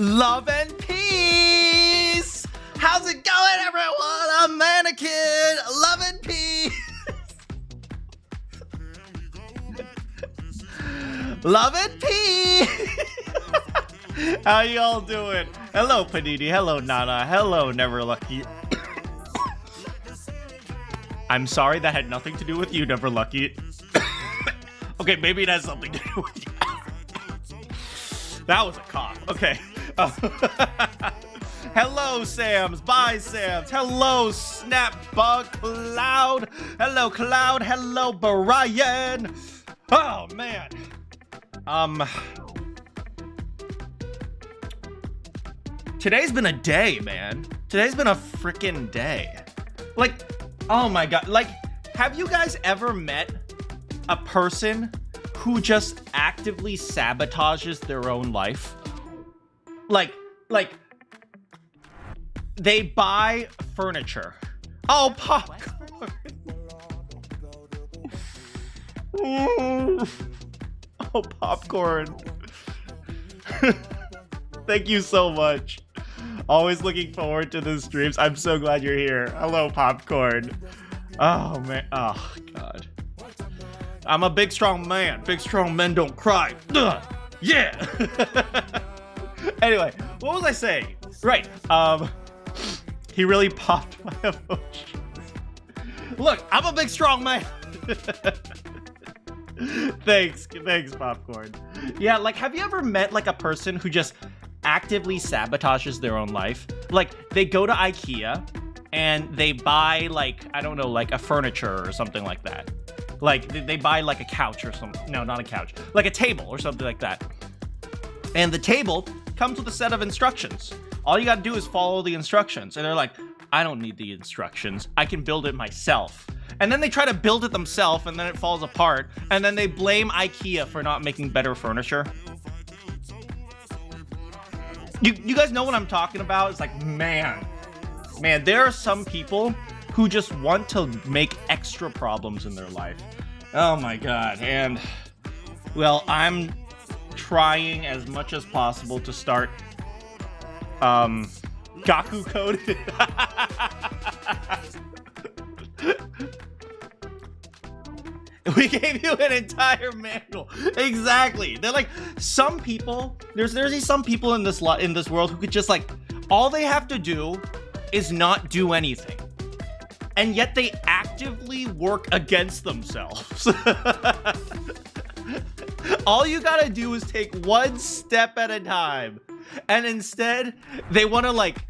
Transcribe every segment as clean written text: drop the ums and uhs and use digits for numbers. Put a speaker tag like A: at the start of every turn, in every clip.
A: Love and peace! How's it going, everyone? I'm Manakyn. Love and peace! Love and peace! How y'all doing? Hello, Panini. Hello, Nana. Hello, Never Lucky. I'm sorry, that had nothing to do with you, Never Lucky. Okay, maybe it has something to do with you. That was a cough. Okay. Hello, Sams. Bye, Sams. Hello, Snapbug Cloud. Hello, Cloud. Hello, Brian. Oh, man. Today's been a day, man. Today's been a freaking day. Like, oh my god. Like, have you guys ever met a person who just actively sabotages their own life? Like, they buy furniture. Oh, popcorn. Oh, popcorn. Thank you so much. Always looking forward to the streams. I'm so glad you're here. Hello, popcorn. Oh, man. Oh, God. I'm a big, strong man. Big, strong men don't cry. Ugh. Yeah. Anyway, what was I saying? Right. He really popped my emotion. Look, I'm a big, strong man. Thanks, popcorn. Yeah, like, have you ever met like a person who just actively sabotages their own life? Like, they go to IKEA and they buy, like, I don't know, like a furniture or something like that. Like, they buy like a couch or something. No, not a couch. Like a table or something like that. And the table comes with a set of instructions. All you gotta do is follow the instructions. And they're like, I don't need the instructions. I can build it myself. And then they try to build it themselves and then it falls apart. And then they blame IKEA for not making better furniture. You guys know what I'm talking about? It's like, man, there are some people who just want to make extra problems in their life. Oh my god. And, well, I'm trying as much as possible to start Gaku code. We gave you an entire manual. Exactly. They're like, some people, there's some people in this world who could just, like, all they have to do is not do anything. And yet they actively work against themselves. All you gotta do is take one step at a time. And instead, they want to, like,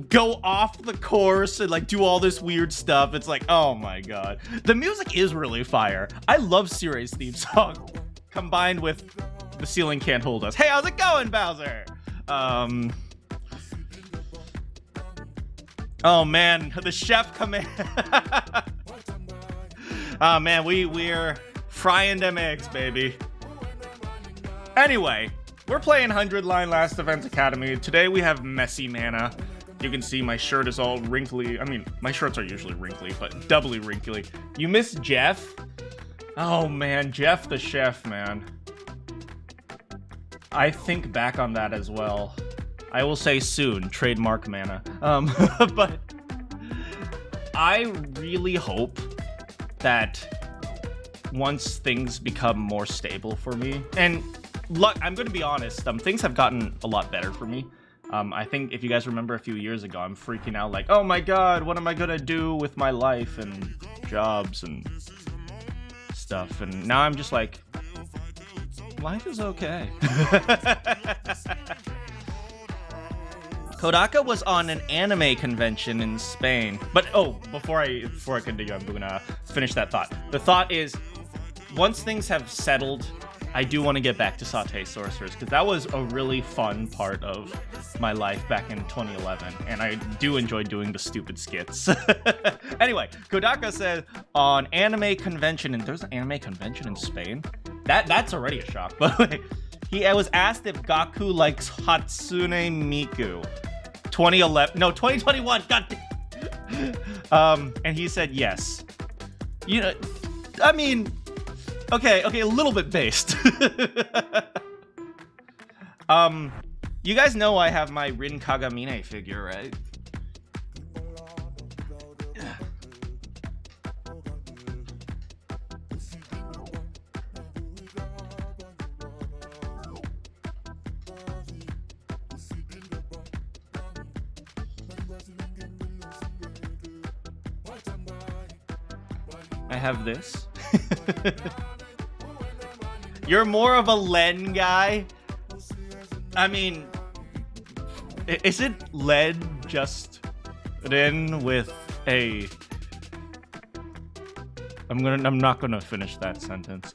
A: go off the course and, like, do all this weird stuff. It's like, oh my god. The music is really fire. I love Sirei's theme song, combined with The Ceiling Can't Hold Us. Hey, how's it going, Bowser? Oh man, the chef command. Oh man, we're frying them eggs, baby. Anyway, we're playing 100 Line Last Defense Academy. Today we have messy mana. You can see my shirt is all wrinkly. I mean, my shirts are usually wrinkly, but doubly wrinkly. You miss Jeff? Oh man, Jeff the chef, man. I think back on that as well. I will say soon, trademark mana. But I really hope that once things become more stable for me, and look, I'm going to be honest, things have gotten a lot better for me. I think if you guys remember a few years ago, I'm freaking out like, oh my god, what am I gonna do with my life and jobs and stuff? And now I'm just like, life is okay. Kodaka was on an anime convention in Spain. But, oh, before I continue, I'm gonna finish that thought. The thought is, once things have settled, I do want to get back to Satay Sorcerers, because that was a really fun part of my life back in 2011, and I do enjoy doing the stupid skits. Anyway, Kodaka said on anime convention, and there's an anime convention in Spain? That's already a shock, by the way. He was asked if Gaku likes Hatsune Miku. 2021, god. And he said yes. You know, I mean, okay, a little bit based. You guys know I have my Rin Kagamine figure, right? I have this. You're more of a Len guy? I mean, is it Len just Ren with a... I'm not gonna finish that sentence.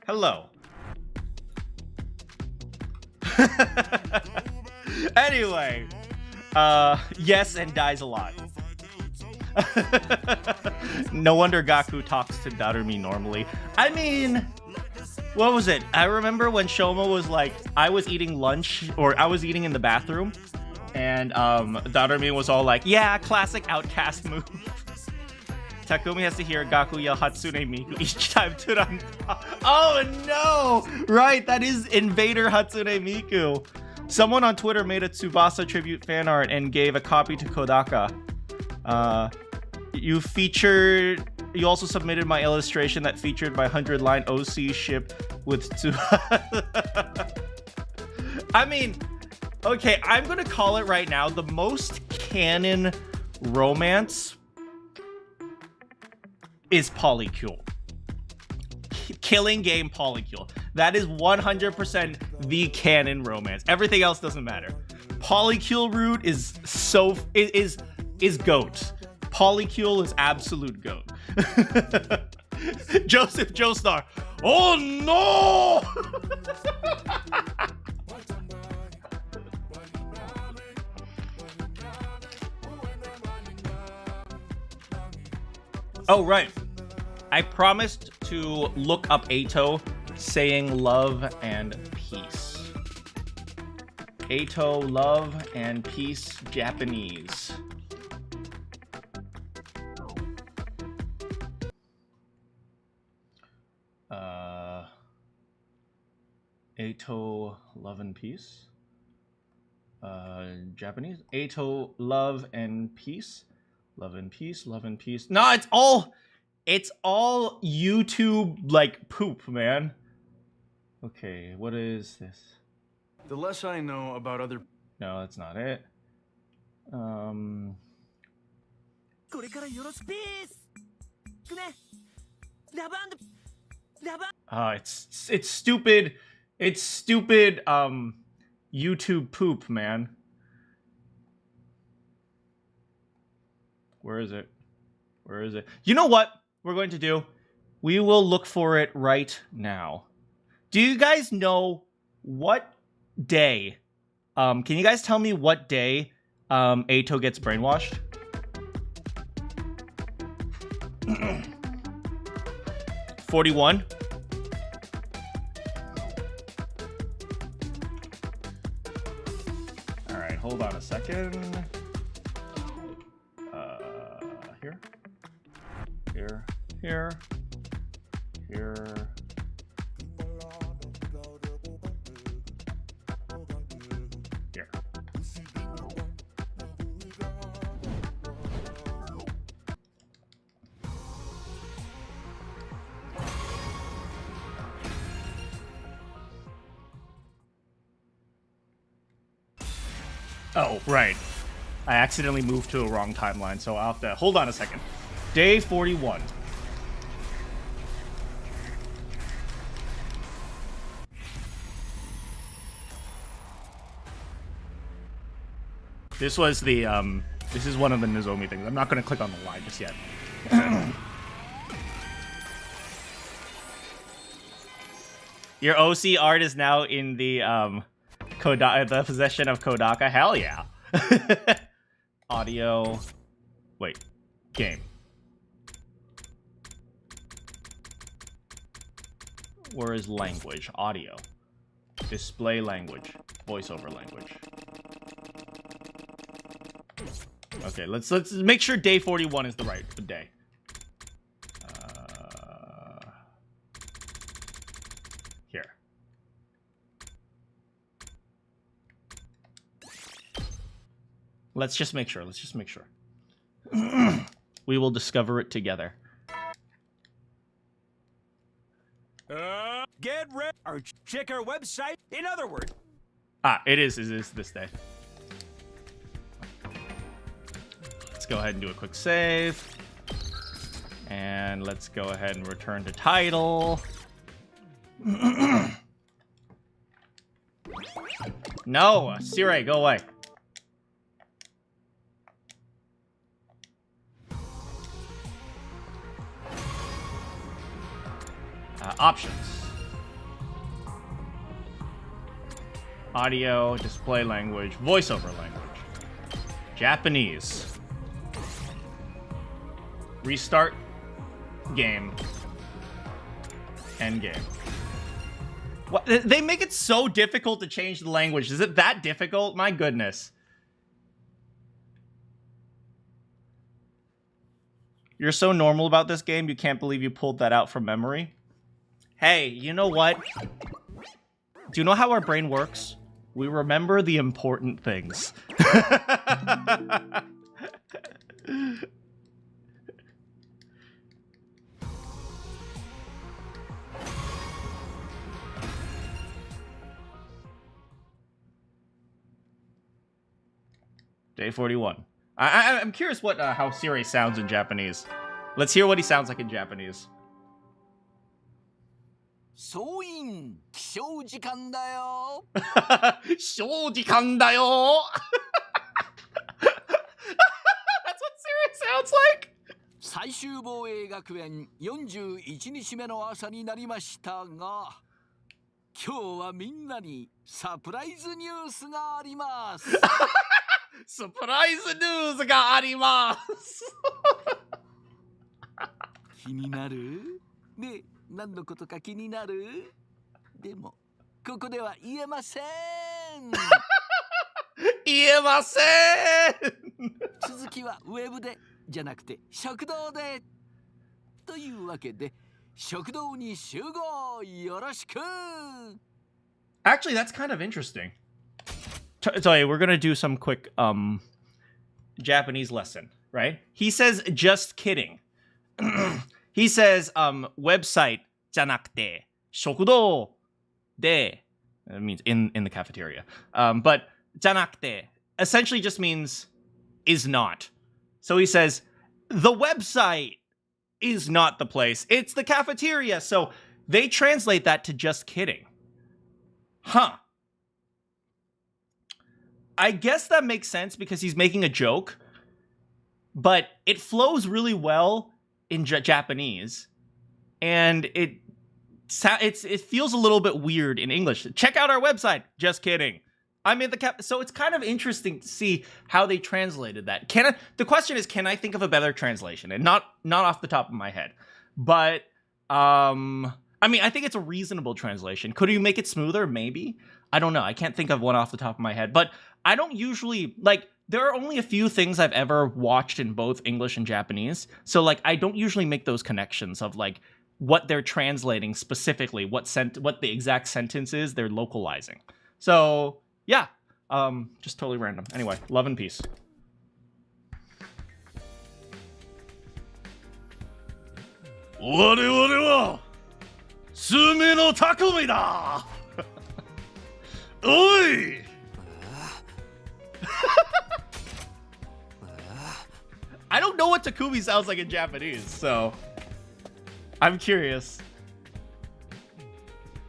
A: Hello. Anyway, yes, and dies a lot. No wonder Gaku talks to Darumi normally. I mean, what was it? I remember when Shoma was like, I was eating lunch, or I was eating in the bathroom, and Darumi was all like, yeah, classic outcast move. Takumi has to hear Gaku yell Hatsune Miku each time Turan. Oh no! Right, that is Invader Hatsune Miku. Someone on Twitter made a Tsubasa tribute fan art and gave a copy to Kodaka. You also submitted my illustration that featured my 100-line OC ship with Tsubasa. I mean, okay, I'm gonna call it right now. The most canon romance is Polycule. Killing Game Polycule. That is 100% the canon romance. Everything else doesn't matter. Polycule route is so is GOAT. Polycule is absolute GOAT. Joseph Joestar. Oh no! Oh right. I promised to look up Ato saying love and peace. Ato, love and peace, Japanese. Ato, love and peace. Japanese. Ato, love and peace. Love and peace, love and peace. No, it's all YouTube like poop, man. Okay, what is this?
B: The less I know about other...
A: No, that's not it. It's stupid. It's stupid YouTube poop, man. Where is it? Where is it? You know what we're going to do? We will look for it right now. Do you guys know what day? Can you guys tell me what day Ato gets brainwashed? 41. All right, hold on a second. Here. Here. Oh, right. I accidentally moved to a wrong timeline, so I'll have to... Hold on a second. Day 41. This was the, this is one of the Nozomi things. I'm not going to click on the line just yet. Your OC art is now in the, the possession of Kodaka. Hell yeah. Audio. Wait. Game. Where is language? Audio. Display language. Voiceover language. Okay, let's make sure day 41 is the right day. Here. Let's just make sure. Let's just make sure. We will discover it together.
C: Get ready or check our website. In other words.
A: Ah, it is this day. Let's go ahead and do a quick save. And let's go ahead and return to title. No, Sirei, go away. Options. Audio, display language, voiceover language. Japanese. Restart game. End game. What? They make it so difficult to change the language. Is it that difficult? My goodness. You're so normal about this game, you can't believe you pulled that out from memory. Hey, you know what? Do you know how our brain works? We remember the important things. Day 41. I'm curious what how Sirei sounds in Japanese. Let's hear what he sounds like in Japanese.
D: 総員起床時間だよ。
A: 起床時間だよ。That's what Sirei sounds like.
D: 最終防衛学園41日目の朝になりましたが、今日はみんなにサプライズニュースがあります。
A: サプライズニュースがあります。
D: 気になる？ね、何のことか気になる？でもここでは言えません。
A: 言えません。
D: 続きはウェブでじゃなくて食堂で。というわけで食堂に集合よろしく。
A: Actually, that's kind of interesting. Sorry, we're gonna do some quick Japanese lesson, right? He says, just kidding. He says, website じゃなくて食堂で it means in the cafeteria. But じゃなくて essentially just means is not. So he says, the website is not the place. It's the cafeteria. So they translate that to just kidding. Huh. I guess that makes sense because he's making a joke, but it flows really well in Japanese, and it feels a little bit weird in English. Check out our website. Just kidding. I'm in the so it's kind of interesting to see how they translated that. The question is, can I think of a better translation? And not off the top of my head, but I mean, I think it's a reasonable translation. Could you make it smoother? Maybe. I don't know. I can't think of one off the top of my head, but I don't usually there are only a few things I've ever watched in both English and Japanese. So I don't usually make those connections of what they're translating specifically, what the exact sentence is they're localizing. So yeah, just totally random. Anyway, love and peace. Ware Sumino Takumi da! Oi! I don't know what Takumi sounds like in Japanese, so I'm curious.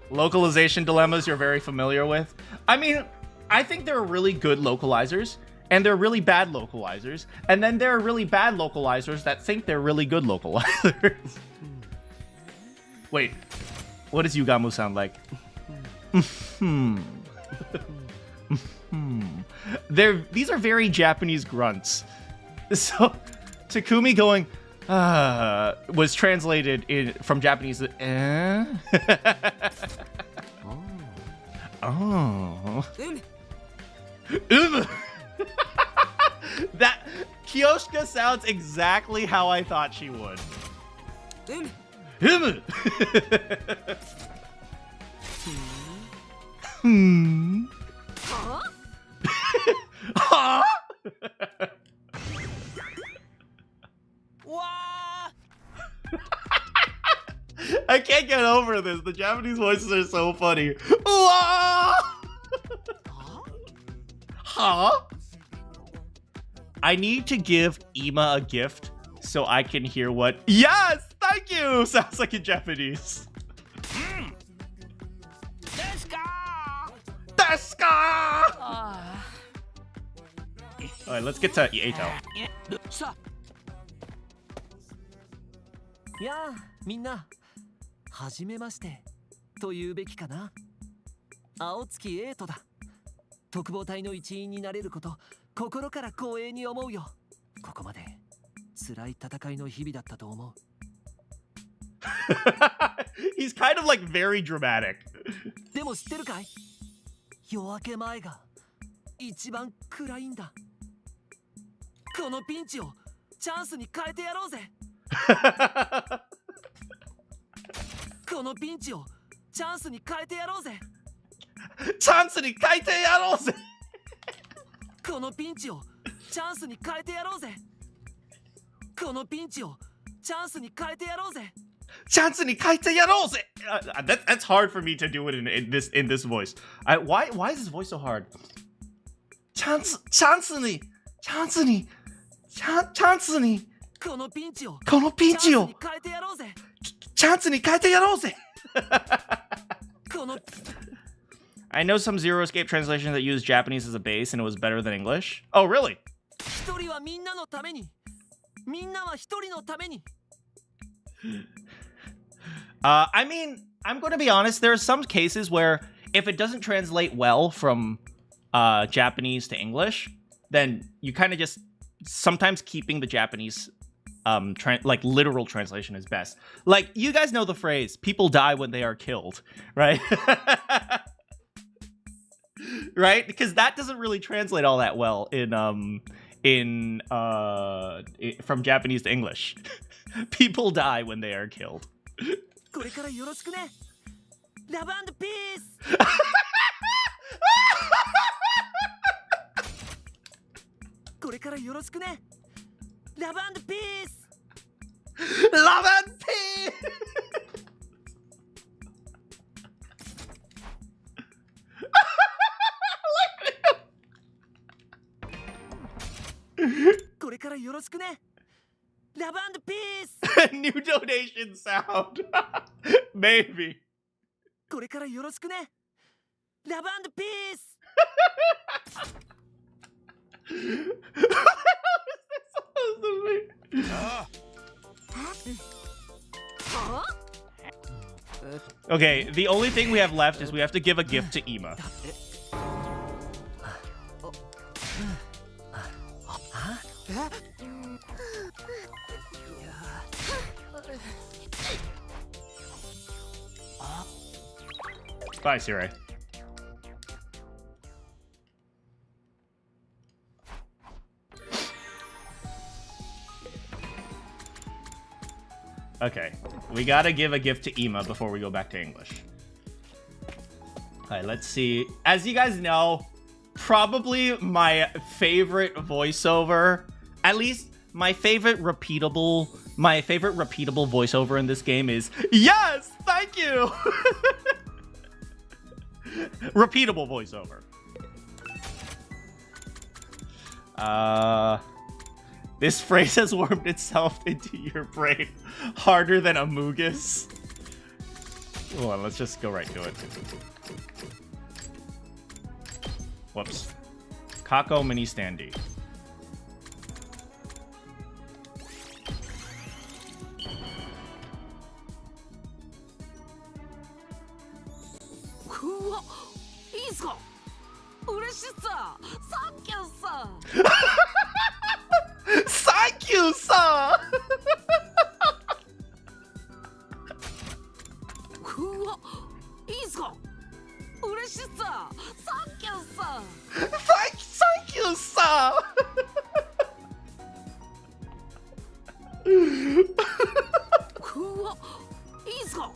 A: Localization dilemmas you're very familiar with. I mean, I think there are really good localizers, and there are really bad localizers, and then there are really bad localizers that think they're really good localizers. Wait, what does Yugamu sound like? These are very Japanese grunts. So Takumi going, was translated from Japanese. Oh. That Kyoshka sounds exactly how I thought she would. Huh? I can't get over this. The Japanese voices are so funny. Huh? I need to give Ima a gift so I can hear what. Yes, thank you. Sounds like in Japanese. Deska! All right, let's get to Eito.
E: やあみんなはじめましてと言うべきかな。青月エイトだ。特防隊の一員になれること心から光栄に思うよ。ここまで辛い戦いの日々だったと思う。
A: He's kind of like very dramatic.
E: でも知ってるかい？夜明け前が一番暗いんだ。このピンチをチャンスに変えてやろうぜ。このピンチをチャンスに変えてやろうぜ。
A: チャンスに変えてやろうぜ。
E: このピンチをチャンスに変えてやろうぜ。このピンチをチャンスに変えてやろうぜ。
A: チャンスに変えてやろうぜ。That's hard for me to do it in this voice. Why is this voice so hard? チャンスに
E: このピンチを
A: このピンチを
E: 変えてやろうぜ。
A: チャンスに変えてやろうぜ。
E: この
A: I know some Zero Escape translations that use Japanese as a base and it was better than English. Oh, really?
E: 一人はみんなのために、みんなは一人のために。
A: I mean, I'm going to be honest. There are some cases where if it doesn't translate well from Japanese to English, then you kind of just sometimes keeping the Japanese like literal translation is best. Like, you guys know the phrase, people die when they are killed, right? Right? Because that doesn't really translate all that well from Japanese to English. People die when they are killed.
E: これからよろしくね。ラブ&ピース。これからよろしくね。ラブ&ピース。
A: Love and peace.
E: Love and peace.
A: New donation sound. Maybe.
E: これからよろしくね。Love and peace.
A: What is this supposed to be? Okay, the only thing we have left is we have to give a gift to Ima. Bye, Sirei. Okay, we gotta give a gift to Ima before we go back to English. Alright, let's see. As you guys know, probably my favorite voiceover, at least my favorite repeatable voiceover in this game is yes, thank you. Repeatable voiceover. This phrase has wormed itself into your brain harder than a Mugus. Hold on, let's just go right to it. Whoops. Kako mini standee. Thank you, sir.
E: わ、いいっすか。嬉しいっす。サンキューっす。
A: Thank you, sir.
E: うわ、いいっすか。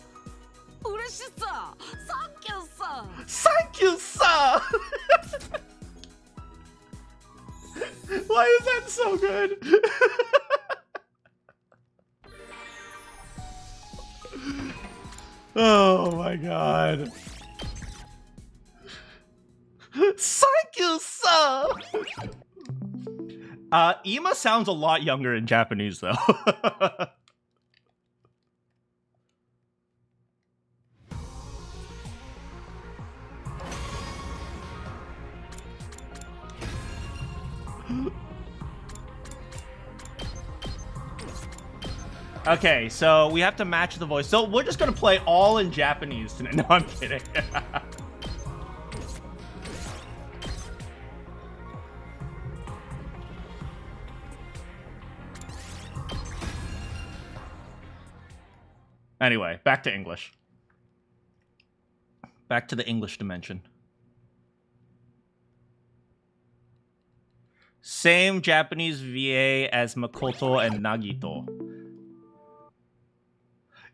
E: 嬉しいっす。サンキューっす。
A: Thank you, sir. Why is that so good? Oh my god. Thank you, sir. Ima sounds a lot younger in Japanese though. Okay, so we have to match the voice. So we're just gonna play all in Japanese tonight. No, I'm kidding. Anyway, back to English. Back to the English dimension. Same Japanese VA as Makoto and Nagito.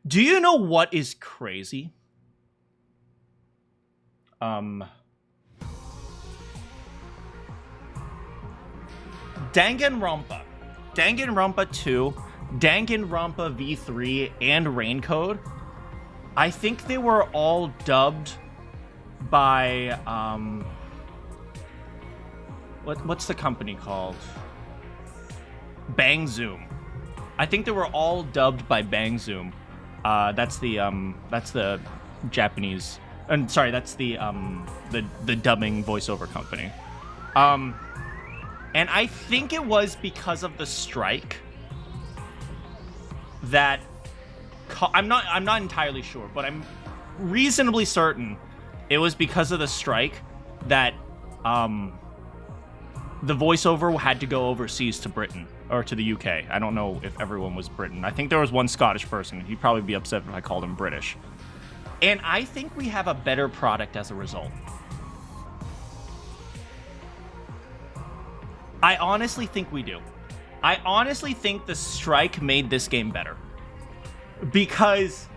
A: Do you know what is crazy? Danganronpa. Danganronpa 2, Danganronpa V3, and Raincode. I think they were all dubbed by what's the company called? Bang Zoom. I think they were all dubbed by Bang Zoom. That's the Japanese, and sorry, that's the dubbing voiceover company. And I think it was because of the strike that I'm not entirely sure, but I'm reasonably certain it was because of the strike that the voiceover had to go overseas to Britain or to the UK. I don't know if everyone was Britain. I think there was one Scottish person. He'd probably be upset if I called him British. And I think we have a better product as a result. I honestly think we do. I honestly think the strike made this game better. Because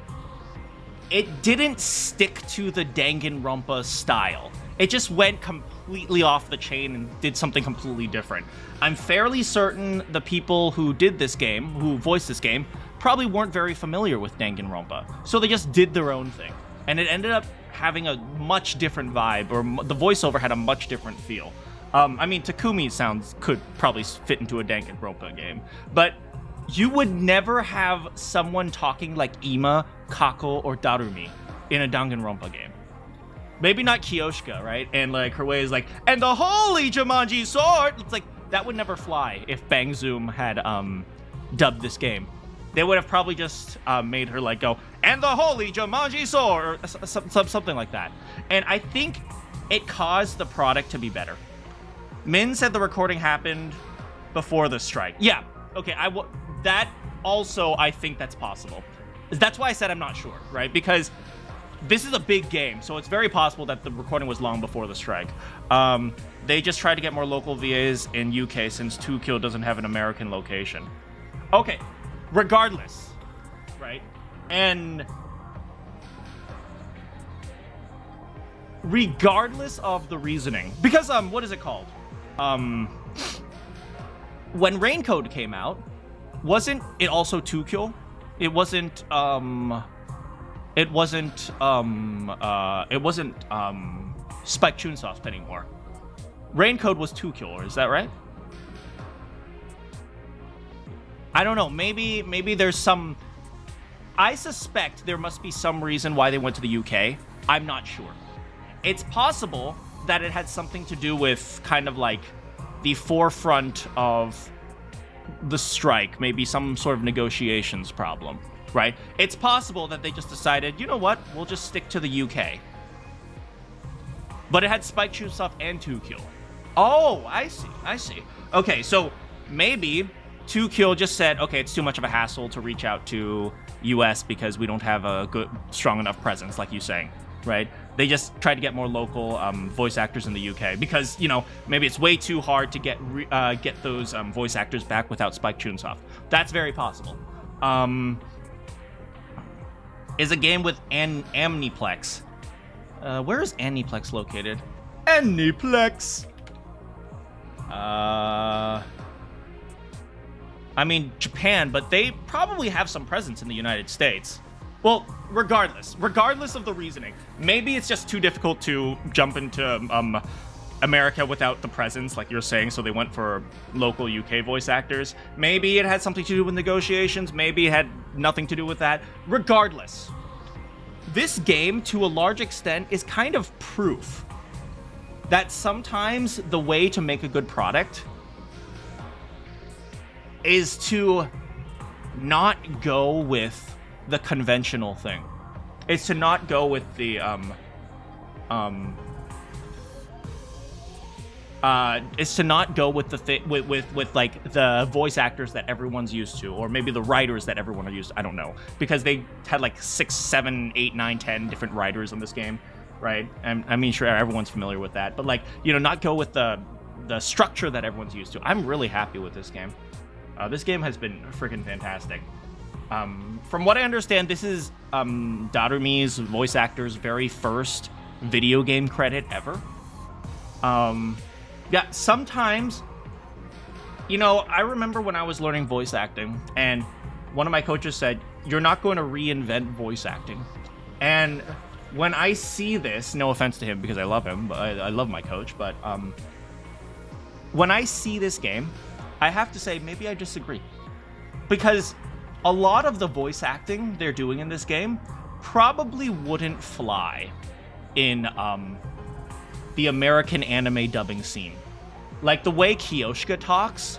A: it didn't stick to the Danganronpa style. It just went completely off the chain and did something completely different. I'm fairly certain the people who did this game, who voiced this game, probably weren't very familiar with Danganronpa. So they just did their own thing. And it ended up having a much different vibe, or the voiceover had a much different feel. I mean, Takumi sounds could probably fit into a Danganronpa game. But you would never have someone talking like Ima, Kako, or Darumi in a Danganronpa game. Maybe not Kyoshika, right? And like her way is like, and the holy Jumanji sword! It's like, that would never fly if Bang Zoom had dubbed this game. They would have probably just made her like go, and the holy Jumanji sword! Or something like that. And I think it caused the product to be better. Min said the recording happened before the strike. Yeah, okay, that also, I think that's possible. That's why I said I'm not sure, right? Because this is a big game, so it's very possible that the recording was long before the strike. They just tried to get more local VAs in UK since Tokyo doesn't have an American location. Okay, regardless, right? And regardless of the reasoning, because what is it called? When Raincode came out, wasn't it also Tokyo? It wasn't Spike Chunsoft anymore. Raincode was Tokyo, is that right? I don't know. Maybe there's some. I suspect there must be some reason why they went to the UK. I'm not sure. It's possible that it had something to do with kind of like the forefront of the strike, maybe some sort of negotiations problem, right? It's possible that they just decided, you know what, we'll just stick to the UK. But it had Spike Chunsoft and Tokyo. Oh, I see. Okay, so maybe Tokyo just said, okay, it's too much of a hassle to reach out to US because we don't have a good, strong enough presence, like you're saying, right? They just try to get more local voice actors in the UK because, you know, maybe it's way too hard to get those voice actors back without Spike Chunsoft. That's very possible. Is a game with Amniplex. Where is Amniplex located? Amniplex! I mean, Japan, but they probably have some presence in the United States. Well, regardless of the reasoning, maybe it's just too difficult to jump into America without the presence, like you're saying, so they went for local UK voice actors. Maybe it had something to do with negotiations, maybe it had nothing to do with that. Regardless, this game, to a large extent, is kind of proof that sometimes the way to make a good product is to not go with the conventional thing. It's to not go with the it's to not go with the with like the voice actors that everyone's used to, or maybe the writers that everyone are used to. I don't know, because they had like 6, 7, 8, 9, 10 different writers in this game, right? And I mean, sure, everyone's familiar with that, but like, you know, not go with the structure that everyone's used to. I'm really happy with this game. This game has been freaking fantastic. From what I understand, this is Darumi's voice actor's very first video game credit ever. Yeah, sometimes, you know, I remember when I was learning voice acting, and one of my coaches said, you're not going to reinvent voice acting. And when I see this, no offense to him because I love him, but I love my coach, but when I see this game, I have to say, maybe I disagree. Because a lot of the voice acting they're doing in this game probably wouldn't fly in the American anime dubbing scene. Like the way Kiyoshika talks,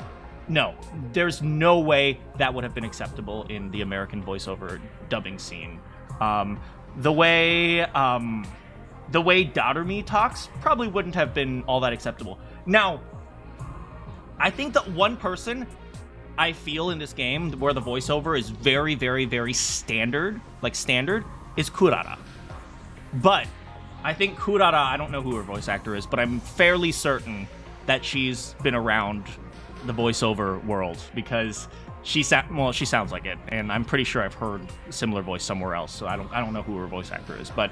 A: no, there's no way that would have been acceptable in the American voiceover dubbing scene. The way Darumi talks probably wouldn't have been all that acceptable. Now, I think that one person I feel in this game where the voiceover is very, very, very standard, is Kurara. But I think Kurara, I don't know who her voice actor is, but I'm fairly certain that she's been around the voiceover world because she sounds like it, and I'm pretty sure I've heard a similar voice somewhere else, so I don't know who her voice actor is. But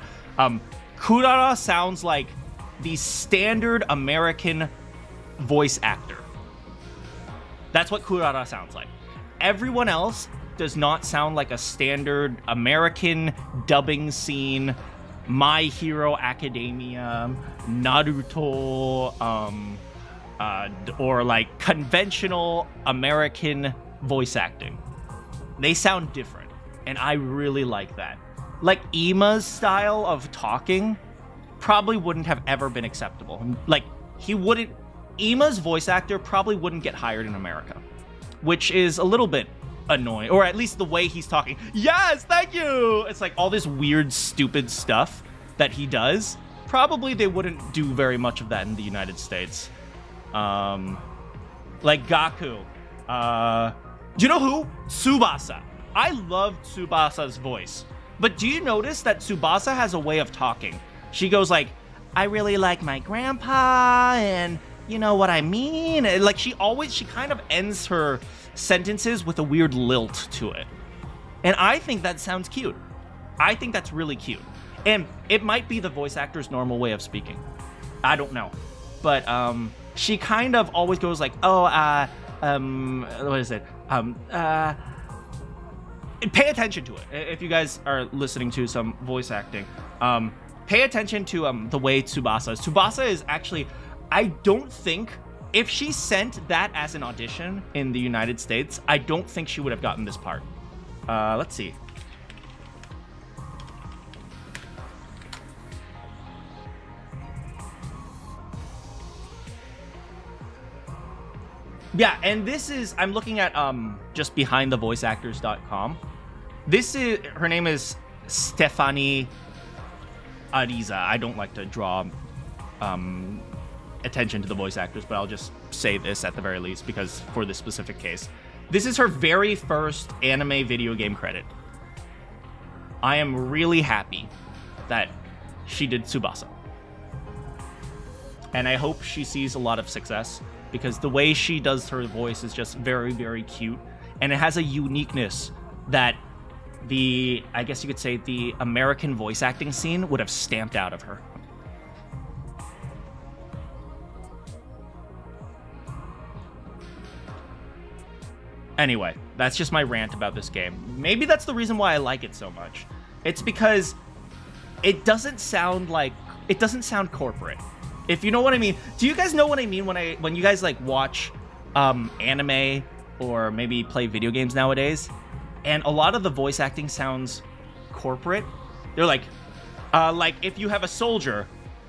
A: Kurara sounds like the standard American voice actor. That's what Kurara sounds like. Everyone else does not sound like a standard American dubbing scene, My Hero Academia, Naruto, or like conventional American voice acting. They sound different, and I really like that. Like Ima's style of talking probably wouldn't have ever been acceptable. Like Ima's voice actor probably wouldn't get hired in America, which is a little bit annoying, or at least the way he's talking. Yes, thank you! It's like all this weird, stupid stuff that he does. Probably they wouldn't do very much of that in the United States. Like Gaku. Do you know who? Tsubasa. I love Tsubasa's voice. But do you notice that Tsubasa has a way of talking? She goes like, I really like my grandpa, and you know what I mean? Like she kind of ends her sentences with a weird lilt to it. And I think that sounds cute. I think that's really cute. And it might be the voice actor's normal way of speaking. I don't know. But she kind of always goes like, what is it? Pay attention to it. If you guys are listening to some voice acting, pay attention to the way Tsubasa is. Tsubasa is actually, I don't think, if she sent that as an audition in the United States, I don't think she would have gotten this part. Let's see. Yeah, and this is, I'm looking at just behindthevoiceactors.com. Her name is Stephanie Ariza. I don't like to draw attention to the voice actors, but I'll just say this at the very least because for this specific case. This is her very first anime video game credit. I am really happy that she did Tsubasa. And I hope she sees a lot of success, because the way she does her voice is just very, very cute. And it has a uniqueness that I guess you could say, the American voice acting scene would have stamped out of her. Anyway, that's just my rant about this game. Maybe that's the reason why I like it so much. It's because it doesn't sound corporate. If you know what I mean. Do you guys know what I mean when you guys like watch anime or maybe play video games nowadays, and a lot of the voice acting sounds corporate? They're like if you have a soldier,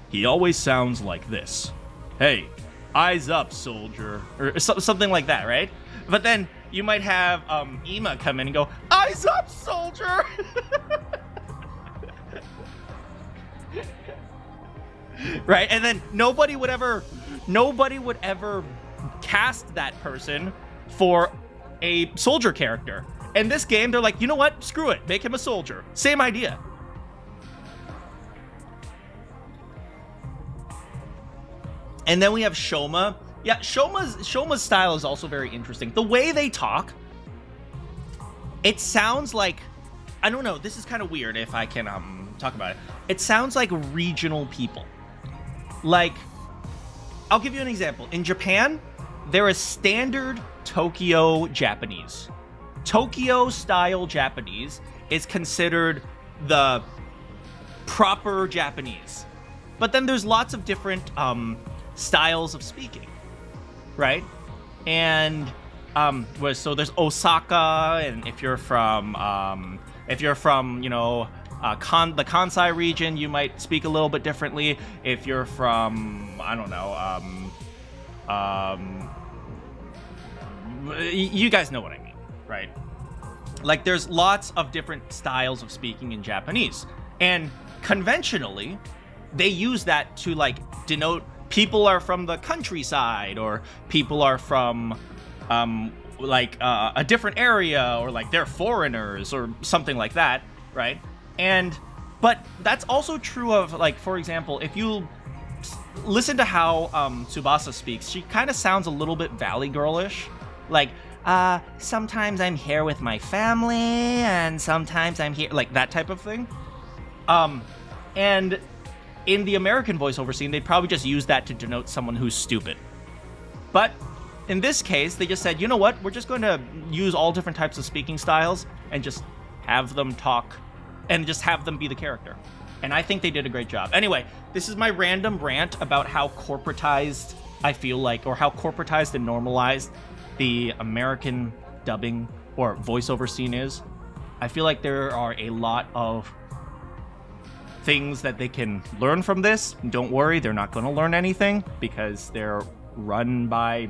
A: he always sounds like this. Hey, eyes up, soldier, or something like that, right? But then you might have Ima come in and go, eyes up, soldier. Right? And then nobody would ever cast that person for a soldier character. In this game, they're like, you know what? Screw it. Make him a soldier. Same idea. And then we have Shoma. Yeah, Shoma's style is also very interesting. The way they talk, it sounds like, I don't know, this is kind of weird if I can talk about it. It sounds like regional people. Like, I'll give you an example. In Japan, there is standard Tokyo Japanese. Tokyo style Japanese is considered the proper Japanese. But then there's lots of different styles of speaking, right? And so there's Osaka, and if you're from you know, the Kansai region, you might speak a little bit differently. If you're from, I don't know, you guys know what I mean, right? Like, there's lots of different styles of speaking in Japanese, and conventionally, they use that to like denote people are from the countryside, or people are from a different area, or like they're foreigners or something like that, right? But that's also true of, like, for example, if you listen to how Tsubasa speaks, she kind of sounds a little bit Valley Girlish. Like, sometimes I'm here with my family, and sometimes I'm here, like that type of thing. And in the American voiceover scene, they'd probably just use that to denote someone who's stupid. But in this case, they just said, you know what? We're just going to use all different types of speaking styles and just have them talk and just have them be the character. And I think they did a great job. Anyway, this is my random rant about how corporatized I feel like, or how corporatized and normalized the American dubbing or voiceover scene is. I feel like there are a lot of things that they can learn from this. Don't worry, they're not going to learn anything, because they're run by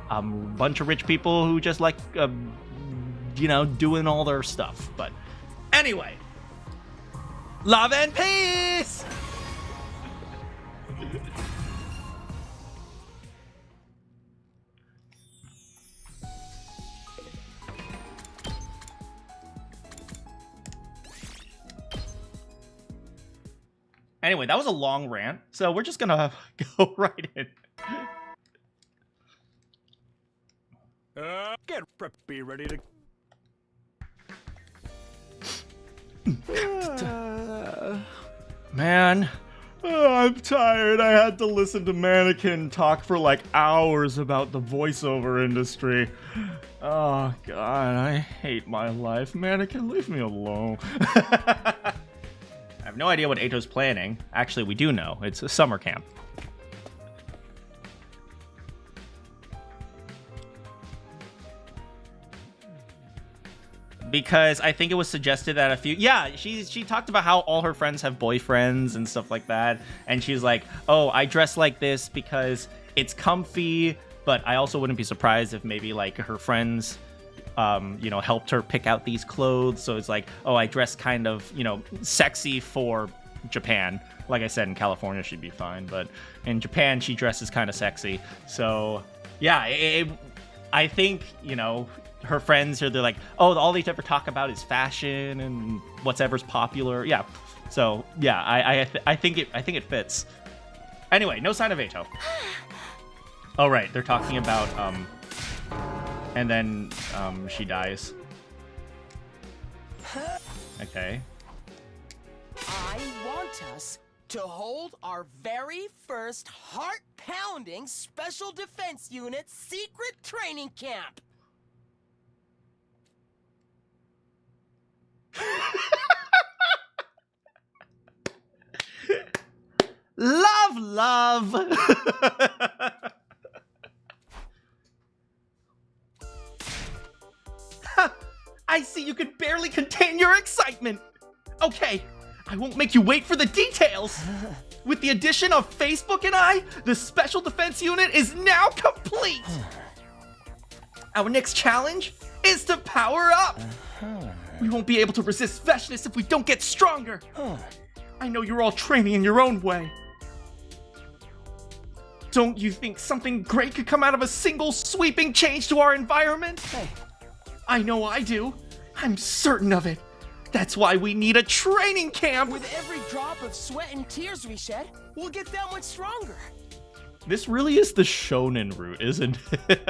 A: a bunch of rich people who just like, you know, doing all their stuff. But anyway, love and peace! Anyway, that was a long rant, so we're just gonna go right in.
C: Be ready to...
A: Man, I'm tired. I had to listen to Manakyn talk for like hours about the voiceover industry. Oh god, I hate my life. Manakyn, leave me alone. I have no idea what Eito's planning. Actually, we do know. It's a summer camp. Because I think it was suggested that she talked about how all her friends have boyfriends and stuff like that, and she's like, oh, I dress like this because it's comfy, but I also wouldn't be surprised if maybe like her friends you know, helped her pick out these clothes. So it's like, oh, I dress kind of, you know, sexy for Japan. Like I said, in California she'd be fine, but in Japan she dresses kind of sexy. So yeah, I think, you know, her friends here, they're like, oh, all they ever talk about is fashion and whatever's popular. Yeah. So yeah, I think it fits. Anyway, no sign of Ato. Oh right, they're talking about and then she dies. Okay.
F: I want us to hold our very first heart-pounding Special Defense Unit secret training camp.
A: Love. I see you can barely contain your excitement. Okay, I won't make you wait for the details. With the addition of Facebook and I, the Special Defense Unit is now complete. Our next challenge is to power up. We won't be able to resist freshness if we don't get stronger. I know you're all training in your own way. Don't you think something great could come out of a single sweeping change to our environment?
F: Hey.
A: I know I do. I'm certain of it. That's why we need a training camp.
F: With every drop of sweat and tears we shed, we'll get that much stronger.
A: This really is the shonen route, isn't it?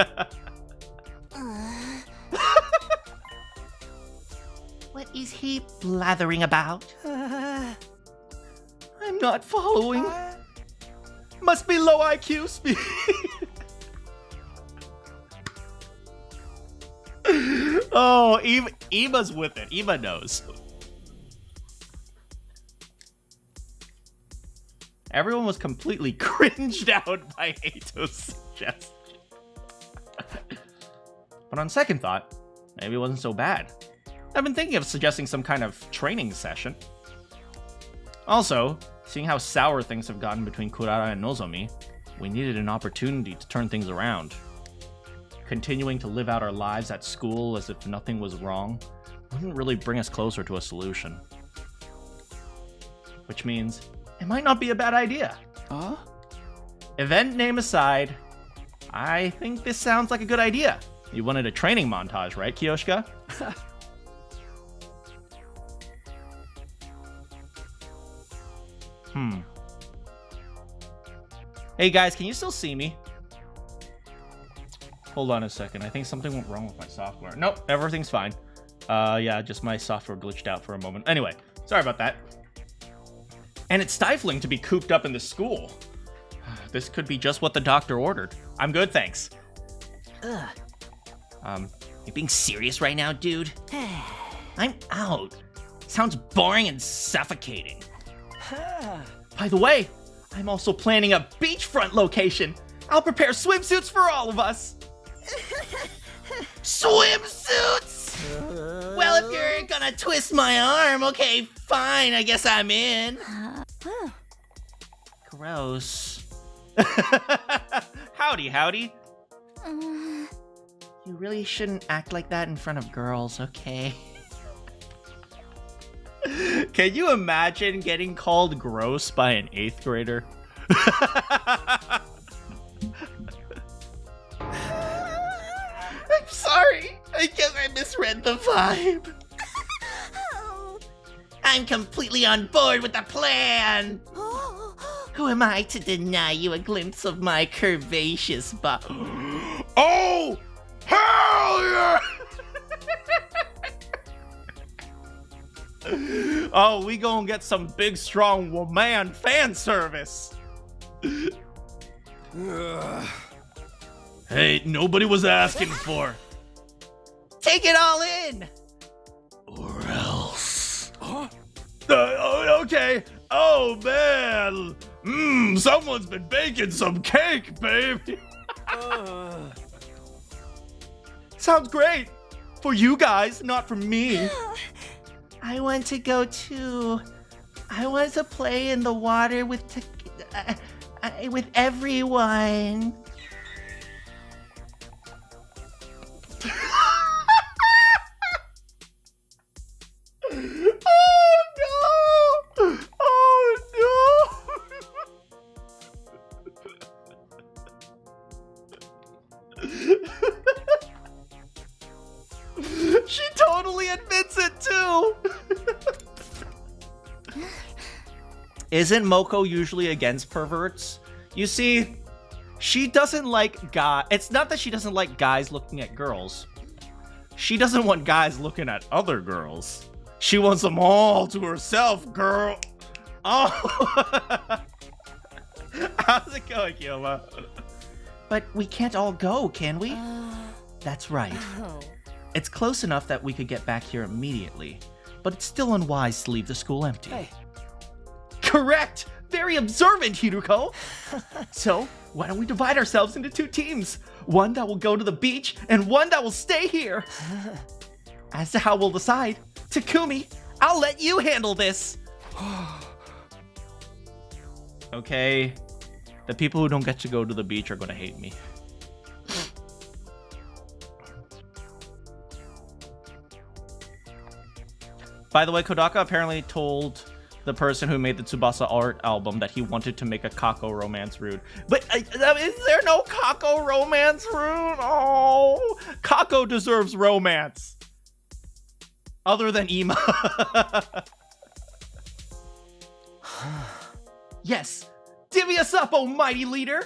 A: What is he blathering about? I'm not following. Must be low IQ speed. Oh, Eva's with it. Eva knows. Everyone was completely cringed out by Ato's suggestion. But on second thought, maybe it wasn't so bad. I've been thinking of suggesting some kind of training session. Also, seeing how sour things have gotten between Kurara and Nozomi, we needed an opportunity to turn things around. Continuing to live out our lives at school as if nothing was wrong wouldn't really bring us closer to a solution. Which means it might not be a bad idea.
F: Huh?
A: Event name aside, I think this sounds like a good idea. You wanted a training montage, right, Kiyoshika? Hey guys, can you still see me? Hold on a second. I think something went wrong with my software. Nope, everything's fine. Yeah, just my software glitched out for a moment. Anyway, sorry about that. And it's stifling to be cooped up in the school. This could be just what the doctor ordered. I'm good, thanks.
G: You being serious right now, dude? I'm out. Sounds boring and suffocating.
A: By the way, I'm also planning a beachfront location. I'll prepare swimsuits for all of us.
G: Swimsuits? Well, if you're gonna twist my arm, okay, fine, I guess I'm in. Gross.
A: Howdy.
G: You really shouldn't act like that in front of girls, okay?
A: Can you imagine getting called gross by an 8th grader? I'm sorry. I guess I misread the vibe.
G: I'm completely on board with the plan. Who am I to deny you a glimpse of my curvaceous butt?
A: Oh! Hell yeah! Oh, we gonna get some big, strong woman fan service. Hey, nobody was asking for.
G: Take it all in.
A: Or else. Okay. Oh, man. Someone's been baking some cake, baby. Sounds great. For you guys, not for me.
G: I want to go too. I want to play in the water with everyone.
A: Isn't Moko usually against perverts? You see, she doesn't like guys. It's not that she doesn't like guys looking at girls. She doesn't want guys looking at other girls. She wants them all to herself, girl. Oh. How's it going, Kyoma? But we can't all go, can we? That's right. It's close enough that we could get back here immediately, but it's still unwise to leave the school empty.
F: Hey.
A: Correct! Very observant, Hiruko! So, why don't we divide ourselves into 2 teams? One that will go to the beach, and one that will stay here! As to how we'll decide, Takumi, I'll let you handle this! Okay, the people who don't get to go to the beach are gonna hate me. By the way, Kodaka apparently told the person who made the Tsubasa art album that he wanted to make a Kako romance rune. But is there no Kako romance rune? Oh, Kako deserves romance. Other than Ima. Yes, divvy us up, oh mighty leader.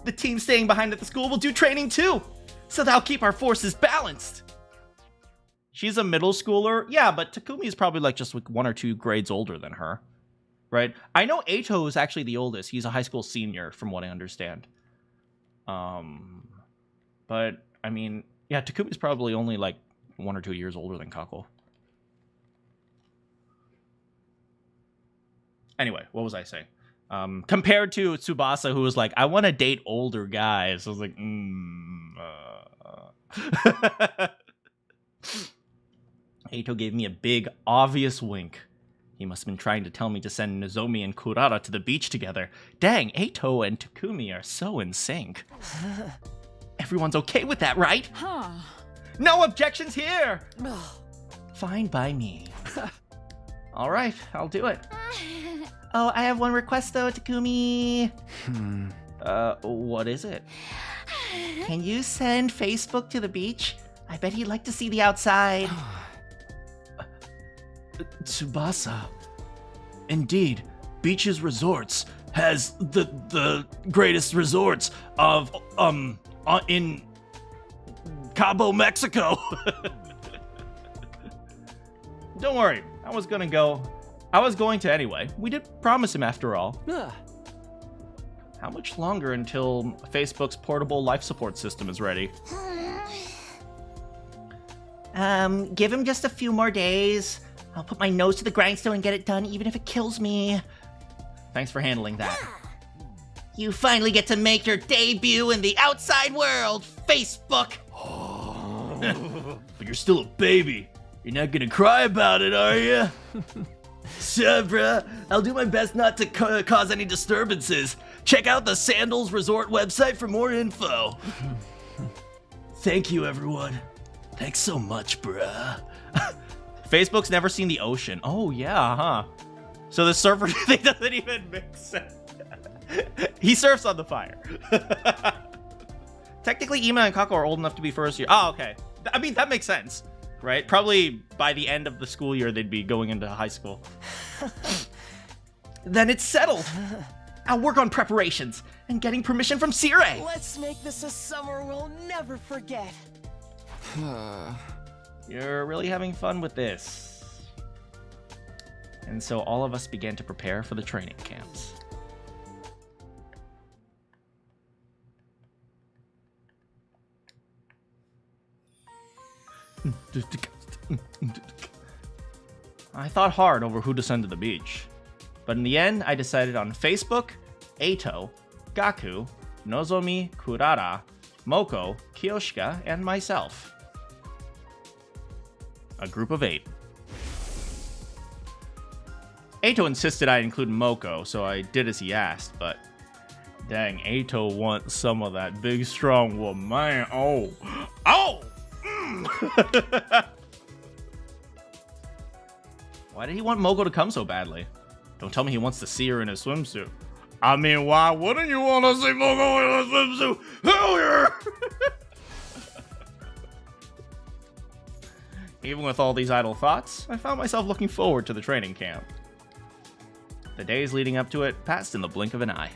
A: The team staying behind at the school will do training too, so that'll keep our forces balanced. She's a middle schooler. Yeah, but Takumi is probably like just like 1 or 2 grades older than her, right? I know Eito is actually the oldest. He's a high school senior, from what I understand. But I mean, yeah, Takumi's probably only like 1 or 2 years older than Kako. Anyway, what was I saying? Compared to Tsubasa, who was like, I want to date older guys. I was like, Eito gave me a big, obvious wink. He must have been trying to tell me to send Nozomi and Kurara to the beach together. Dang, Eito and Takumi are so in sync. Everyone's okay with that, right?
H: Huh.
A: No objections here! Fine by me. All right, I'll do it. Oh, I have one request though, Takumi. What is it? Can you send Facebook to the beach? I bet he'd like to see the outside. Tsubasa. Indeed, Beaches Resorts has the greatest resorts of in Cabo, Mexico. Don't worry, I was going to anyway. We did promise him after all. How much longer until Facebook's portable life support system is ready? Give him just a few more days. I'll put my nose to the grindstone and get it done, even if it kills me. Thanks for handling that. You finally get to make your debut in the outside world, Facebook! But you're still a baby. You're not gonna cry about it, are you? Sure, bruh. I'll do my best not to cause any disturbances. Check out the Sandals Resort website for more info. Thank you, everyone. Thanks so much, bruh. Facebook's never seen the ocean. Oh, yeah, huh? So the surfer thing doesn't even make sense. He surfs on the fire. Technically, Ima and Kako are old enough to be first year. Oh, okay. I mean, that makes sense, right? Probably by the end of the school year, they'd be going into high school. Then it's settled. I'll work on preparations and getting permission from Sirei.
F: Let's make this a summer we'll never forget.
A: You're really having fun with this. And so all of us began to prepare for the training camps. I thought hard over who to send to the beach. But in the end, I decided on Facebook, Eito, Gaku, Nozomi, Kurara, Moko, Kiyoshika, and myself. A group of 8. Eito insisted I include Moko, so I did as he asked, but dang, Eito wants some of that big, strong woman. Oh! Oh! Why did he want Moko to come so badly? Don't tell me he wants to see her in a swimsuit. I mean, why wouldn't you want to see Moko in a swimsuit? Hell yeah! Even with all these idle thoughts, I found myself looking forward to the training camp. The days leading up to it passed in the blink of an eye.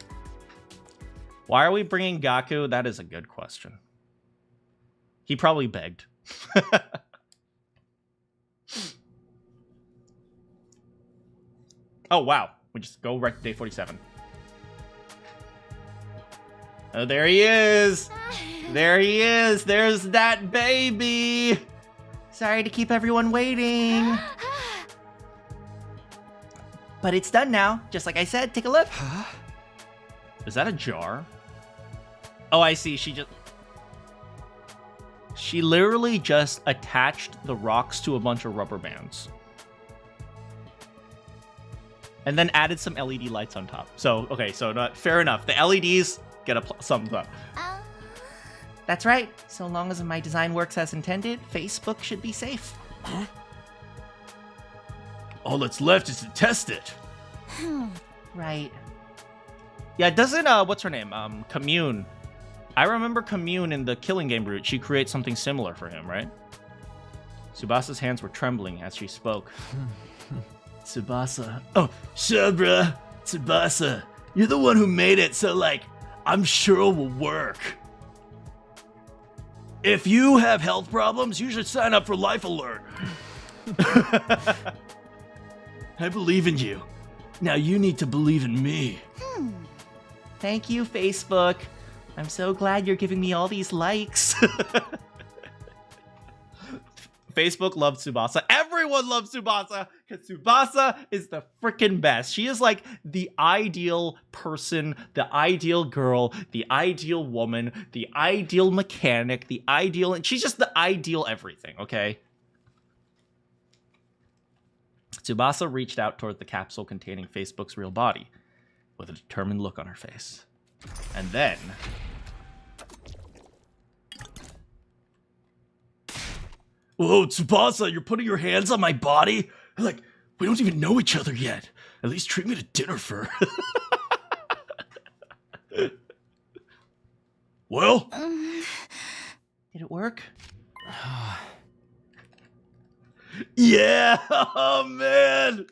A: Why are we bringing Gaku? That is a good question. He probably begged. Oh, wow. We just go right to day 47. Oh, there he is. There he is. There's that baby. Sorry to keep everyone waiting. But it's done now. Just like I said, take a look. Is that a jar? Oh, I see. She literally just attached the rocks to a bunch of rubber bands. And then added some LED lights on top. So, okay, so fair enough. The LEDs get a thumbs up. That's right. So long as my design works as intended, Facebook should be safe.
B: Huh? All that's left is to test it.
A: Right. Yeah, doesn't, what's her name? Commune. I remember Commune in the Killing Game route. She creates something similar for him, right? Tsubasa's hands were trembling as she spoke.
B: Tsubasa. Oh, sure, bruh. Tsubasa. You're the one who made it, so, like, I'm sure it will work. If you have health problems, you should sign up for Life Alert. I believe in you. Now you need to believe in me.
A: Thank you, Facebook. I'm so glad you're giving me all these likes. Facebook loves Tsubasa. Everyone loves Tsubasa because Tsubasa is the freaking best. She is like the ideal person, the ideal girl, the ideal woman, the ideal mechanic, the ideal, and she's just the ideal everything, okay? Tsubasa reached out toward the capsule containing Facebook's real body with a determined look on her face. And then...
B: Whoa, Tsubasa, you're putting your hands on my body? Like, we don't even know each other yet. At least treat me to dinner first. Well?
A: Did it work?
B: Yeah! Oh, man!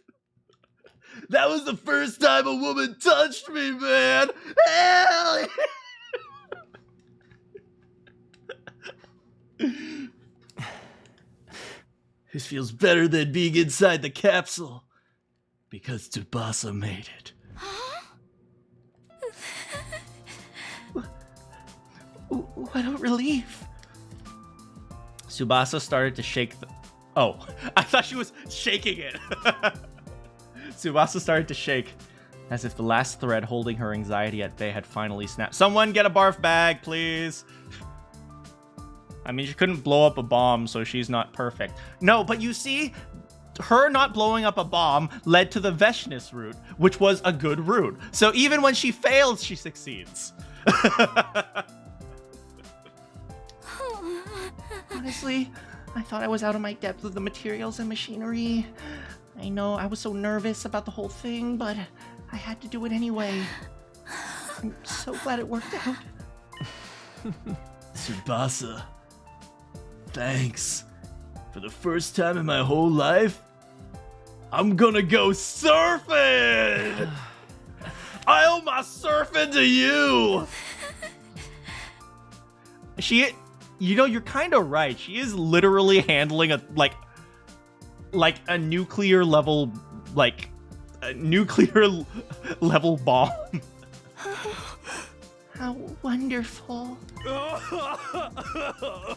B: That was the first time a woman touched me, man! Hell yeah! This feels better than being inside the capsule. Because Tsubasa made it.
A: What a relief. Tsubasa started to shake the... Oh, I thought she was shaking it. Tsubasa started to shake, as if the last thread holding her anxiety at bay had finally snapped. Someone get a barf bag, please. I mean, she couldn't blow up a bomb, so she's not perfect. No, but you see, her not blowing up a bomb led to the Veshness route, which was a good route. So even when she fails, she succeeds. Honestly, I thought I was out of my depth with the materials and machinery. I know I was so nervous about the whole thing, but I had to do it anyway. I'm so glad it worked out.
B: Tsubasa, thanks. For the first time in my whole life, I'm gonna go surfing! I owe my surfing to you!
A: You know, you're kind of right. She is literally handling a nuclear level, a nuclear level bomb. How wonderful.
B: I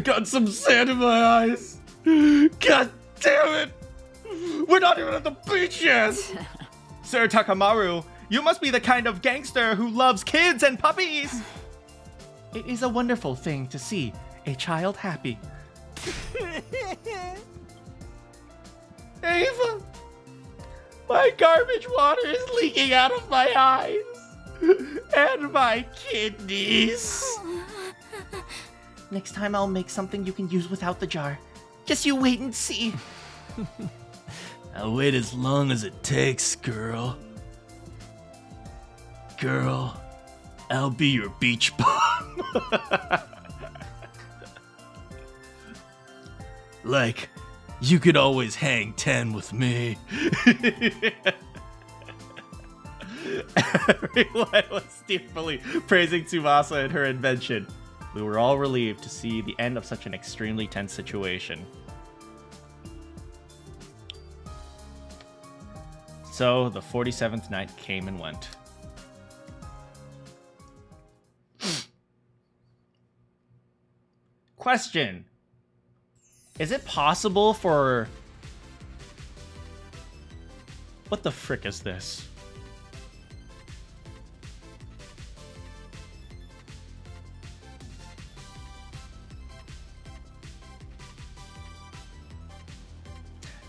B: got some sand in my eyes. God damn it! We're not even at the beach yet!
A: Sir Takamaru, you must be the kind of gangster who loves kids and puppies. It is a wonderful thing to see a child happy. Ava, my garbage water is leaking out of my eyes and my kidneys. Next time I'll make something you can use without the jar. Just you wait and see.
B: I'll wait as long as it takes, girl. Girl, I'll be your beach bum. Like, you could always hang 10 with me.
A: Everyone was tearfully praising Tsubasa and her invention. We were all relieved to see the end of such an extremely tense situation. So, the 47th night came and went. Question. Is it possible for... What the frick is this?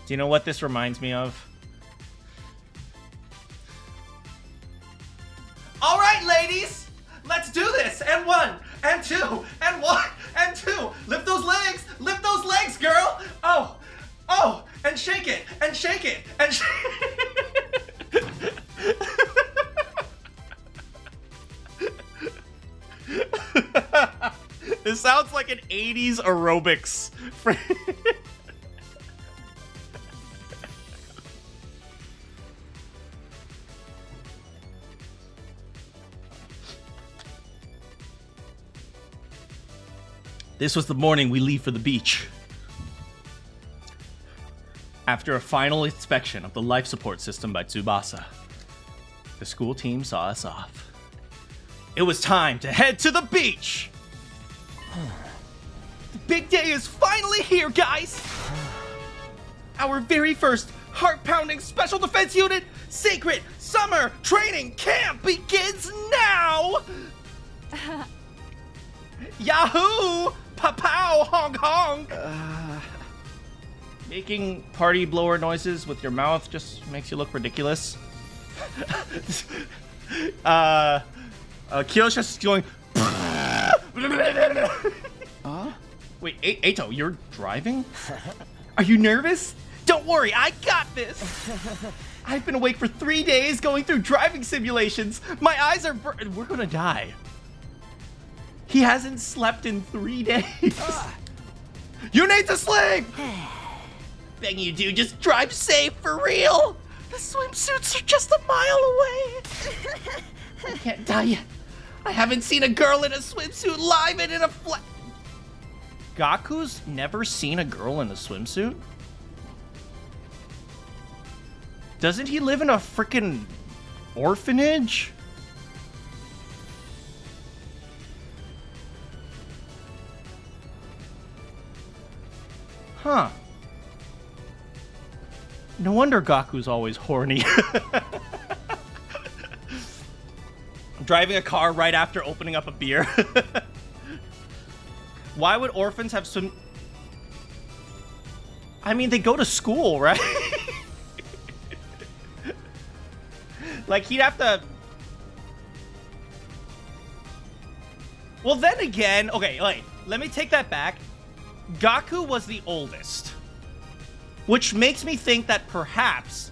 A: Do you know what this reminds me of? All right, ladies, let's do this. And 1, and 2, and 1, and 2. Lift those legs, girl. Oh, and shake it, and shake it, and This sounds like an 80s aerobics. This was the morning we leave for the beach. After a final inspection of the life support system by Tsubasa, the school team saw us off. It was time to head to the beach! The big day is finally here, guys! Our very first heart-pounding special defense unit secret summer training camp begins now! Yahoo! Pa-pow! Honk honk! Making party blower noises with your mouth just makes you look ridiculous. Kiyoshi's going... Wait, Eito, you're driving? Are you nervous? Don't worry, I got this! I've been awake for 3 days going through driving simulations. My eyes are we're gonna die. He hasn't slept in 3 days. You need to sleep! Begging you do, just drive safe for real. The swimsuits are just a mile away. I can't tell you. I haven't seen a girl in a swimsuit live and in a Gaku's never seen a girl in a swimsuit? Doesn't he live in a freaking orphanage? Huh. No wonder Gaku's always horny. Driving a car right after opening up a beer. Why would orphans have swim... I mean, they go to school, right? Like, he'd have to... Well, then again... Okay, wait. Let me take that back. Gaku was the oldest. Which makes me think that perhaps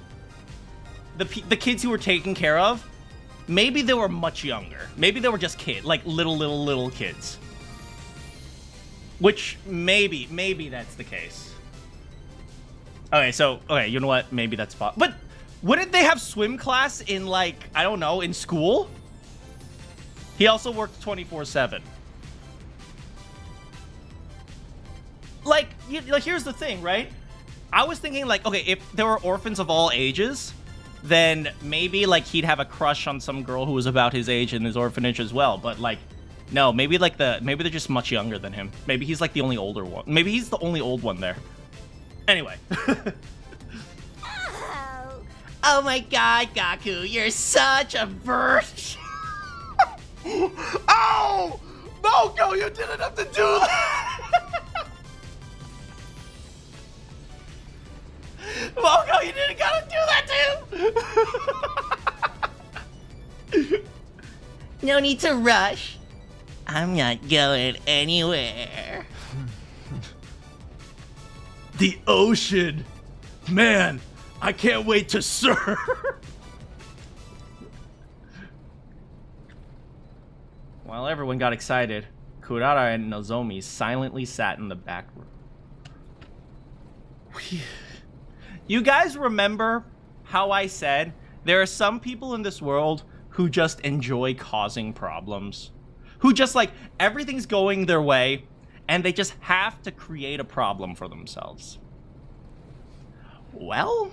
A: the kids who were taken care of, maybe they were much younger. Maybe they were just kids, like little kids. Which maybe that's the case. Okay, you know what? Maybe that's possible. But wouldn't they have swim class in, like, I don't know, in school? He also worked 24/7. Like, here's the thing, right? I was thinking, like, okay, if there were orphans of all ages, then maybe, like, he'd have a crush on some girl who was about his age in his orphanage as well. But, like, no, maybe they're just much younger than him. Maybe he's, like, the only older one. Maybe he's the only old one there. Anyway.
G: Oh my god, Gaku, you're such a virgin.
B: Oh! Moko, you didn't have to do that!
G: Moko, you didn't gotta do that too! No need to rush. I'm not going anywhere.
B: The ocean! Man, I can't wait to surf!
A: While everyone got excited, Kurara and Nozomi silently sat in the back room. You guys remember how I said There are some people in this world who just enjoy causing problems. Who just like, everything's going their way, and they just have to create a problem for themselves. Well...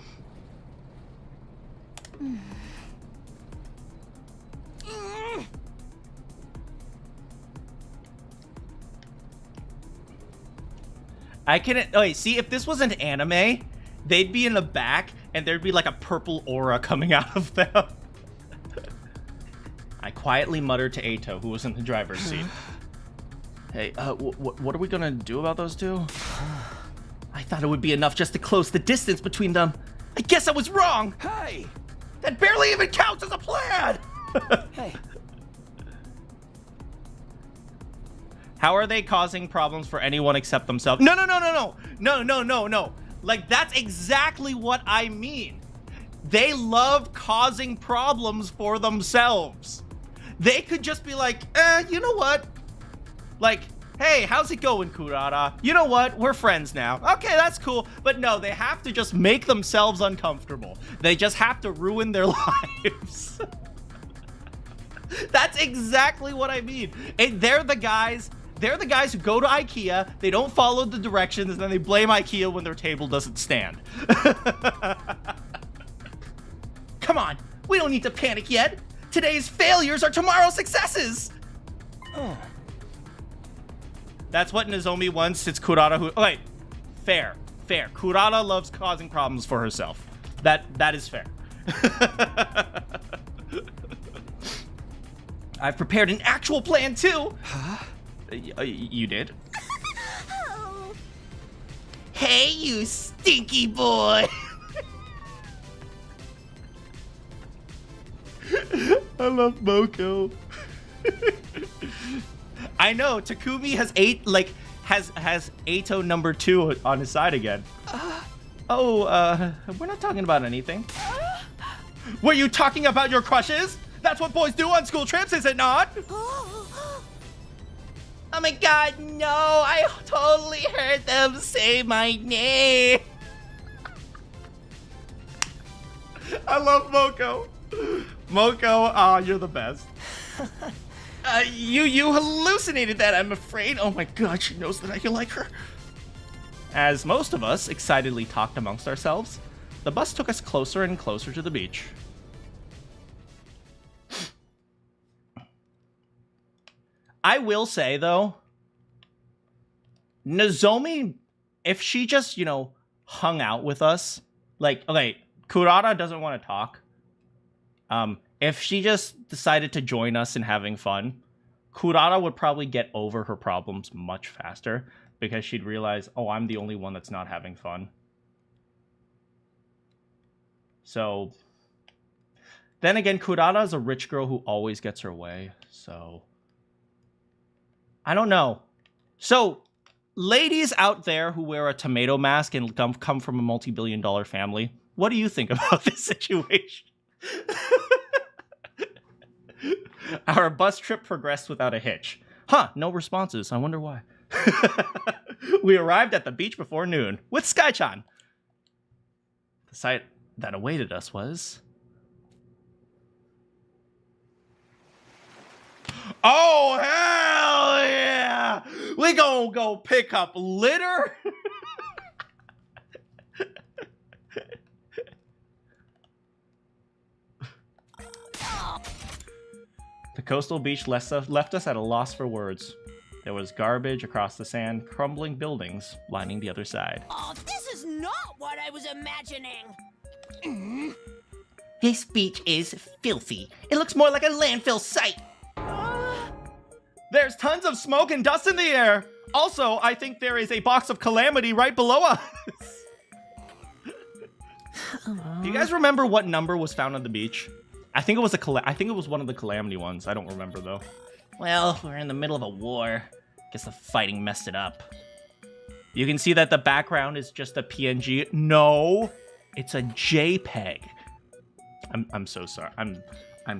A: I can... Oh, wait, see, if this was an anime, they'd be in the back, and there'd be like a purple aura coming out of them. I quietly muttered to Eito, who was in the driver's seat. Hey, what are we gonna do about those two? I thought it would be enough just to close the distance between them. I guess I was wrong!
C: Hey!
A: That barely even counts as a plan!
C: Hey.
A: How are they causing problems for anyone except themselves? No. No. Like, that's exactly what I mean. They love causing problems for themselves. They could just be like, you know what? Like, hey, how's it going, Kurata? You know what? We're friends now. Okay, that's cool. But no, they have to just make themselves uncomfortable. They just have to ruin their lives. That's exactly what I mean. They're the guys who go to IKEA, they don't follow the directions, and then they blame IKEA when their table doesn't stand. Come on, we don't need to panic yet. Today's failures are tomorrow's successes. That's what Nozomi wants. It's Kurata who... Oh, wait. Fair. Kurata loves causing problems for herself. That is fair. I've prepared an actual plan, too.
C: Huh?
A: You did?
G: Hey, you stinky boy!
A: I love Moko. I know, Takumi has has Eito number 2 on his side again. We're not talking about anything. Were you talking about your crushes? That's what boys do on school trips, is it not?
G: Oh my god, no! I totally heard them say my name!
A: I love Moko. Moko, you're the best. You hallucinated that, I'm afraid. Oh my god, she knows that I can like her. As most of us excitedly talked amongst ourselves, the bus took us closer and closer to the beach. I will say, though, Nozomi, if she just, hung out with us, like, okay, Kurata doesn't want to talk. If she just decided to join us in having fun, Kurata would probably get over her problems much faster because she'd realize, oh, I'm the only one that's not having fun. So, then again, Kurata is a rich girl who always gets her way, so... I don't know. So, ladies out there who wear a tomato mask and come from a multi-billion-dollar family, what do you think about this situation? Our bus trip progressed without a hitch. Huh, no responses. I wonder why. We arrived at the beach before noon with Sky-chan. The sight that awaited us was... Oh, hell yeah! We gonna go pick up litter? The coastal beach left us at a loss for words. There was garbage across the sand, crumbling buildings lining the other side.
F: Oh, this is not what I was imagining.
G: This beach is filthy. It looks more like a landfill site.
A: There's tons of smoke and dust in the air. Also, I think there is a box of calamity right below us. Do you guys remember what number was found on the beach? I think it was one of the calamity ones. I don't remember though.
G: Well, we're in the middle of a war. Guess the fighting messed it up.
A: You can see that the background is just a PNG. No, it's a JPEG. I'm so sorry. I'm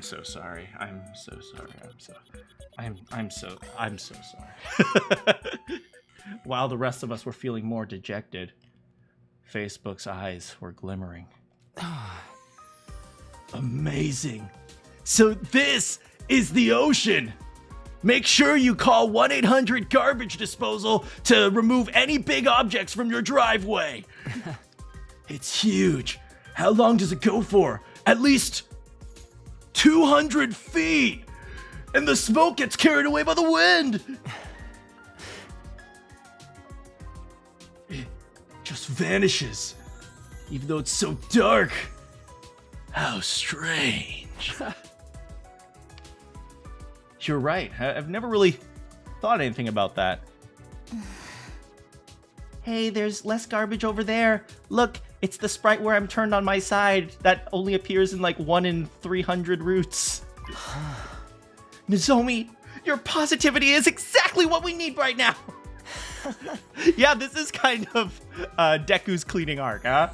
A: so sorry. I'm so sorry. I'm so sorry. While the rest of us were feeling more dejected, Facebook's eyes were glimmering.
B: Amazing. So this is the ocean. Make sure you call 1-800-GARBAGE disposal to remove any big objects from your driveway. It's huge. How long does it go for? At least 200 feet. And the smoke gets carried away by the wind. It just vanishes. Even though it's so dark. How strange.
A: You're right. I've never really thought anything about that. Hey, there's less garbage over there. Look, it's the sprite where I'm turned on my side that only appears in like 1 in 300 routes. Nozomi, your positivity is exactly what we need right now. Yeah, this is kind of Deku's cleaning arc, huh?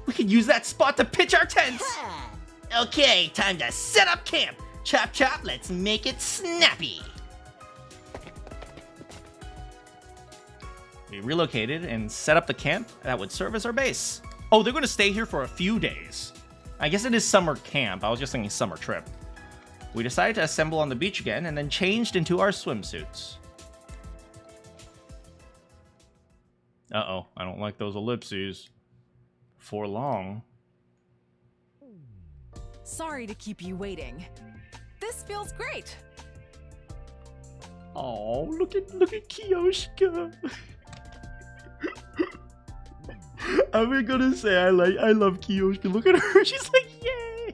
A: We could use that spot to pitch our tents.
G: Okay, time to set up camp. Chop chop, let's make it snappy.
A: We relocated and set up the camp that would serve as our base. Oh, they're going to stay here for a few days. I guess it is summer camp. I was just thinking summer trip. We decided to assemble on the beach again and then changed into our swimsuits. Uh-oh, I don't like those ellipses. For long.
H: Sorry to keep you waiting. This feels great.
A: Oh, look at Kiyoshika. I'm gonna say I love Kiyoshika. Look at her. She's like, yay.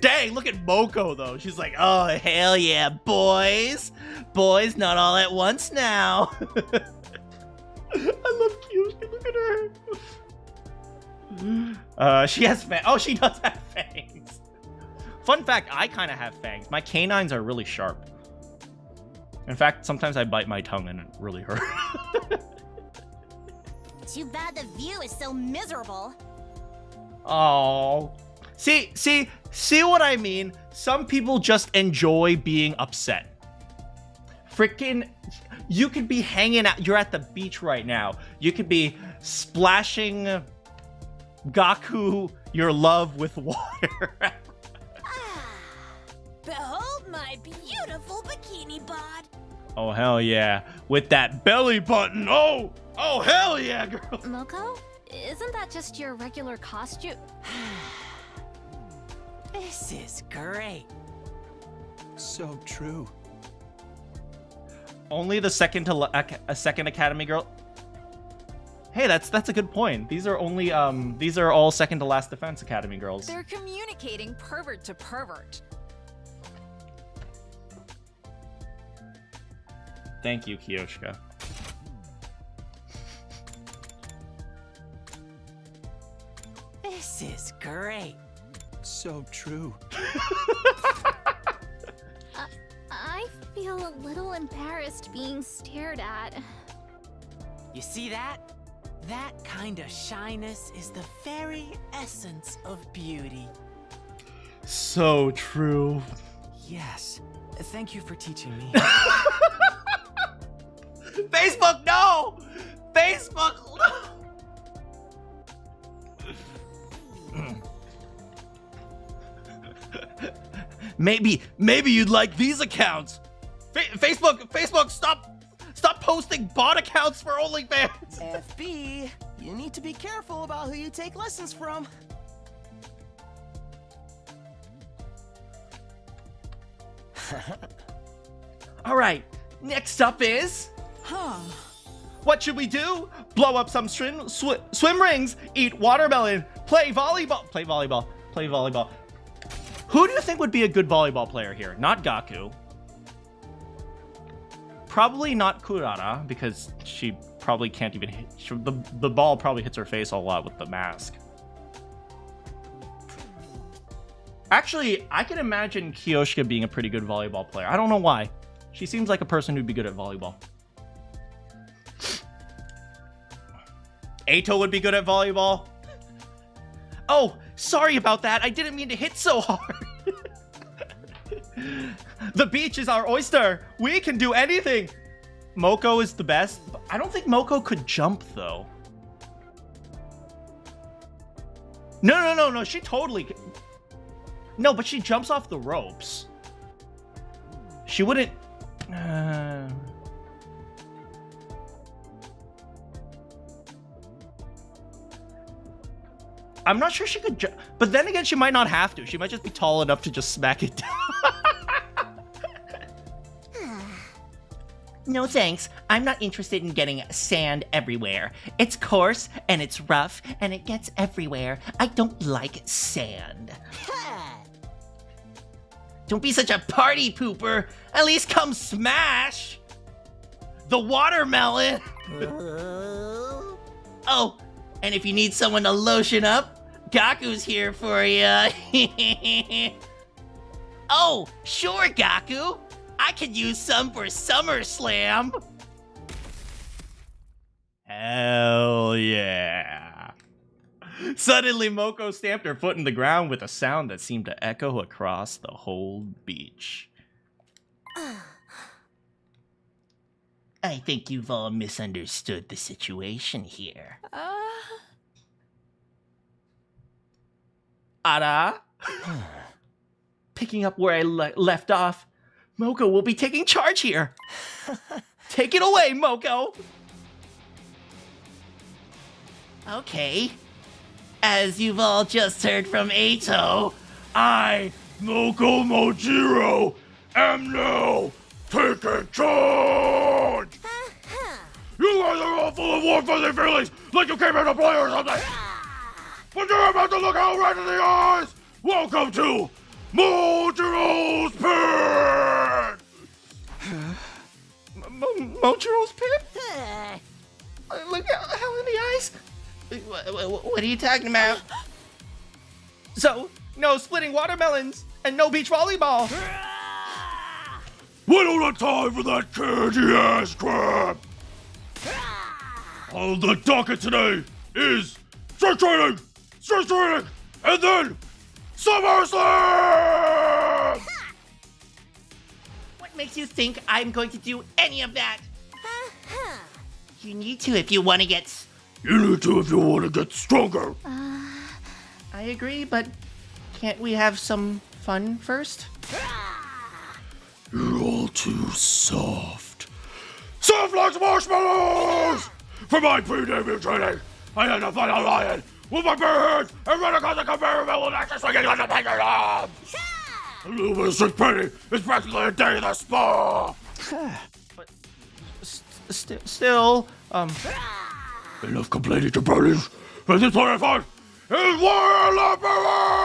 A: Dang, look at Moko though. She's like, oh hell yeah, boys. Boys, not all at once now. I love Kiyoshika. Look at her. She has fangs. Oh, she does have fangs. Fun fact, I kind of have fangs. My canines are really sharp. In fact, sometimes I bite my tongue and it really hurts.
I: Too bad the view is so miserable.
A: Oh. See what I mean? Some people just enjoy being upset. Freaking, you could be hanging out. You're at the beach right now. You could be splashing Gaku your love with water.
I: Behold my beautiful bikini bod.
A: Oh, hell yeah. With that belly button. Oh, hell yeah, girl.
I: Moko, isn't that just your regular costume?
F: This is great.
C: So true.
A: Only the second Academy girl. Hey, that's a good point. These are all second to last Defense Academy girls.
H: They're communicating pervert to pervert.
A: Thank you, Kiyoshika.
F: This is great.
C: So true.
I: I feel a little embarrassed being stared at.
F: You see that? That kind of shyness is the very essence of beauty.
A: So true.
F: Yes. Thank you for teaching me.
A: Facebook, no! Facebook, no! Maybe you'd like these accounts. Facebook, stop posting bot accounts for OnlyFans.
F: FB, you need to be careful about who you take lessons from.
A: All right, next up is... What should we do? Blow up some swim rings, eat watermelon, play volleyball. Who do you think would be a good volleyball player here? Not Gaku. Probably not Kurara, because she probably can't even hit. The ball probably hits her face a lot with the mask. Actually, I can imagine Kiyoshika being a pretty good volleyball player. I don't know why. She seems like a person who'd be good at volleyball. Eito would be good at volleyball. Oh, sorry about that. I didn't mean to hit so hard. The beach is our oyster. We can do anything. Moko is the best. I don't think Moko could jump, though. No. She totally... No, but she jumps off the ropes. She wouldn't... I'm not sure she could jump. But then again, she might not have to. She might just be tall enough to just smack it down.
G: No thanks. I'm not interested in getting sand everywhere. It's coarse, and it's rough, and it gets everywhere. I don't like sand. Don't be such a party pooper. At least come smash the watermelon. Oh, and if you need someone to lotion up, Gaku's here for you. Oh, sure, Gaku. I could use some for SummerSlam.
A: Hell yeah. Suddenly, Moko stamped her foot in the ground with a sound that seemed to echo across the whole beach.
G: I think you've all misunderstood the situation here.
A: Ara? Picking up where I left off, Moko will be taking charge here. Take it away, Moko.
G: Okay. As you've all just heard from Ato,
B: I, Moko Mojiro, am now taking charge! You guys are all full of warm fuzzy feelings, like you came here to play or something! But you're about to look out right in the eyes! Welcome to Mojiro's Pit!
A: Mojiro's Pit?
G: look hell in the eyes. What are you talking about?
A: So, no splitting watermelons and no beach volleyball.
B: We don't have time for that candy ass crap! All the docket today is strength training, and then SummerSlam!
G: What makes you think I'm going to do any of that? You need to if you want to get...
B: You need to if you want to get stronger.
G: I agree, but can't we have some fun first?
B: You're all too soft. Soft like marshmallows! For my pre-debut training, I had to fight a lion with my bare hands and run across the conveyor belt with action swinging like a pendulum! A little bit of strict training is practically a day in the spa!
A: But still,
B: Enough complaining to Berlins, but this one I fight is Warrior Liberate!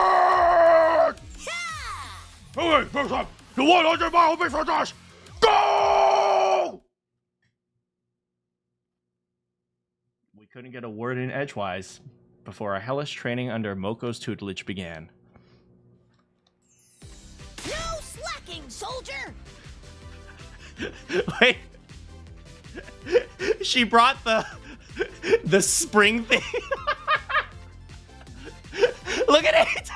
B: Okay, first up, the 100-mile beach for Josh! Go!
A: we couldn't get a word in edgewise before our hellish training under Moko's tutelage began.
F: No slacking, soldier!
A: Wait. She brought the spring thing. Look at it.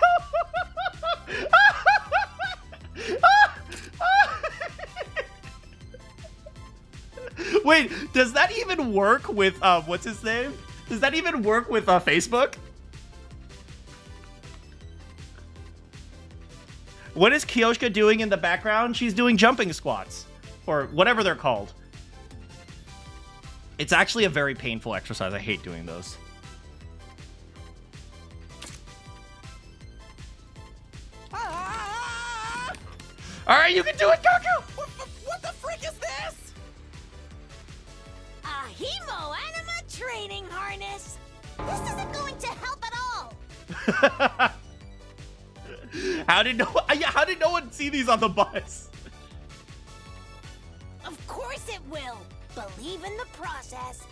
A: Wait, does that even work with what's his name? Does that even work with Facebook? What is Kyoshka doing in the background? She's doing jumping squats or whatever they're called. It's actually a very painful exercise. I hate doing those. All right, you can do it, Goku!
F: What the frick is this? A Hemo Anima training harness. This isn't going to help at all.
A: How did no one see these on the bus?
F: Of course it will. Believe in the process.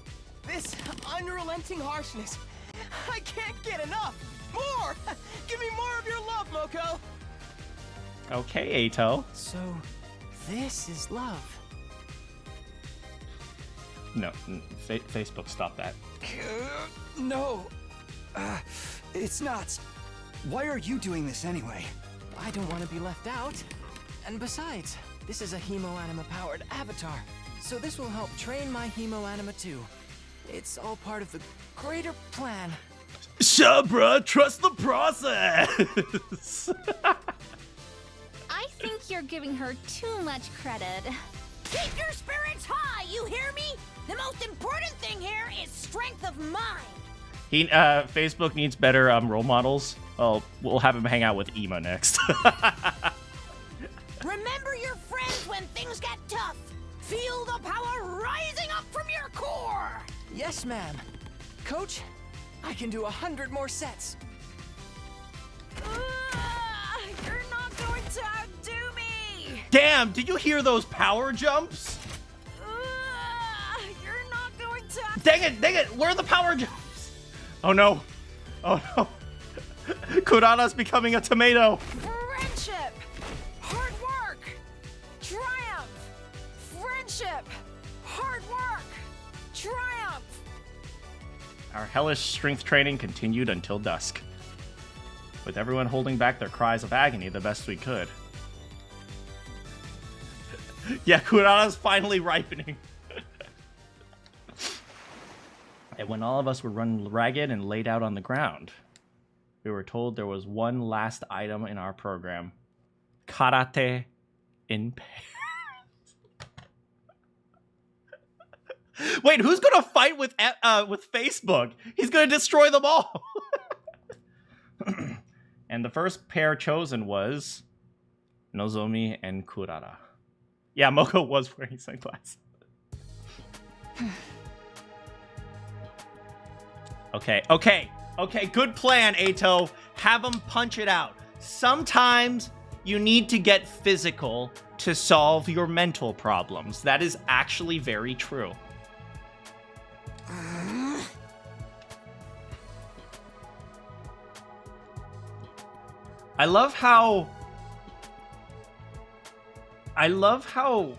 C: This unrelenting harshness. I can't get enough. More! Give me more of your love, Moko.
A: Okay, Ato.
C: So, this is love.
A: No, Facebook, stop that.
C: No. It's not. Why are you doing this anyway? I don't want to be left out. And besides, this is a Hemo Anima powered avatar. So this will help train my hemo anima too. It's all part of the greater plan.
B: Shabra, trust the process.
I: I think you're giving her too much credit.
J: Keep your spirits high, you hear me? The most important thing here is strength of mind.
A: Facebook needs better role models. Oh, we'll have him hang out with Ema next.
J: Remember your friends when things get tough. Feel the power rising up from your core.
C: Yes, ma'am. Coach, I can do 100 more sets.
J: You're not going to outdo me.
A: Damn, did you hear those power jumps?
J: You're not going to.
A: Dang it, where are the power jumps? Oh no, Kurata's becoming a tomato.
J: Friendship, hard work, triumph. Friendship, hard work, triumph.
A: Our hellish strength training continued until dusk, with everyone holding back their cries of agony the best we could. Yeah, Kurata's finally ripening. And when all of us were run ragged and laid out on the ground, we were told there was one last item in our program. Karate in pairs. Wait, who's gonna fight with Facebook? He's gonna destroy them all. And the first pair chosen was Nozomi and Kurata. Yeah, Moko was wearing sunglasses. Okay, good plan, Ato. Have them punch it out. Sometimes you need to get physical to solve your mental problems. That is actually very true. I love how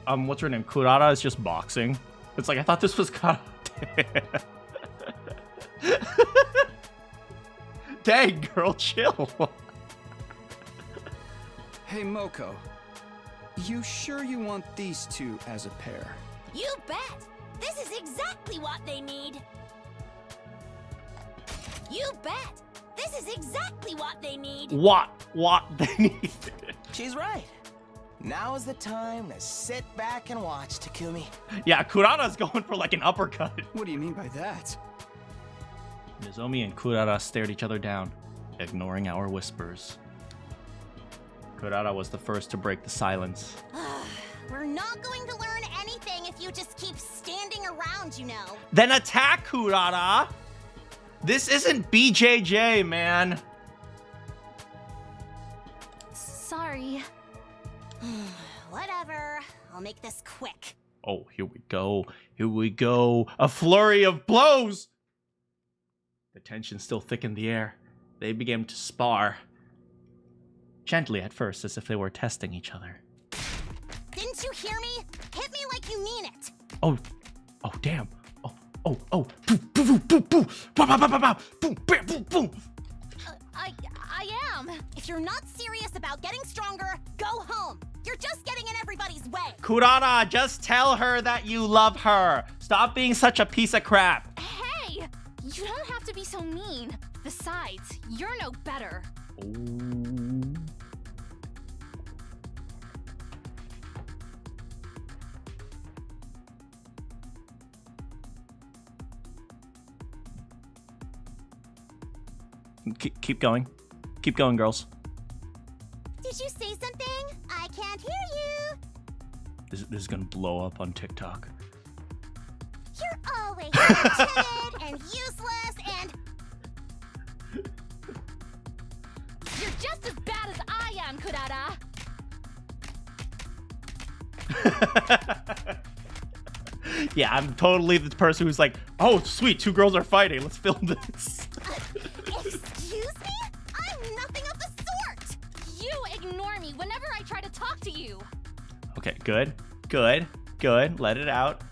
A: what's her name? Kurata is just boxing. It's like, I thought this was karate. Dang, girl, chill.
K: Hey, Moko. You sure you want these two as a pair?
J: You bet. This is exactly what they need. You bet. This is exactly what they need.
A: What they need.
F: She's right. Now is the time to sit back and watch, Takumi.
A: Yeah, Kurata's going for like an uppercut.
K: What do you mean by that?
A: Nozomi and Kurata stared each other down, ignoring our whispers. Kurata was the first to break the silence.
J: We're not going to learn anything if you just keep standing around, you know.
A: Then attack, Kurata! This isn't BJJ, man.
I: Sorry.
J: Whatever. I'll make this quick.
A: Oh, here we go. Here we go. A flurry of blows! The tension still thick in the air. They began to spar. Gently at first, as if they were testing each other.
J: Didn't you hear me? Hit me like you mean it.
A: Oh, damn. Oh. Boom, boom, boom, boom, boom. Boom, boom, boom, boom, boom, boom, boom, boom.
J: I am. If you're not serious about getting stronger, go home. You're just getting in everybody's way.
A: Kurata, just tell her that you love her. Stop being such a piece of crap.
I: Hey, you don't have to be so mean. Besides, you're no better.
A: Ooh. Keep going. Keep going, girls.
J: Did you say something? I can't hear you.
A: This is gonna blow up on TikTok.
J: You're always timid and useless and...
I: You're just as bad as I am, Kurata.
A: Yeah, I'm totally the person who's like, oh, sweet, two girls are fighting. Let's film this.
J: Excuse me? I'm nothing of the sort!
I: You ignore me whenever I try to talk to you.
A: Okay, good. Let it out.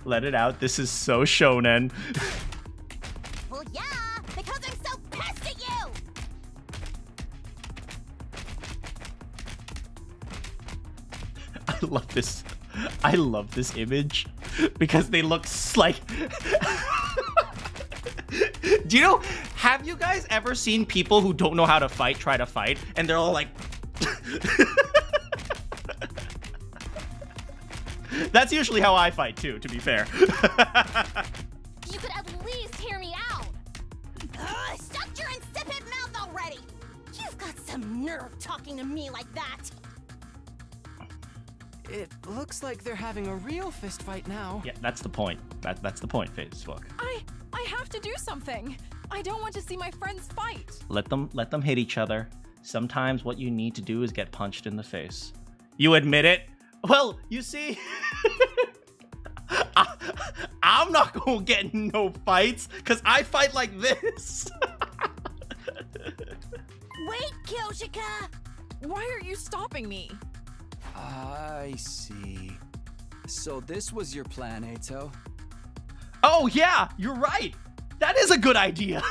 A: This is so shonen.
J: Well, yeah, because I'm so pissed at you!
A: I love this image. because they look like. Do you know? Have you guys ever seen people who don't know how to fight try to fight, and they're all like? That's usually how I fight too, to be fair.
J: You could at least hear me out. Shut your insipid mouth already. You've got some nerve talking to me like that.
C: It looks like they're having a real fist fight now.
A: Yeah, that's the point. That's the point, Facebook.
H: I have to do something. I don't want to see my friends fight.
A: Let them hit each other. Sometimes what you need to do is get punched in the face. You admit it? Well, you see, I'm not gonna get in no fights because I fight like this.
J: Wait, Kyoshika!
H: Why are you stopping me?
K: I see. So this was your plan, Eito?
A: Oh yeah, you're right. That is a good idea.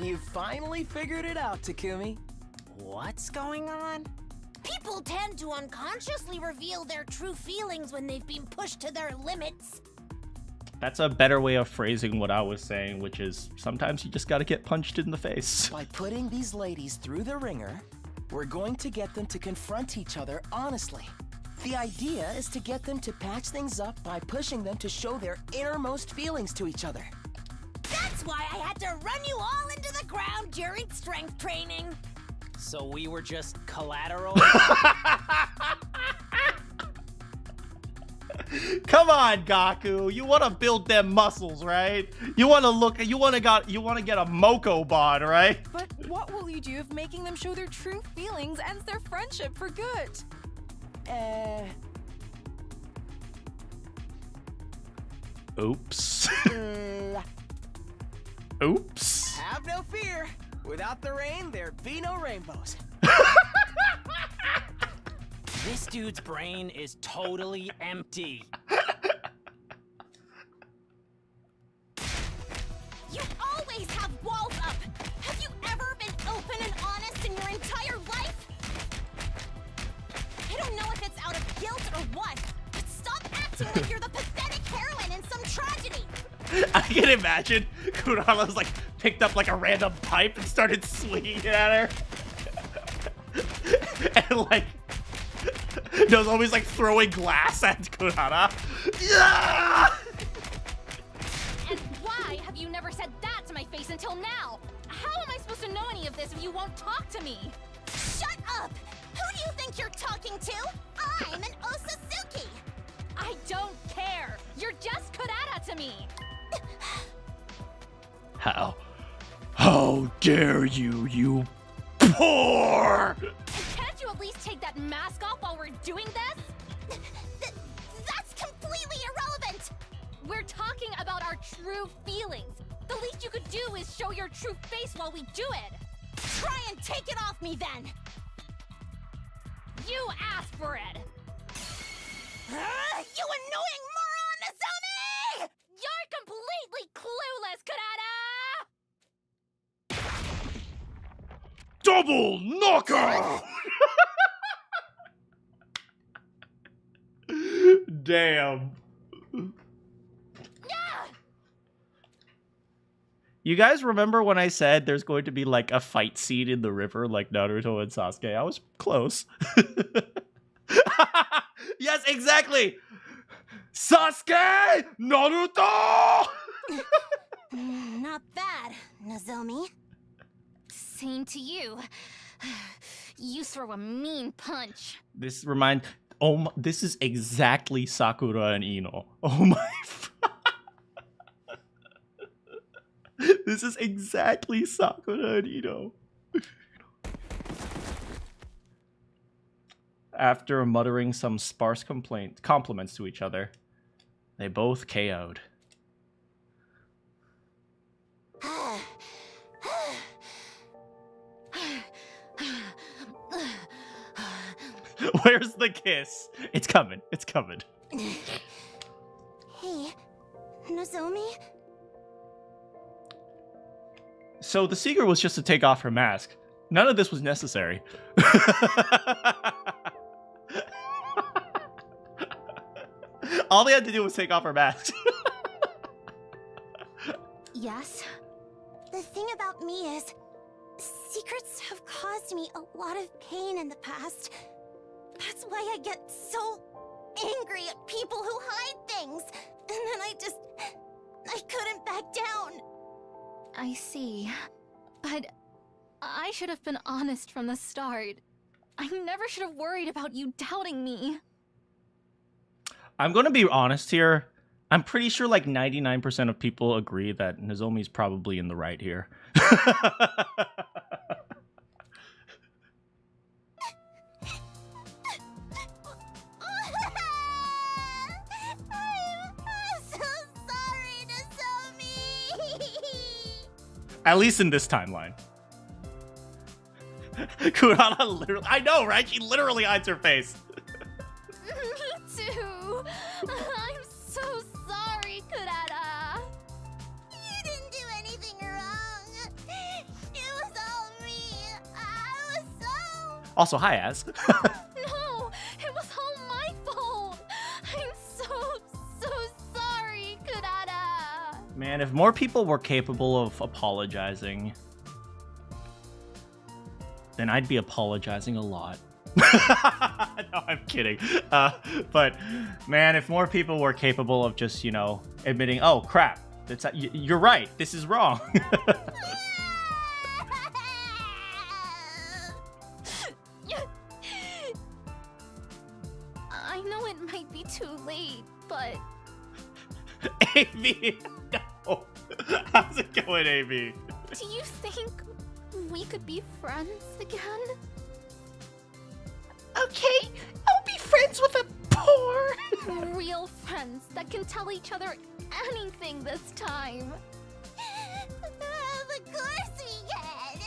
F: You finally figured it out, Takumi. What's going on?
J: People tend to unconsciously reveal their true feelings when they've been pushed to their limits.
A: That's a better way of phrasing what I was saying, which is sometimes you just gotta get punched in the face.
F: By putting these ladies through the ringer, we're going to get them to confront each other honestly. The idea is to get them to patch things up by pushing them to show their innermost feelings to each other.
J: That's why I had to run you all into the ground during strength training.
C: So we were just collateral?
A: Come on, Gaku. You want to build them muscles, right? You want to get a Moko bod, right?
H: But what will you do if making them show their true feelings ends their friendship for good?
A: Oops. Oops.
F: Have no fear. Without the rain, there'd be no rainbows.
C: This dude's brain is totally empty.
J: You always have walls up. Have you ever been open and honest in your entire life? I don't know if it's out of guilt or what, but stop acting like you're the pathetic heroine in some tragedy.
A: I can imagine Kurama's like picked up like a random pipe and started swinging it at her. And like No's always like throwing glass at Kurama. Yeah!
J: And why have you never said that to my face until now? How am I supposed to know any of this if you won't talk to me? Shut up! Who do you think you're talking to? I'm an Osatsuki! I don't care! You're just Kurata to me!
B: How dare you, you poor!
J: Can't you at least take that mask off while we're doing this? That's completely irrelevant! We're talking about our true feelings. The least you could do is show your true face while we do it. Try and take it off me then! You asked for it! You annoying moron, Nozomi! You're completely clueless, Kurata!
B: Double knockout!
A: Damn. You guys remember when I said there's going to be like a fight scene in the river like Naruto and Sasuke? I was close. Yes, exactly. Sasuke! Naruto!
J: Not bad, Nozomi. Same to you. You throw a mean punch.
A: This is exactly Sakura and Ino. Oh my. This is exactly Sakura and Ino. After muttering some sparse compliments to each other, they both KO'd. Where's the kiss? It's coming. It's coming.
J: Hey, Nozomi?
A: So the secret was just to take off her mask. None of this was necessary. All they had to do was take off her mask.
I: Yes? The thing about me is, secrets have caused me a lot of pain in the past. That's why I get so angry at people who hide things. And then I couldn't back down.
H: I see. But I should have been honest from the start. I never should have worried about you doubting me.
A: I'm gonna be honest here. I'm pretty sure like 99% of people agree that Nozomi's probably in the right here. At least in this timeline. Kurata literally... I know, right? She literally hides her face.
H: Me too. I'm so sorry, Kurata.
I: You didn't do anything wrong. It was all me. I was so...
A: Also, hi, Az.
H: No, it was all my fault. I'm so sorry, Kurata.
A: Man, if more people were capable of apologizing, then I'd be apologizing a lot. No, I'm kidding. But man, if more people were capable of just, you know, admitting, oh crap, you're right, this is wrong.
H: I know it might be too late, but...
A: AB, no. How's it going, AB?
H: Do you think we could be friends again?
G: Okay, I'll be friends with a poor...
H: Real friends that can tell each other anything this time.
I: Of course we can.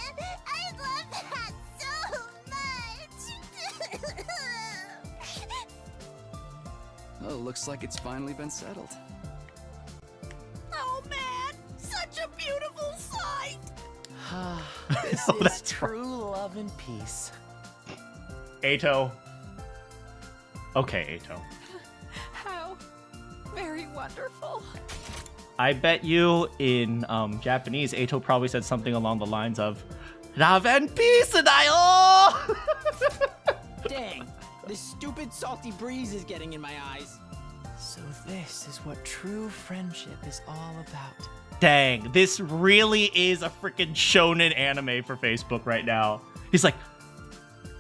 I: I love that so much.
K: Oh, looks like it's finally been settled.
F: Oh man, such a beautiful sight. This
A: Oh,
F: is
A: that's
F: true love and peace.
A: Ato. Okay, Ato.
H: How very wonderful.
A: I bet you in Japanese, Ato probably said something along the lines of Love and peace and I
C: Dang, this stupid salty breeze is getting in my eyes.
F: So this is what true friendship is all about.
A: Dang, this really is a freaking shonen anime for Facebook right now. He's like,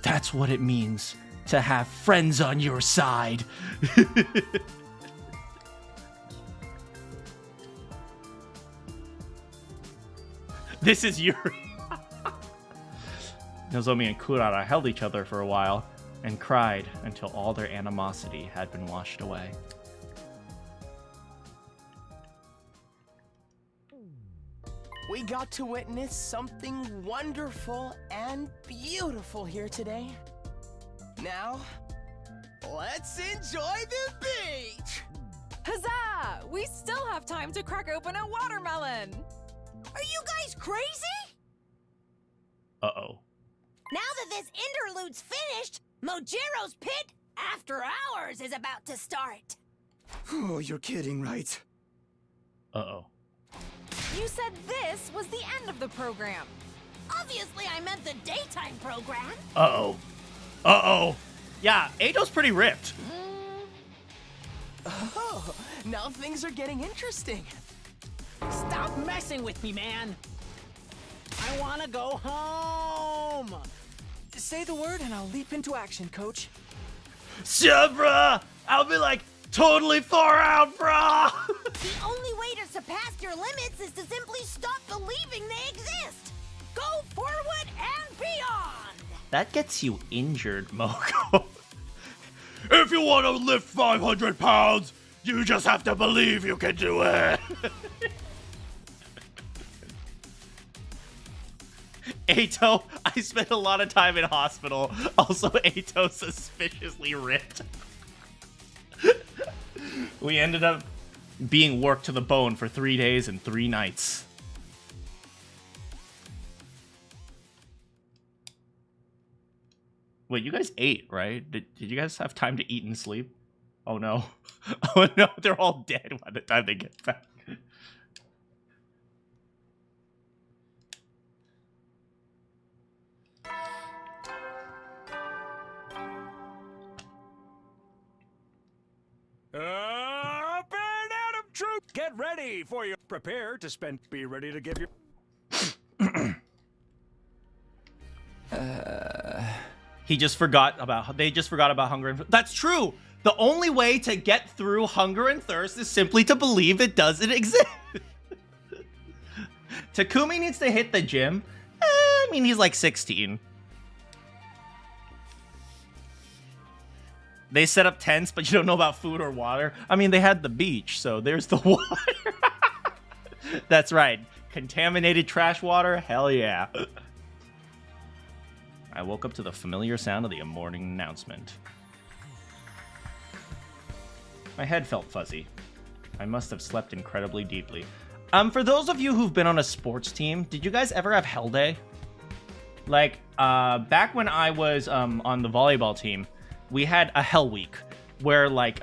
A: that's what it means to have friends on your side. This is Yuri. Nozomi and Kurara held each other for a while and cried until all their animosity had been washed away.
F: We got to witness something wonderful and beautiful here today. Now, let's enjoy the beach!
H: Huzzah! We still have time to crack open a watermelon.
L: Are you guys crazy?
A: Uh-oh.
L: Now that this interlude's finished, Mojiro's Pit After Hours is about to start.
K: Oh, you're kidding, right?
A: Uh-oh.
H: You said this was the end of the program.
L: Obviously, I meant the daytime program.
A: Uh-oh. Uh-oh. Yeah, Ato's pretty ripped.
F: Oh, now things are getting interesting.
C: Stop messing with me, man. I want to go home.
F: Say the word and I'll leap into action, coach.
B: Sure, bruh! I'll be like, totally far out, bruh!
L: The only way to surpass your limits is to simply stop believing they exist. Go forward and beyond.
A: That gets you injured, Moko.
B: If you want to lift 500 pounds, you just have to believe you can do it.
A: Ato, I spent a lot of time in hospital. Also, Ato suspiciously ripped. We ended up being worked to the bone for 3 days and 3 nights. Wait, you guys ate, right? Did you guys have time to eat and sleep? Oh no. Oh no, they're all dead by the time they get back.
M: Up and out of troops! Get ready for your... Prepare to spend... Be ready to give your...
A: They just forgot about hunger and... That's true! The only way to get through hunger and thirst is simply to believe it doesn't exist. Takumi needs to hit the gym. I mean, he's like 16. They set up tents, but you don't know about food or water. I mean, they had the beach, so there's the water. That's right. Contaminated trash water? Hell yeah. I woke up to the familiar sound of the morning announcement. My head felt fuzzy. I must have slept incredibly deeply. For those of you who've been on a sports team, did you guys ever have Hell Day? Like, back when I was on the volleyball team, we had a Hell Week where, like,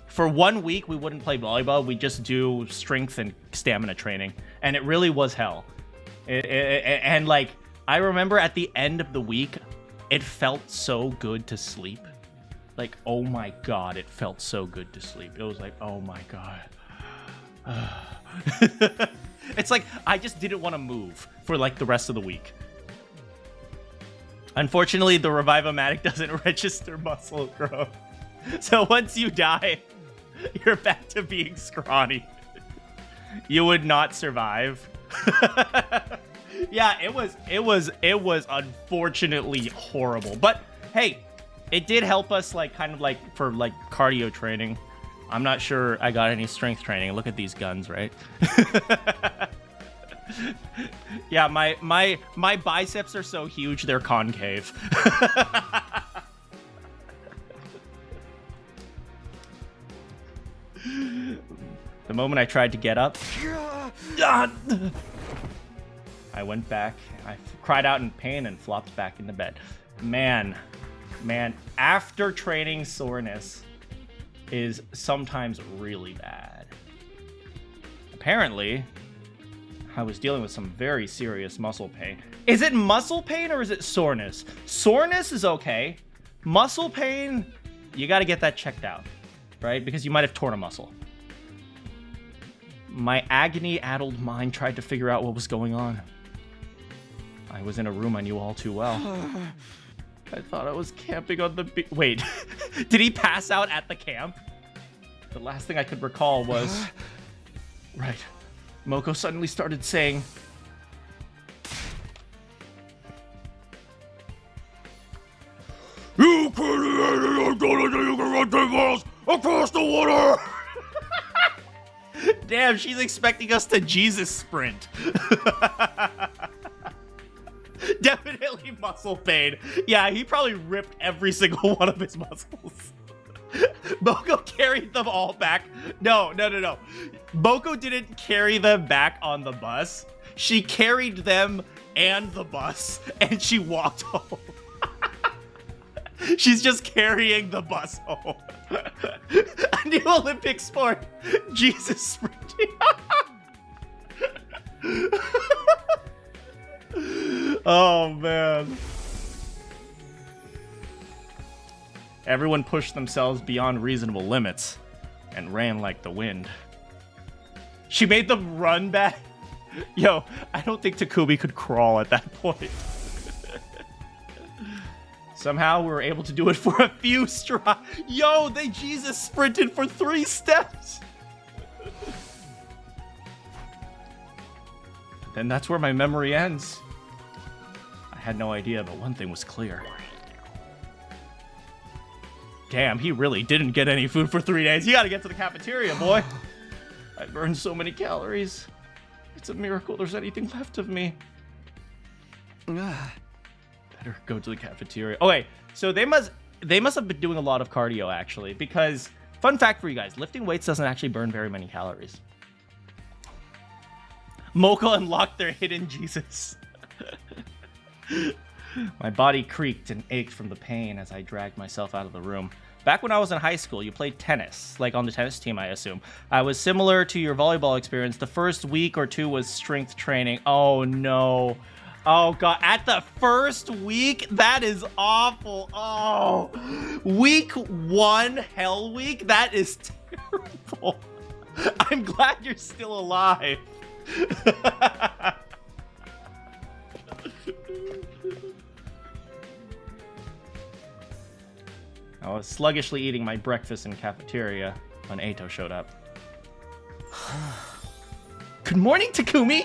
A: for 1 week we wouldn't play volleyball. We'd just do strength and stamina training, and it really was hell. And like, I remember at the end of the week, it felt so good to sleep. Like, oh my god, it felt so good to sleep. It was like, oh my god. It's like, I just didn't want to move for like the rest of the week. Unfortunately, the Revive-O-Matic doesn't register muscle growth. So once you die, you're back to being scrawny. You would not survive. Yeah, it was unfortunately horrible. But hey, it did help us, like, kind of like for like cardio training. I'm not sure I got any strength training. Look at these guns, right? Yeah, my biceps are so huge they're concave. The moment I tried to get up, I went back. I cried out in pain and flopped back into bed. Man, after training soreness is sometimes really bad. Apparently, I was dealing with some very serious muscle pain. Is it muscle pain or is it soreness? Soreness is okay. Muscle pain, you gotta get that checked out, right? Because you might have torn a muscle. My agony-addled mind tried to figure out what was going on. I was in a room I knew all too well. I thought I was camping on the beach. Wait, did he pass out at the camp? The last thing I could recall was... Right. Moko suddenly started saying...
B: You can run 10 miles across the water!
A: Damn, she's expecting us to Jesus sprint. Definitely muscle pain. Yeah, he probably ripped every single one of his muscles. Moko carried them all back. No. Moko didn't carry them back on the bus. She carried them and the bus, and she walked home. She's just carrying the bus home. A new Olympic sport. Jesus sprinting. Oh, man. Everyone pushed themselves beyond reasonable limits and ran like the wind. She made them run back. Yo, I don't think Takumi could crawl at that point. Somehow we were able to do it for a few strides. Yo, they Jesus sprinted for 3 steps. Then that's where my memory ends. I had no idea, but one thing was clear. Damn, he really didn't get any food for 3 days. You gotta get to the cafeteria, boy. I burned so many calories. It's a miracle there's anything left of me. Better go to the cafeteria. Okay, so they must have been doing a lot of cardio, actually, because, fun fact for you guys, lifting weights doesn't actually burn very many calories. Moko unlocked their hidden Jesus. My body creaked and ached from the pain as I dragged myself out of the room. Back when I was in high school, you played tennis, like on the tennis team, I assume. I was similar to your volleyball experience. The first week or two was strength training. Oh, no. Oh, God. At the first week? That is awful. Oh. Week 1, Hell Week? That is terrible. I'm glad you're still alive. I was sluggishly eating my breakfast in the cafeteria when Eito showed up. Good morning, Takumi!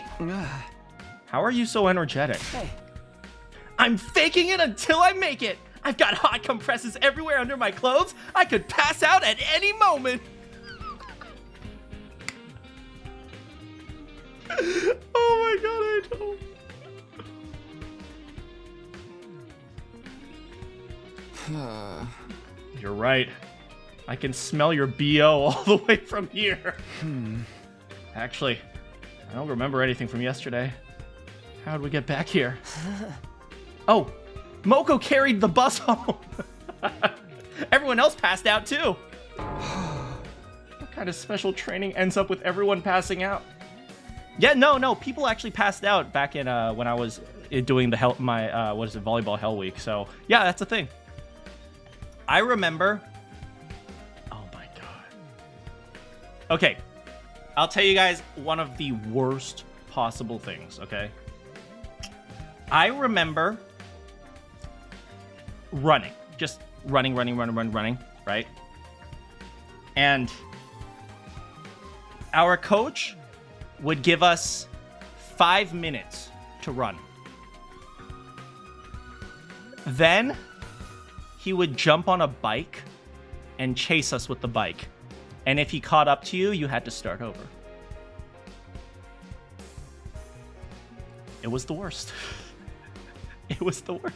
A: How are you so energetic?
F: Hey.
A: I'm faking it until I make it! I've got hot compresses everywhere under my clothes! I could pass out at any moment! Oh my god, Eito! You're right. I can smell your BO all the way from here. Actually, I don't remember anything from yesterday. How'd we get back here? Oh, Moko carried the bus home. Everyone else passed out too. What kind of special training ends up with everyone passing out? Yeah, no, people actually passed out back in when I was doing the volleyball Hell Week. So yeah, that's a thing. I remember. Oh my god. Okay, I'll tell you guys one of the worst possible things. Okay. I remember running, just running, right? And our coach would give us 5 minutes to run. Then he would jump on a bike and chase us with the bike. And if he caught up to you, you had to start over. It was the worst. It was the worst.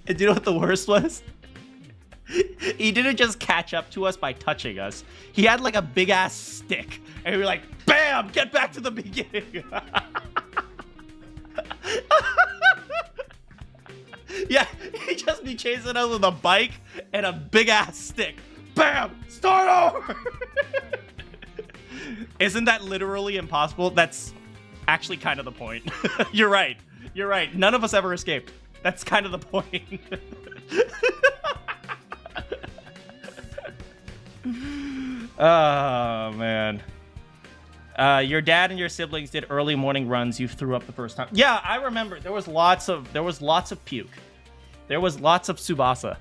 A: And do you know what the worst was? He didn't just catch up to us by touching us. He had like a big ass stick. And we were like, bam, get back to the beginning. Yeah, he'd just be chasing us with a bike and a big ass stick. Bam, start over. Isn't that literally impossible? That's actually kind of the point. You're right. You're right. None of us ever escaped. That's kind of the point. Oh, man. Your dad and your siblings did early morning runs. You threw up the first time. Yeah, I remember. There was lots of puke. There was lots of Tsubasa.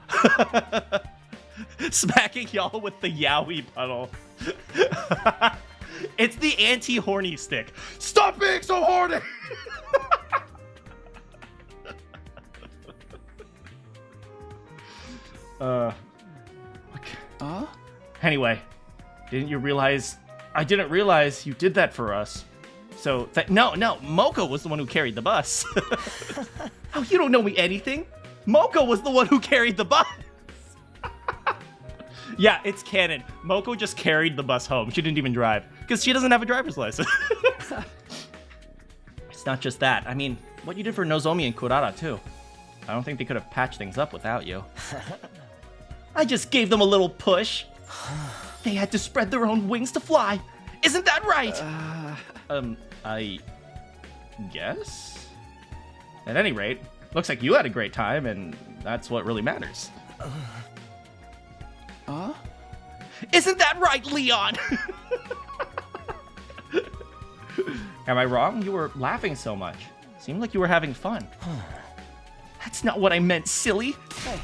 A: Smacking y'all with the yaoi puddle. It's the anti-horny stick. Stop being so horny! Anyway, didn't you realize? I didn't realize you did that for us. So, no, Moko was the one who carried the bus. Oh, you don't know me anything. Moko was the one who carried the bus. Yeah, it's canon. Moko just carried the bus home. She didn't even drive because she doesn't have a driver's license. It's not just that. I mean, what you did for Nozomi and Kurara too. I don't think they could have patched things up without you. I just gave them a little push. They had to spread their own wings to fly. Isn't that right? I guess? At any rate, looks like you had a great time, and that's what really matters. Isn't that right, Leon? Am I wrong? You were laughing so much. Seemed like you were having fun. That's not what I meant, silly. Hey.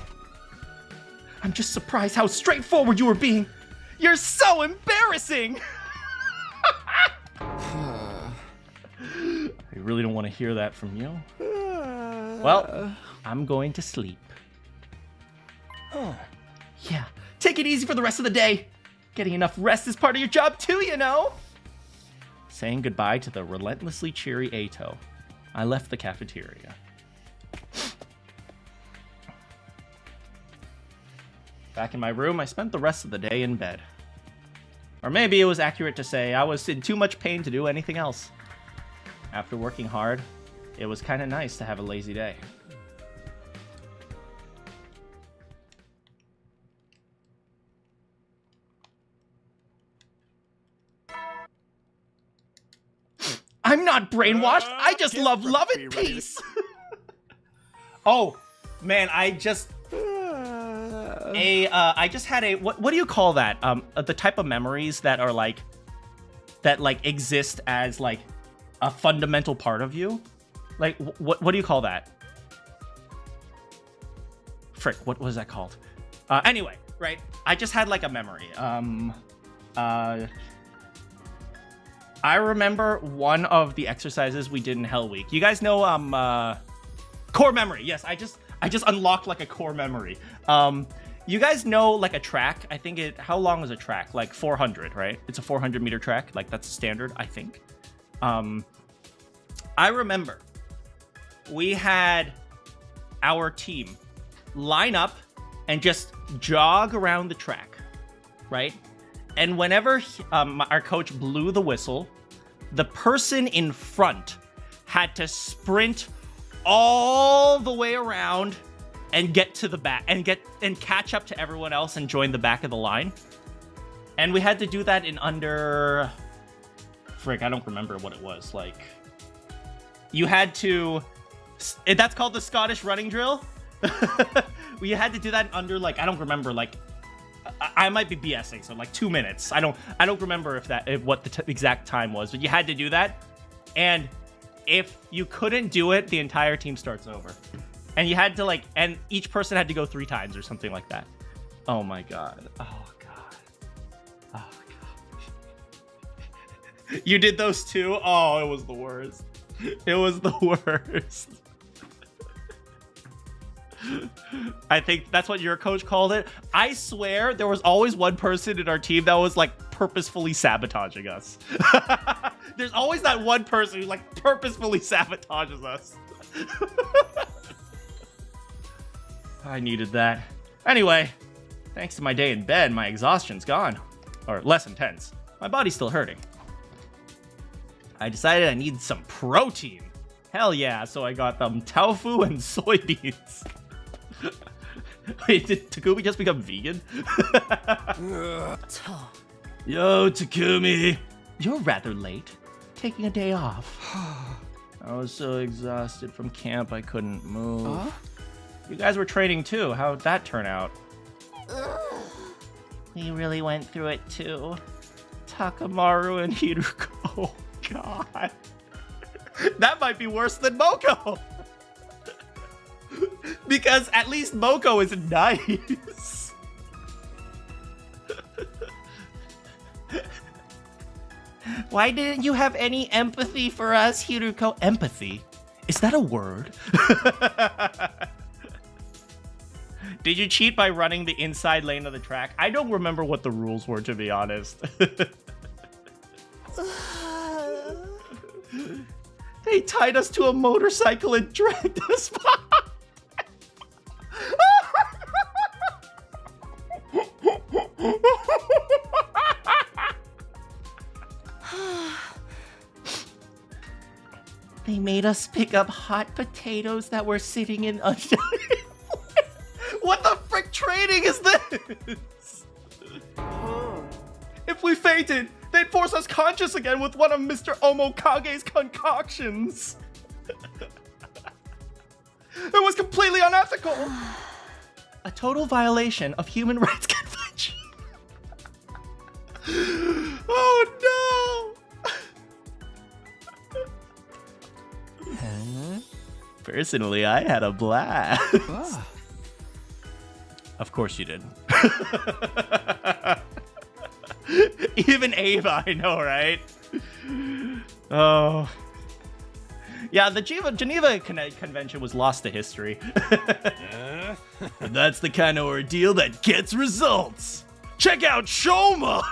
A: I'm just surprised how straightforward you were being. You're so embarrassing. I really don't want to hear that from you. Well, I'm going to sleep. Yeah, take it easy for the rest of the day. Getting enough rest is part of your job too, you know. Saying goodbye to the relentlessly cheery Eito, I left the cafeteria. Back in my room, I spent the rest of the day in bed. Or maybe it was accurate to say I was in too much pain to do anything else. After working hard, it was kind of nice to have a lazy day. I'm not brainwashed. I just love love and peace. Oh, man, I just had a what do you call that? The type of memories that are like exist as like a fundamental part of you. Like what do you call that? Frick, what was that called? Anyway, right? I just had like a memory. I remember one of the exercises we did in Hell Week. You guys know core memory. Yes, I just unlocked like a core memory. You guys know like a track? I think how long is a track? Like 400, right? It's a 400-meter track. Like that's standard, I think. I remember we had our team line up and just jog around the track, right? And whenever our coach blew the whistle, the person in front had to sprint all the way around and get to the back and catch up to everyone else and join the back of the line. And we had to do that in under... Frick, I don't remember what it was. Like, you had to... That's called the Scottish running drill. We had to do that in under, like, I don't remember, like, I might be BSing, so like 2 minutes. I don't remember what the exact time was, but you had to do that. And if you couldn't do it, the entire team starts over. And you had to like, and each person had to go 3 times or something like that. Oh my god. Oh god. Oh god. You did those too? Oh, it was the worst. It was the worst. I think that's what your coach called it. I swear there was always one person in our team that was like purposefully sabotaging us. There's always that one person who like purposefully sabotages us. I needed that. Anyway, thanks to my day in bed, my exhaustion's gone. Or less intense. My body's still hurting. I decided I need some protein. Hell yeah, so I got them tofu and soybeans. Wait, did Takumi just become vegan? Yo, Takumi. You're rather late. Taking a day off. I was so exhausted from camp I couldn't move. You guys were training too. How'd that turn out?
G: We really went through it too.
A: Takamaru and Hiruko. Oh, God. That might be worse than Moko. Because at least Moko is nice.
G: Why didn't you have any empathy for us, Hiruko?
A: Empathy? Is that a word? Did you cheat by running the inside lane of the track? I don't remember what the rules were, to be honest. They tied us to a motorcycle and dragged us by.
G: They made us pick up hot potatoes that were sitting in a...
A: What the frick training is this? If we fainted, they'd force us conscious again with one of Mr. Omokage's concoctions. It was completely unethical. A total violation of human rights convention. Oh no. Personally, I had a blast. Of course you did. Even Ava, I know, right? Oh. Yeah, the Geneva Convention was lost to history. That's the kind of ordeal that gets results. Check out Shoma!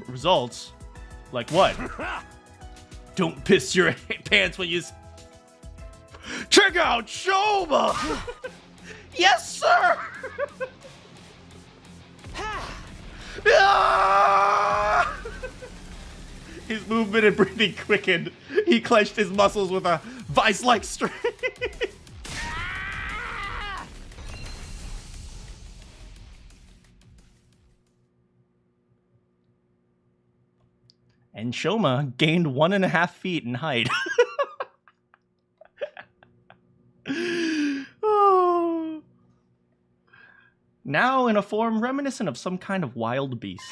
A: Results? Like what? Don't piss your pants when you... Check out Shoma! Yes, sir! His movement and breathing quickened. He clenched his muscles with a vice-like strength. And Shoma gained 1.5 feet in height. Oh. Now in a form reminiscent of some kind of wild beast.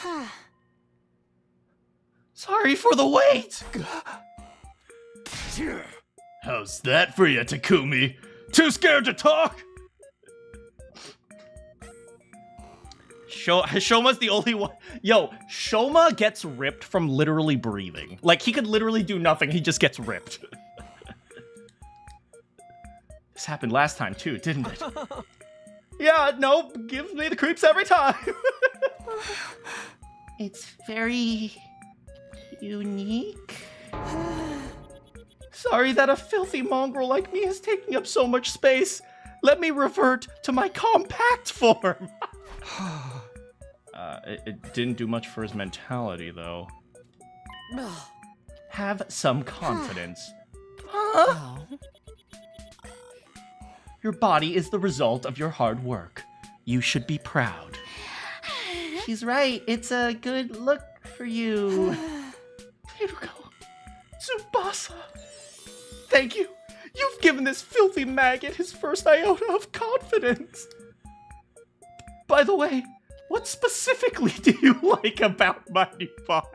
A: Sorry for the wait!
B: How's that for you, Takumi? Too scared to talk?
A: Shoma's the only one. Yo, Shoma gets ripped from literally breathing. Like, he could literally do nothing, he just gets ripped. This happened last time too, didn't it? Yeah, nope, gives me the creeps every time.
G: It's very unique.
A: Sorry that a filthy mongrel like me is taking up so much space. Let me revert to my compact form. It didn't do much for his mentality, though. Have some confidence. Huh? Your body is the result of your hard work. You should be proud.
G: She's right. It's a good look for you.
A: Tsubasa. Thank you. You've given this filthy maggot his first iota of confidence. By the way, what specifically do you like about my new body?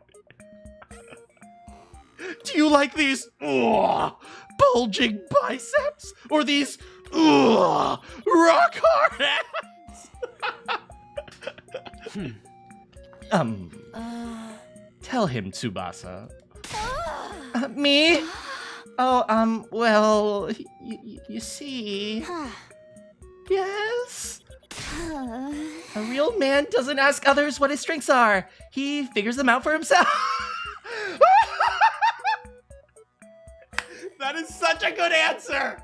A: Do you like these bulging biceps? Or these rock hard abs? Tell him, Tsubasa.
G: Me? Oh, well, you see...
A: Yes?
G: A real man doesn't ask others what his strengths are. He figures them out for himself.
A: That is such a good answer!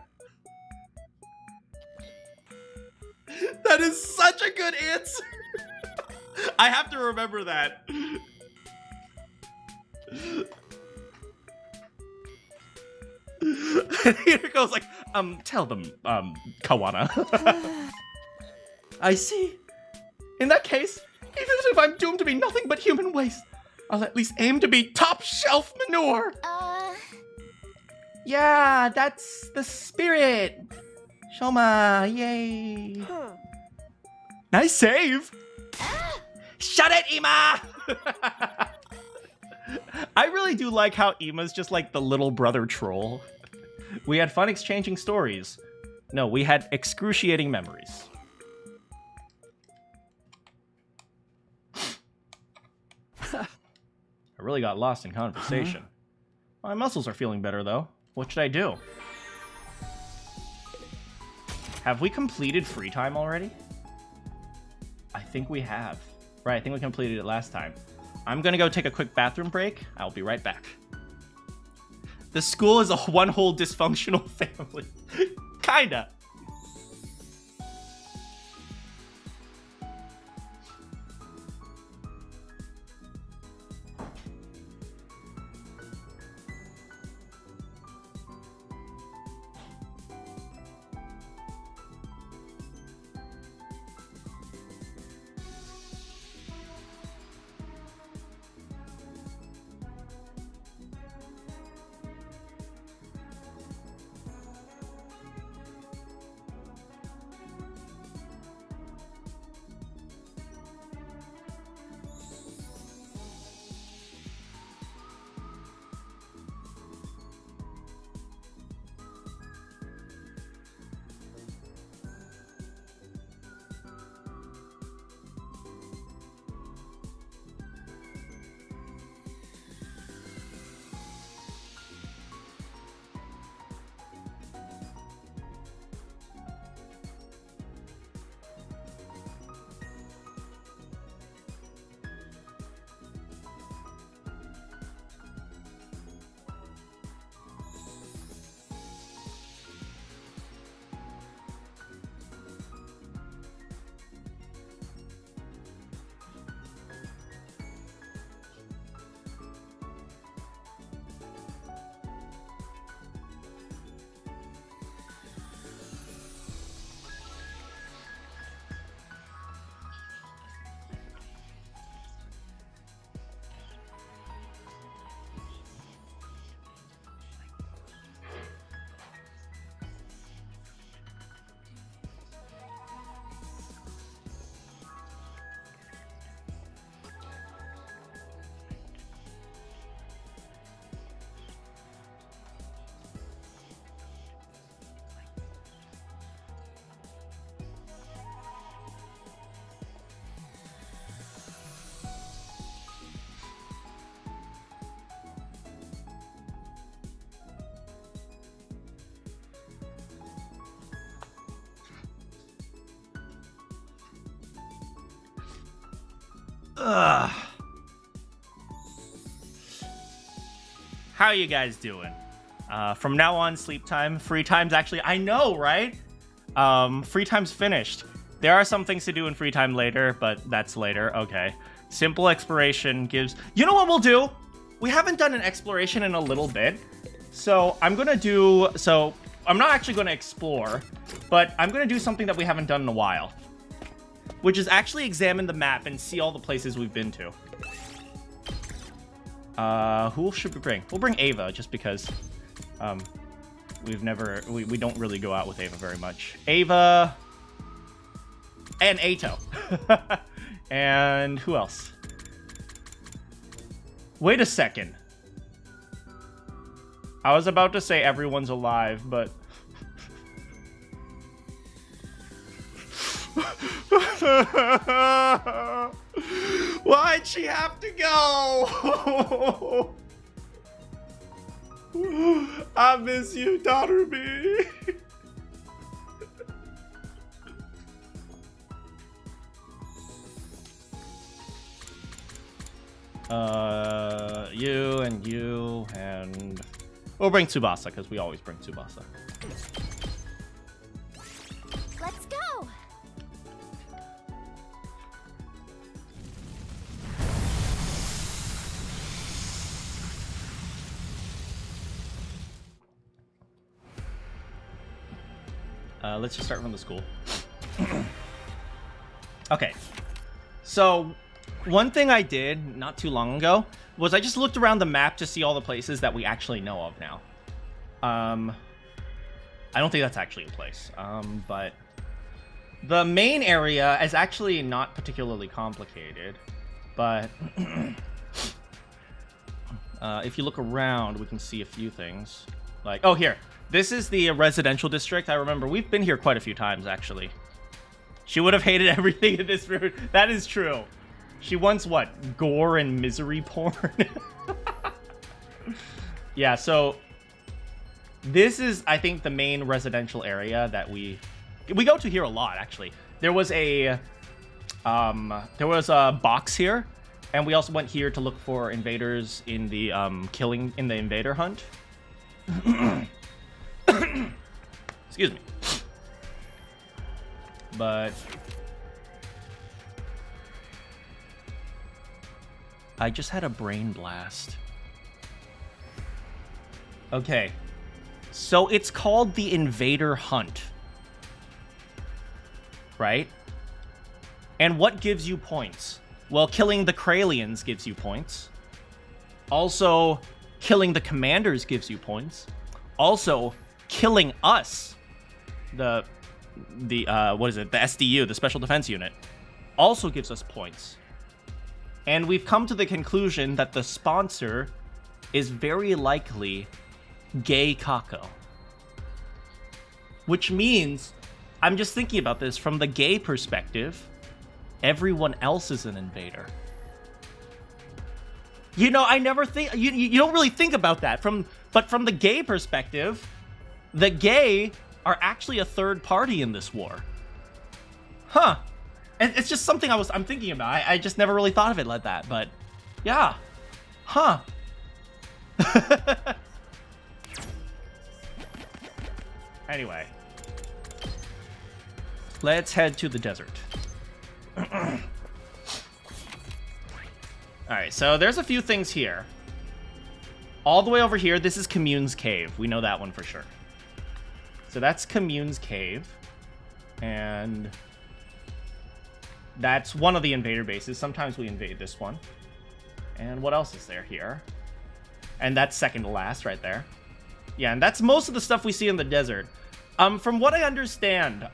A: That is such a good answer! I have to remember that. Here goes like, tell them, Kawana. I see. In that case, even if I'm doomed to be nothing but human waste, I'll at least aim to be top shelf manure.
G: Yeah, that's the spirit. Shoma, yay.
A: Nice save.
G: Shut it, Ima!
A: I really do like how Ima's just like the little brother troll. We had fun exchanging stories. No, we had excruciating memories. I really got lost in conversation. My muscles are feeling better, though. What should I do? Have we completed free time already? I think we have. Right, I think we completed it last time. I'm gonna go take a quick bathroom break. I'll be right back. The school is a one whole dysfunctional family. Kinda. Ugh. How you guys doing? From now on, sleep time. Free time's actually... I know, right? Free time's finished. There are some things to do in free time later, but that's later. Okay. Simple exploration gives... You know what we'll do? We haven't done an exploration in a little bit. So I'm going to do... So I'm not actually going to explore, but I'm going to do something that we haven't done in a while, which is actually examine the map and see all the places we've been to. Who should we bring? We'll bring Ava, just because we don't really go out with Ava very much. Ava and Ato. And who else? Wait a second. I was about to say everyone's alive, but... Why'd she have to go? I miss you, Takumi. You and we'll bring Tsubasa because we always bring Tsubasa.
I: Let's go.
A: Let's just start from the school. Okay. So, one thing I did not too long ago was I just looked around the map to see all the places that we actually know of now. I don't think that's actually a place. But the main area is actually not particularly complicated. But if you look around, we can see a few things. Like, oh, here. This is the residential district. I remember we've been here quite a few times, actually. She would have hated everything in this room. That is true. She wants, what? Gore and misery porn? Yeah, so... This is, I think, the main residential area that we go to here a lot, actually. There was a box here, and we also went here to look for invaders in the invader hunt. Excuse me. But I just had a brain blast. Okay. So it's called the invader hunt. Right? And what gives you points? Well, killing the Kralians gives you points. Also, killing the commanders gives you points. Also, killing us, the what is it? The SDU, the Special Defense Unit, also gives us points. And we've come to the conclusion that the sponsor is very likely Gay Kako. Which means, I'm just thinking about this from the gay perspective, everyone else is an invader. You know, I never think, you don't really think about that. But from the gay perspective, the gay are actually a third party in this war. Huh. And it's just something I'm thinking about. I just never really thought of it like that, but yeah. Huh. Anyway. Let's head to the desert. Alright, so there's a few things here. All the way over here, this is Commune's Cave. We know that one for sure. So that's Commune's Cave. And that's one of the invader bases. Sometimes we invade this one. And what else is there here? And that's second to last right there. Yeah, and that's most of the stuff we see in the desert. From what I understand,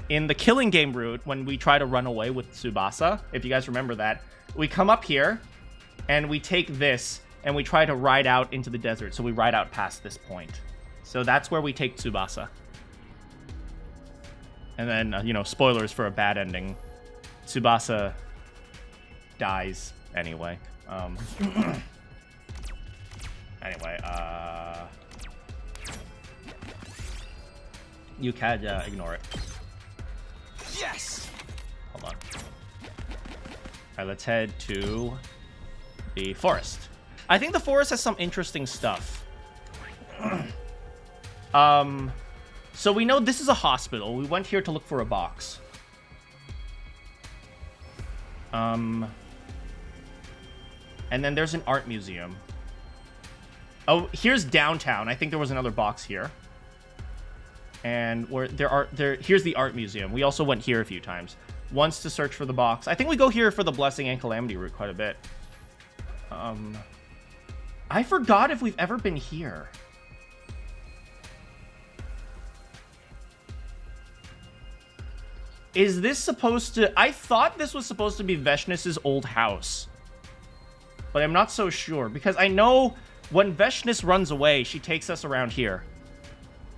A: in the killing game route, when we try to run away with Tsubasa, if you guys remember that, we come up here, and we take this, and we try to ride out into the desert. So we ride out past this point. So that's where we take Tsubasa. And then, you know, spoilers for a bad ending. Tsubasa dies anyway. Anyway, you can ignore it.
K: Yes!
A: Hold on. Alright, let's head to the forest. I think the forest has some interesting stuff. So we know this is a hospital. We went here to look for a box. And then there's an art museum. Oh, here's downtown. I think there was another box here. And where here's the art museum. We also went here a few times. Once to search for the box. I think we go here for the blessing and calamity route quite a bit. I forgot if we've ever been here. Is this supposed to... I thought this was supposed to be Veshness's old house. But I'm not so sure. Because I know when Veshness runs away, she takes us around here.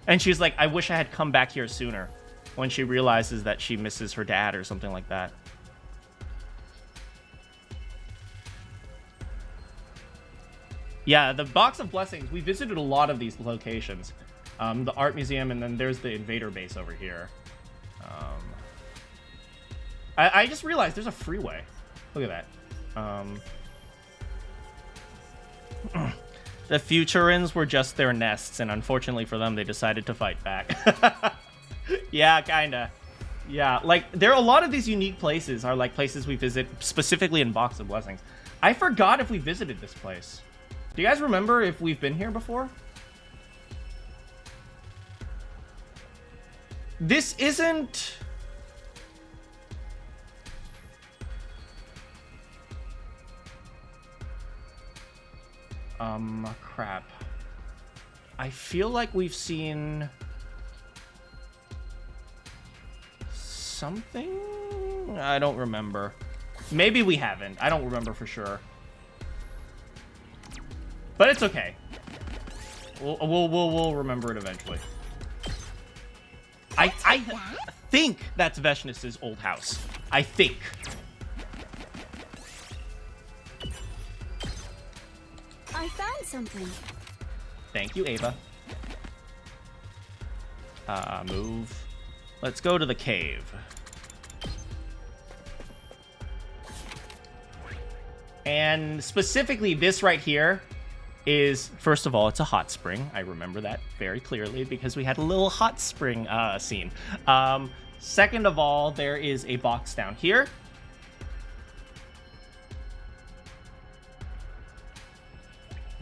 A: And she's like, I wish I had come back here sooner. When she realizes that she misses her dad or something like that. Yeah, the Box of Blessings. We visited a lot of these locations. The art museum, and then there's the invader base over here. I just realized there's a freeway. Look at that. The Futurans were just their nests, and unfortunately for them, they decided to fight back. Yeah, kinda. Yeah, like, there are a lot of these unique places are like places we visit specifically in Box of Blessings. I forgot if we visited this place. Do you guys remember if we've been here before? This isn't... crap. I feel like we've seen... something? I don't remember. Maybe we haven't. I don't remember for sure. But it's okay. We'll remember it eventually. I think that's Veshness's old house. I think.
I: I found something.
A: Thank you, Ava. Move. Let's go to the cave. And specifically, this right here is, first of all, it's a hot spring. I remember that very clearly because we had a little hot spring scene. Second of all, there is a box down here.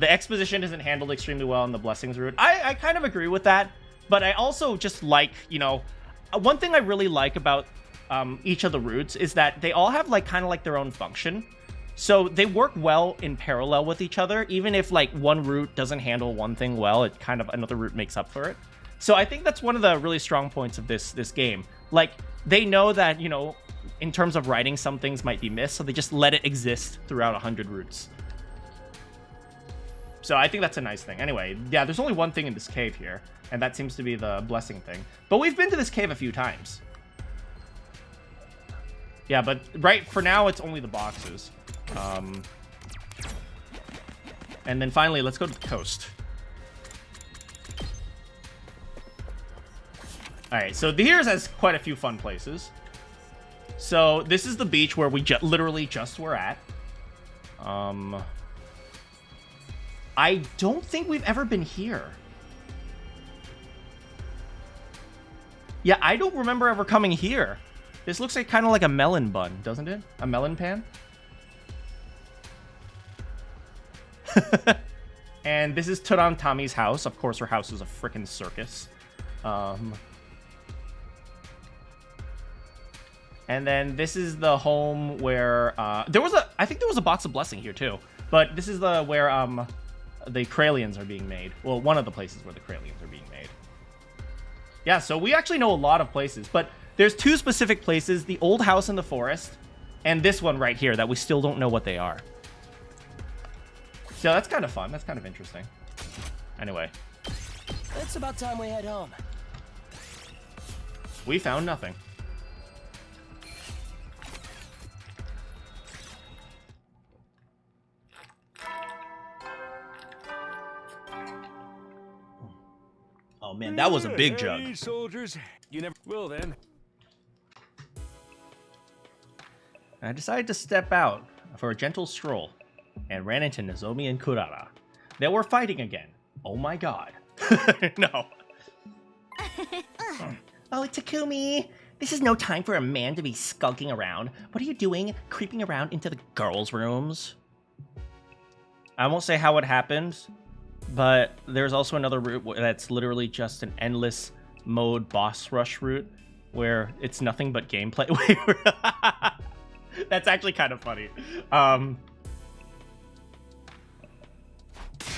A: The exposition isn't handled extremely well in the Blessings route. I kind of agree with that, but I also just like, you know, one thing I really like about each of the routes is that they all have like kind of like their own function. So they work well in parallel with each other. Even if like one route doesn't handle one thing well, it kind of another route makes up for it. So I think that's one of the really strong points of this game. Like they know that, you know, in terms of writing, some things might be missed, so they just let it exist throughout 100 routes. So I think that's a nice thing. Anyway, yeah, there's only one thing in this cave here, and that seems to be the blessing thing. But we've been to this cave a few times. Yeah, but right for now, it's only the boxes. And then finally, let's go to the coast. All right, so here's has quite a few fun places. So this is the beach where we literally just were at. I don't think we've ever been here. Yeah, I don't remember ever coming here. This looks like kind of like a melon bun, doesn't it? A melon pan? And this is Turan Tami's house. Of course, her house is a freaking circus. And then this is the home where I think there was a box of blessing here too. But this is the where the Kralians are being made. Well, one of the places where the Kralians are being made. Yeah, so we actually know a lot of places, but there's two specific places, the old house in the forest and this one right here that we still don't know what they are. So that's kind of fun. That's kind of interesting. Anyway.
F: It's about time we head home.
A: We found nothing. Oh man, that was a big jug.
M: Hey, soldiers, you never will then.
A: I decided to step out for a gentle stroll and ran into Nozomi and Kurara. They were fighting again. Oh my god. No.
G: Oh, Takumi, this is no time for a man to be skulking around. What are you doing, creeping around into the girls' rooms?
A: I won't say how it happened, but there's also another route that's literally just an endless mode boss rush route where it's nothing but gameplay. That's actually kind of funny.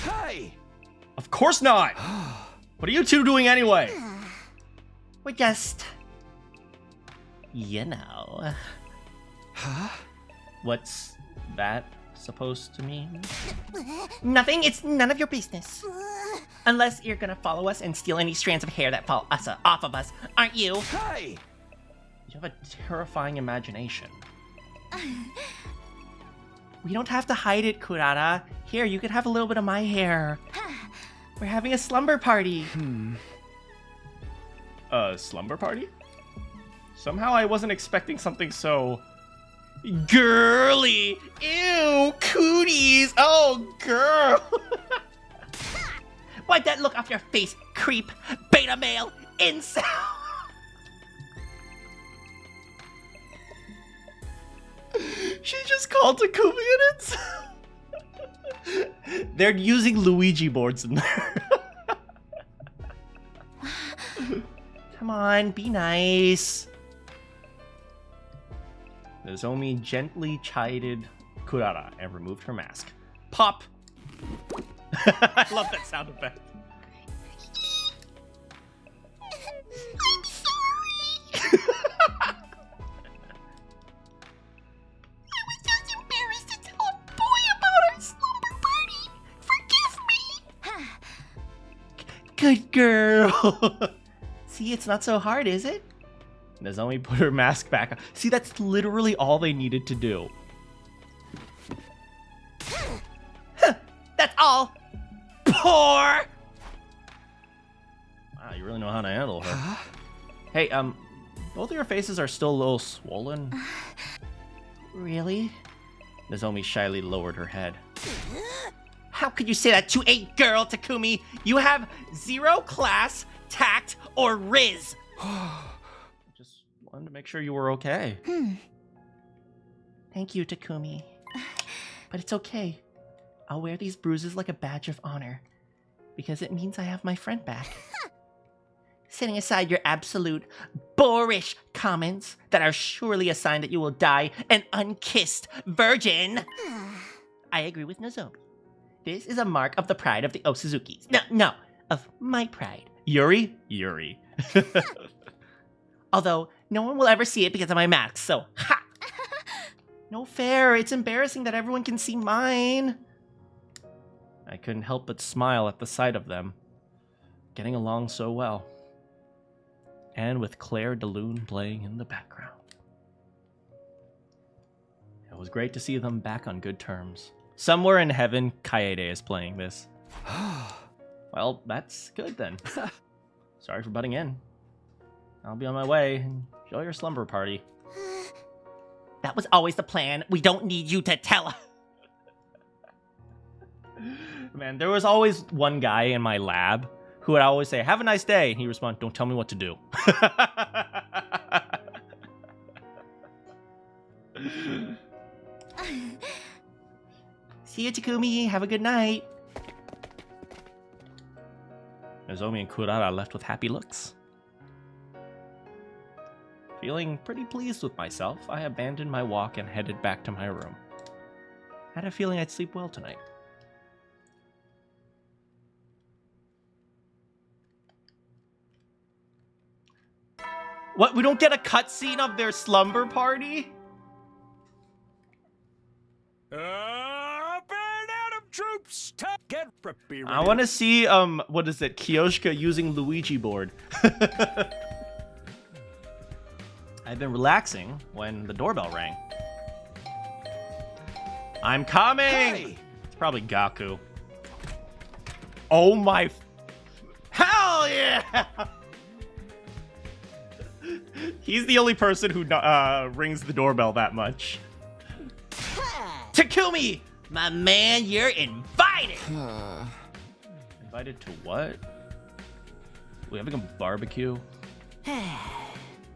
K: Hey!
A: Of course not! What are you two doing anyway?
G: We're just... you know...
K: Huh?
A: What's that supposed to mean?
G: Nothing, it's none of your business. Unless you're gonna follow us and steal any strands of hair that fall off of us, aren't you?
K: Hey!
A: You have a terrifying imagination.
G: We don't have to hide it, Kurara. Here, you could have a little bit of my hair. We're having a slumber party.
A: A slumber party? Somehow I wasn't expecting something so... girly! Ew, cooties! Oh, girl!
G: Wipe that look off your face, creep, beta male, incel!
A: She just called Takumi an incel! They're using Luigi boards in there.
G: Come on, be nice.
A: Nozomi gently chided Kurara and removed her mask. Pop! I love that sound effect.
I: I'm sorry. I was just embarrassed to tell a boy about our slumber party. Forgive me.
G: Good girl. See, it's not so hard, is it?
A: Nozomi put her mask back on. See, that's literally all they needed to do.
G: That's all. Poor.
A: Wow, you really know how to handle her. Hey, both of your faces are still a little swollen.
G: Really?
A: Nozomi shyly lowered her head.
G: How could you say that to a girl, Takumi? You have zero class, tact, or riz.
A: Just wanted to make sure you were okay.
G: Thank you, Takumi. But it's okay. I'll wear these bruises like a badge of honor, because it means I have my friend back. Setting aside your absolute boorish comments that are surely a sign that you will die an unkissed virgin, I agree with Nozomi. This is a mark of the pride of the Osuzukis. No, of my pride.
A: Yuri? Yuri.
G: Although, no one will ever see it because of my mask, so ha! No fair, it's embarrassing that everyone can see mine.
A: I couldn't help but smile at the sight of them, getting along so well. And with Claire de Lune playing in the background. It was great to see them back on good terms. Somewhere in heaven, Kaede is playing this. Well, that's good then. Sorry for butting in. I'll be on my way. Enjoy your slumber party.
G: That was always the plan. We don't need you to tell us.
A: Man, there was always one guy in my lab who would always say, "Have a nice day." And he'd respond, "Don't tell me what to do."
G: See you, Takumi. Have a good night.
A: Nozomi and Kurara left with happy looks. Feeling pretty pleased with myself, I abandoned my walk and headed back to my room. I had a feeling I'd sleep well tonight. What? We don't get a cutscene of their slumber party?
M: Up and out of troops! Get be ready.
A: I want to see, what is it? Kiyoshika using Luigi board. I've been relaxing when the doorbell rang. I'm coming!
K: Hey!
A: It's probably Gaku. Oh my... Hell yeah! He's the only person who rings the doorbell that much.
G: Takumi, my man, you're invited.
A: Invited to what? We having a barbecue?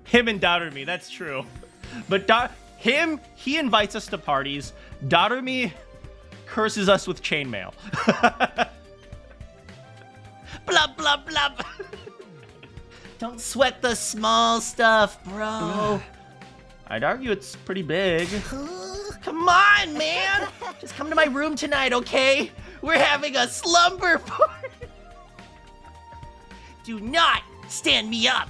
A: Him and Darumi, that's true. But he invites us to parties. Darumi curses us with chainmail.
G: Blub, blub, blub. Don't sweat the small stuff, bro.
A: I'd argue it's pretty big.
G: Come on, man. Just come to my room tonight, okay? We're having a slumber party. Do not stand me up.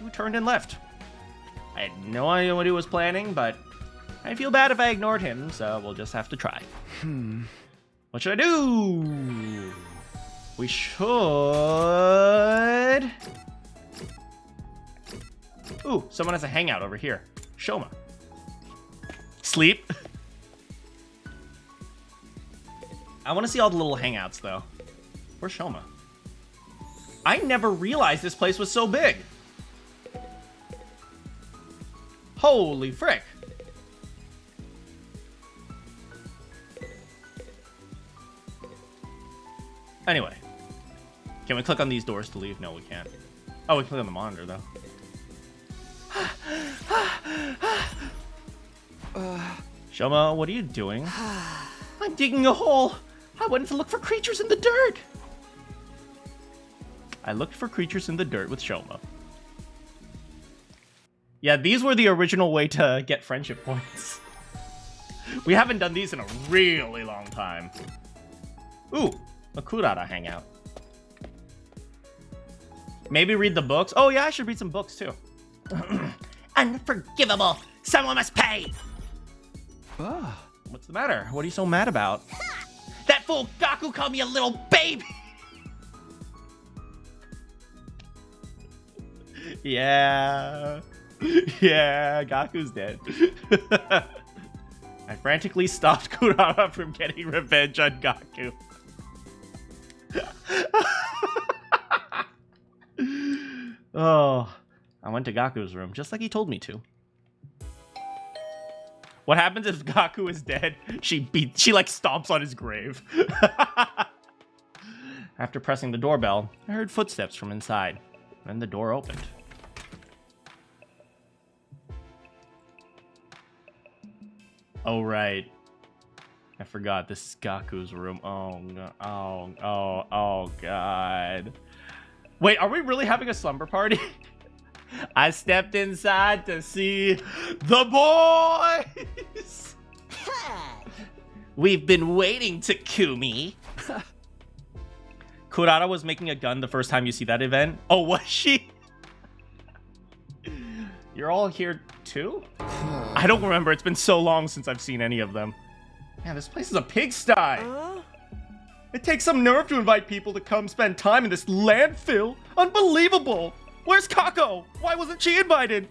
A: Who turned and left? I had no idea what he was planning, but I feel bad if I ignored him, so we'll just have to try. What should I do? We should... Ooh, someone has a hangout over here. Shoma. Sleep. I want to see all the little hangouts, though. Where's Shoma? I never realized this place was so big. Holy frick. Anyway. Can we click on these doors to leave? No, we can't. Oh, we can click on the monitor, though. Shoma, what are you doing?
G: I'm digging a hole. I went to look for creatures in the dirt.
A: I looked for creatures in the dirt with Shoma. Yeah, these were the original way to get friendship points. We haven't done these in a really long time. Ooh, a Kurara hangout. Maybe read the books. Oh yeah, I should read some books too.
G: Unforgivable. Someone must pay.
A: What's the matter? What are you so mad about?
G: That fool Gaku called me a little baby.
A: Yeah. Yeah, Gaku's dead. I frantically stopped Kurara from getting revenge on Gaku. Oh, I went to Gaku's room, just like he told me to. What happens if Gaku is dead? She like stomps on his grave. After pressing the doorbell, I heard footsteps from inside. Then the door opened. Oh, right. I forgot, this is Gaku's room. Oh, God. Wait, are we really having a slumber party? I stepped inside to see the boys!
G: We've been waiting, Takumi.
A: Kurara was making a gun the first time you see that event. Oh, was she? You're all here too? I don't remember. It's been so long since I've seen any of them. Man, this place is a pigsty. It takes some nerve to invite people to come spend time in this landfill. Unbelievable. Where's Kako? Why wasn't she invited?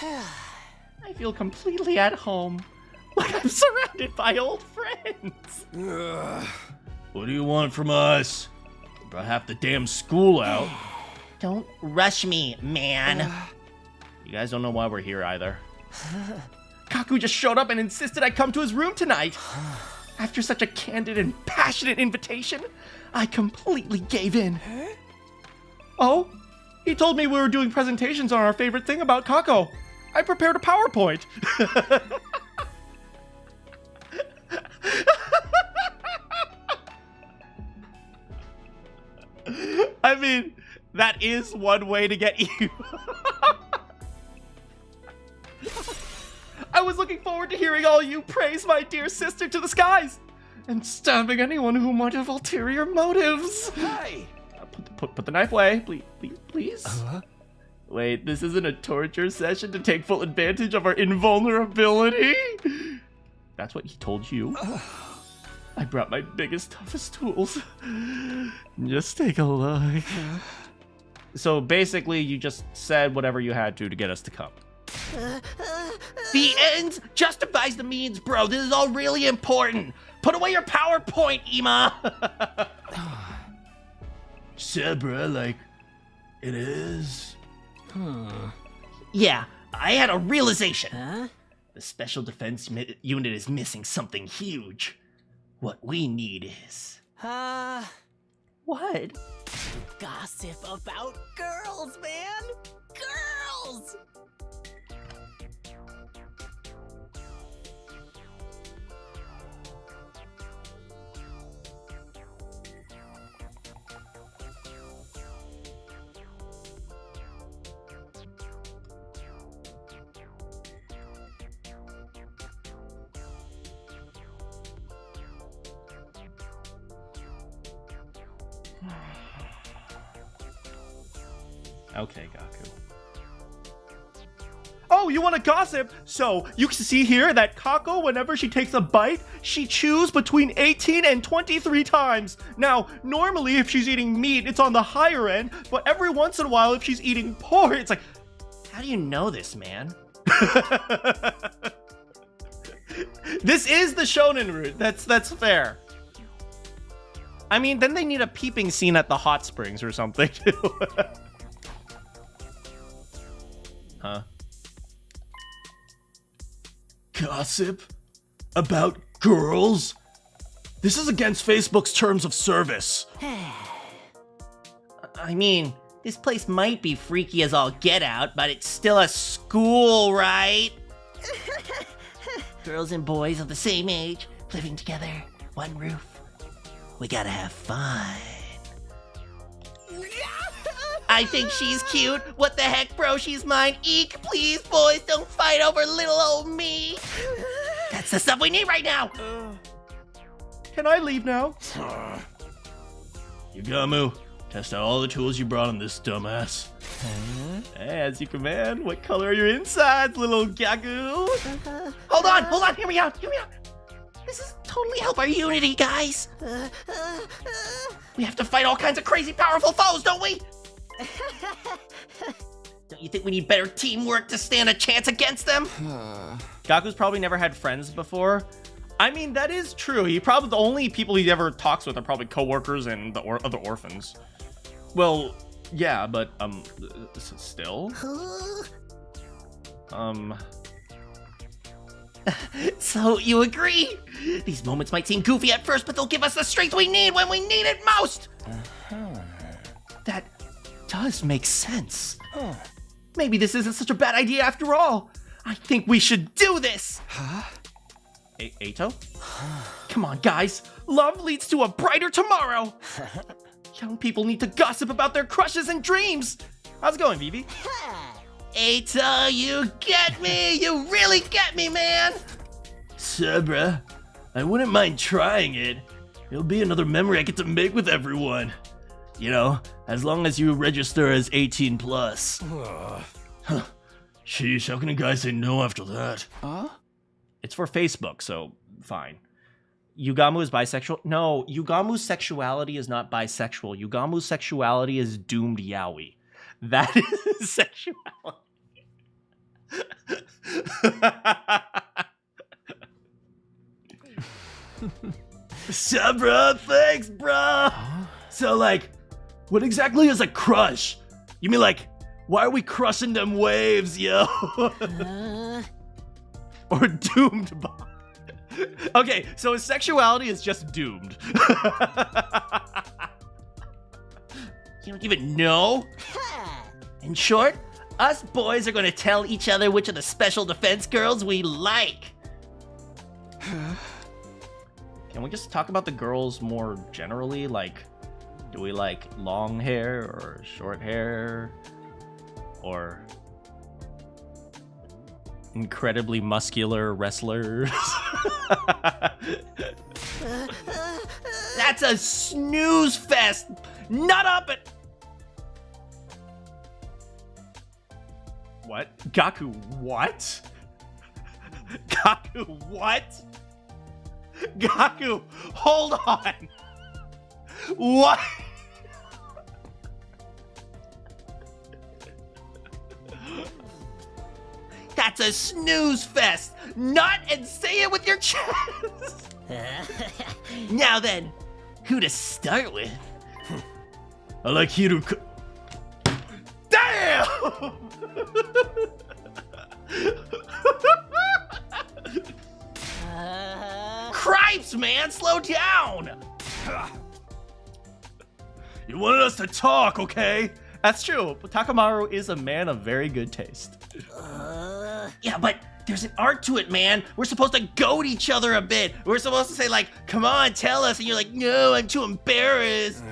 A: I feel completely at home. Like I'm surrounded by old friends. What do you want from us? Brought half the damn school out.
G: Don't rush me, man.
A: You guys don't know why we're here either. Kaku just showed up and insisted I come to his room tonight. After such a candid and passionate invitation, I completely gave in. Oh, he told me we were doing presentations on our favorite thing about Kako. I prepared a PowerPoint. I mean, that is one way to get you. I was looking forward to hearing all you praise my dear sister to the skies and stabbing anyone who might have ulterior motives.
K: Hey!
A: Put the knife away, please. Wait, this isn't a torture session to take full advantage of our invulnerability? That's what he told you? I brought my biggest, toughest tools. Just take a look. So basically, you just said whatever you had to get us to come.
G: The ends justifies the means, bro. This is all really important. Put away your PowerPoint, Ima.
B: Sebra, like, it is?
G: Yeah, I had a realization. The special defense unit is missing something huge. What we need is... What?
F: Gossip about girls, man! Girls!
A: Okay, Gaku. Oh, you want to gossip? So, you can see here that Kako, whenever she takes a bite, she chews between 18 and 23 times. Now, normally if she's eating meat, it's on the higher end, but every once in a while if she's eating pork, it's like,
G: how do you know this, man?
A: This is the shonen route. That's fair. I mean, then they need a peeping scene at the hot springs or something, too. Huh?
B: Gossip? About girls? This is against Facebook's terms of service.
G: I mean, this place might be freaky as all get out, but it's still a school, right? Girls and boys of the same age, living together, one roof. We gotta have fun. I think she's cute. What the heck, bro? She's mine. Eek, please, boys, don't fight over little old me. That's the stuff we need right now.
A: Can I leave now?
B: Yugamu, test out all the tools you brought on this dumbass.
A: As you command. What color are your insides, little Gaku?
G: Hold on, hear me out. This is totally help our unity, guys. We have to fight all kinds of crazy powerful foes, don't we? Don't you think we need better teamwork to stand a chance against them?
A: Gaku's probably never had friends before. I mean, that is true. The only people he ever talks with are probably coworkers and the other orphans. Well, yeah, but still.
G: So you agree? These moments might seem goofy at first, but they'll give us the strength we need when we need it most.
A: That does make sense. Maybe this isn't such a bad idea after all. I think we should do this.
K: Huh?
A: Eito? Come on, guys. Love leads to a brighter tomorrow. Young people need to gossip about their crushes and dreams. How's it going, Vivi?
G: Eito, you get me. You really get me, man.
B: Sabra, I wouldn't mind trying it. It'll be another memory I get to make with everyone. You know, as long as you register as 18 plus. Huh. Sheesh, how can a guy say no after that?
K: Huh?
A: It's for Facebook, so fine. Yugamu is bisexual? No, Yugamu's sexuality is not bisexual. Yugamu's sexuality is doomed yaoi. That is sexuality.
B: Sabra, thanks, bruh! So, like, what exactly is a crush? You mean, like, why are we crushing them waves, yo?
A: Or doomed by... Okay, so his sexuality is just doomed.
G: You don't even know? In short, us boys are gonna tell each other which of the special defense girls we like.
A: Can we just talk about the girls more generally? Like, do we like long hair or short hair? Or incredibly muscular wrestlers?
G: That's a snooze fest! Nut up it!
A: What? Gaku, what? Gaku, what? Gaku, hold on! What?
G: That's a snooze fest! Nut and say it with your chest! Now then, who to start with?
B: I like Hiruka.
A: Damn!
B: gripes, man. Slow down. You wanted us to talk, okay?
A: That's true. But Takamaru is a man of very good taste.
G: Yeah, but there's an art to it, man. We're supposed to goad each other a bit. We're supposed to say, like, come on, tell us. And you're like, no, I'm too embarrassed.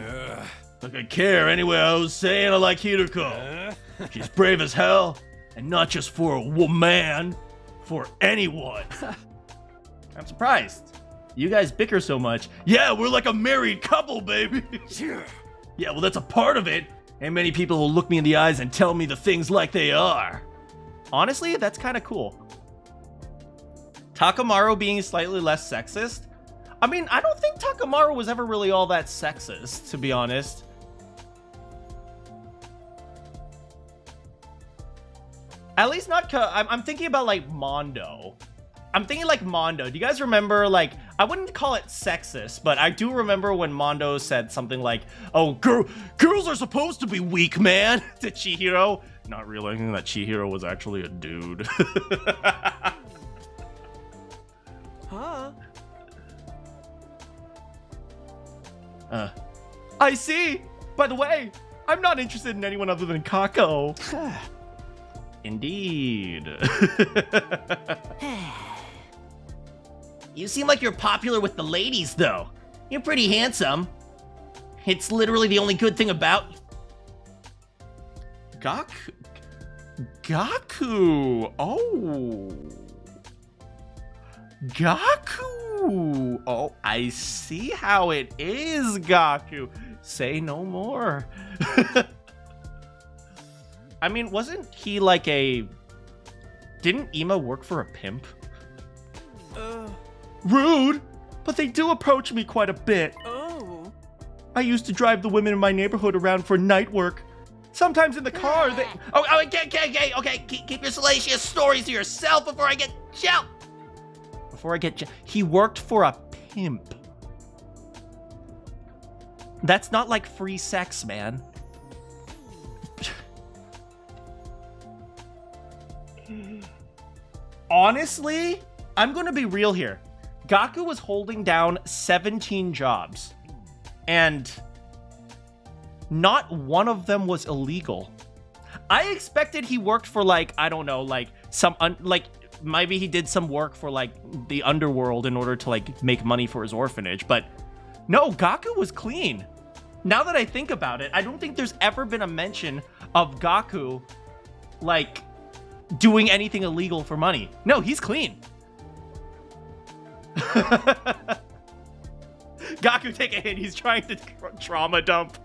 B: Like I care. Anyway, I was saying I like Hideko. She's brave as hell. And not just for a woman, for anyone.
A: I'm surprised. You guys bicker so much.
B: Yeah, we're like a married couple, baby. Yeah, well, that's a part of it. And many people will look me in the eyes and tell me the things like they are.
A: Honestly, that's kind of cool. Takamaru being slightly less sexist. I mean, I don't think Takamaru was ever really all that sexist, to be honest. At least not. I'm thinking about like Mondo. I'm thinking like Mondo. Do you guys remember, like, I wouldn't call it sexist, but I do remember when Mondo said something like, oh, girls are supposed to be weak, man, to Chihiro, not realizing that Chihiro was actually a dude.
E: Huh?
A: I see. By the way, I'm not interested in anyone other than Kako. Indeed.
G: You seem like you're popular with the ladies, though. You're pretty handsome. It's literally the only good thing about you.
A: Gaku. Oh. Gaku. Oh, I see how it is, Gaku. Say no more. I mean, wasn't he like a... Didn't Ima work for a pimp? Rude, but they do approach me quite a bit.
E: Oh.
A: I used to drive the women in my neighborhood around for night work. Sometimes in the car, they...
G: Okay, keep your salacious stories to yourself before I get shelled.
A: He worked for a pimp. That's not like free sex, man. Honestly, I'm gonna be real here. Gaku was holding down 17 jobs, and not one of them was illegal. I expected he worked for, like, I don't know, like some maybe he did some work for like the underworld in order to like make money for his orphanage, but no, Gaku was clean. Now that I think about it, I don't think there's ever been a mention of Gaku like doing anything illegal for money. No, he's clean. Gaku, take a hit. He's trying to trauma dump.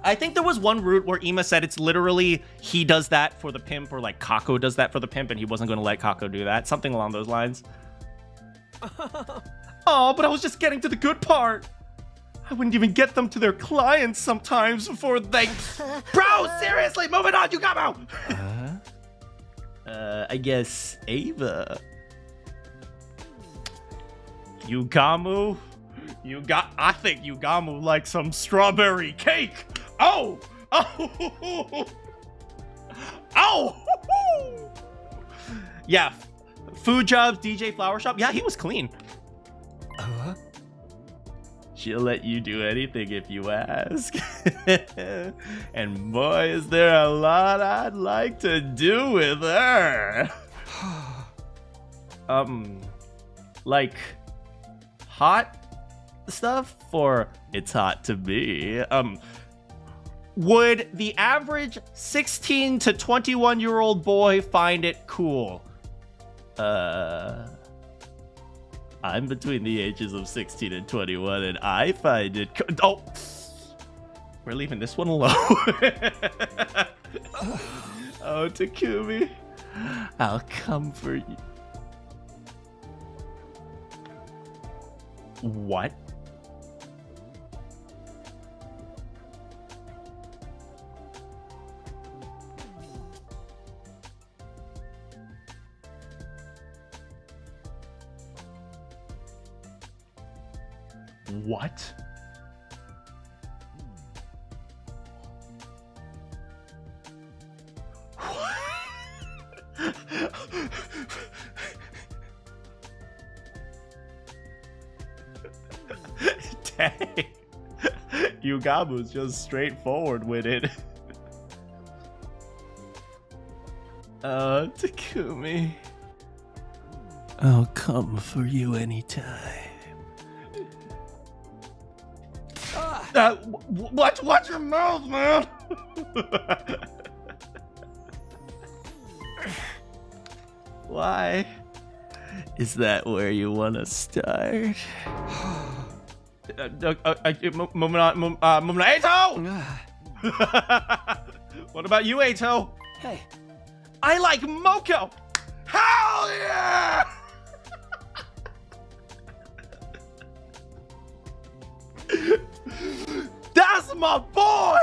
A: I think there was one route where Ima said it's literally he does that for the pimp, or like Kako does that for the pimp, and he wasn't going to let Kako do that. Something along those lines. Oh, but I was just getting to the good part. I wouldn't even get them to their clients sometimes before they... Bro, seriously, moving on, Yugamo! I guess Ava. Yugamu? I think Yugamu likes some strawberry cake. Oh! Oh! Oh! Yeah, food jobs, DJ flower shop. Yeah, he was clean. She'll let you do anything if you ask. And boy, is there a lot I'd like to do with her. Like hot stuff, or it's hot to me. Would the average 16 to 21-year-old boy find it cool? I'm between the ages of 16 and 21, and I find it oh, we're leaving this one alone. Oh, Takumi, I'll come for you. What? What? okay. Yugabu's just straightforward with it.
B: Takumi. I'll come for you anytime.
A: Watch your mouth, man.
B: Why? Is that where you want to start?
A: Eito! What about you, Eito?
F: Hey.
A: I like Moko! Hell yeah! That's my boy!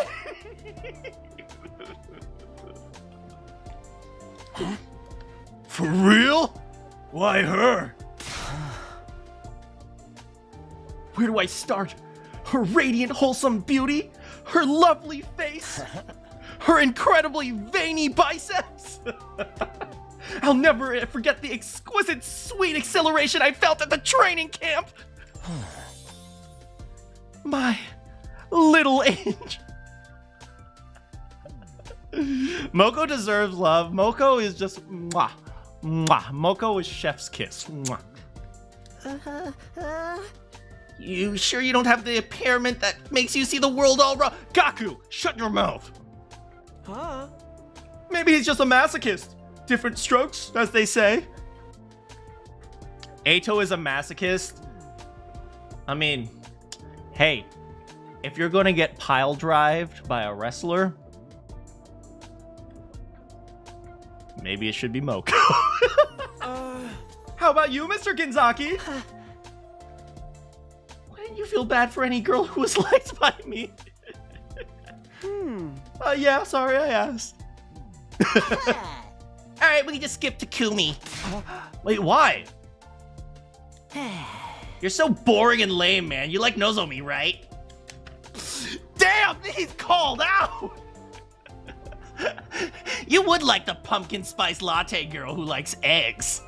B: For real? Why her?
A: Where do I start? Her radiant, wholesome beauty? Her lovely face? Her incredibly veiny biceps? I'll never forget the exquisite, sweet exhilaration I felt at the training camp! My little angel. Moko deserves love. Moko is just mwah, mwah. Moko is chef's kiss. Mwah. You sure you don't have the impairment that makes you see the world all wrong? Gaku, shut your mouth.
E: Huh?
A: Maybe he's just a masochist. Different strokes, as they say. Eito is a masochist. I mean, hey, if you're gonna get pile drived by a wrestler, maybe it should be Moko. How about you, Mr. Ginzaki? Wouldn't you feel bad for any girl who was liked by me? Yeah, sorry I asked. Alright, we can just skip Takumi. Wait, why? You're so boring and lame, man. You like Nozomi, right? Damn, he's called out! You would like the pumpkin spice latte girl who likes eggs.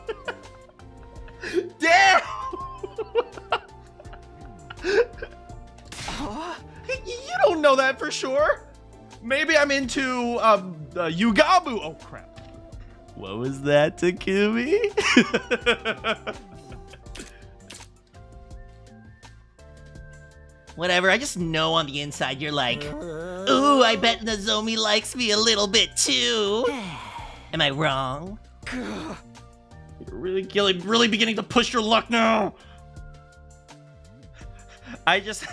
A: Damn! You don't know that for sure. Maybe I'm into Yugabu. Oh crap.
B: What was that, Takumi?
G: Whatever, I just know on the inside you're like, ooh, I bet Nozomi likes me a little bit too. Am I wrong?
A: You're really beginning to push your luck now. I just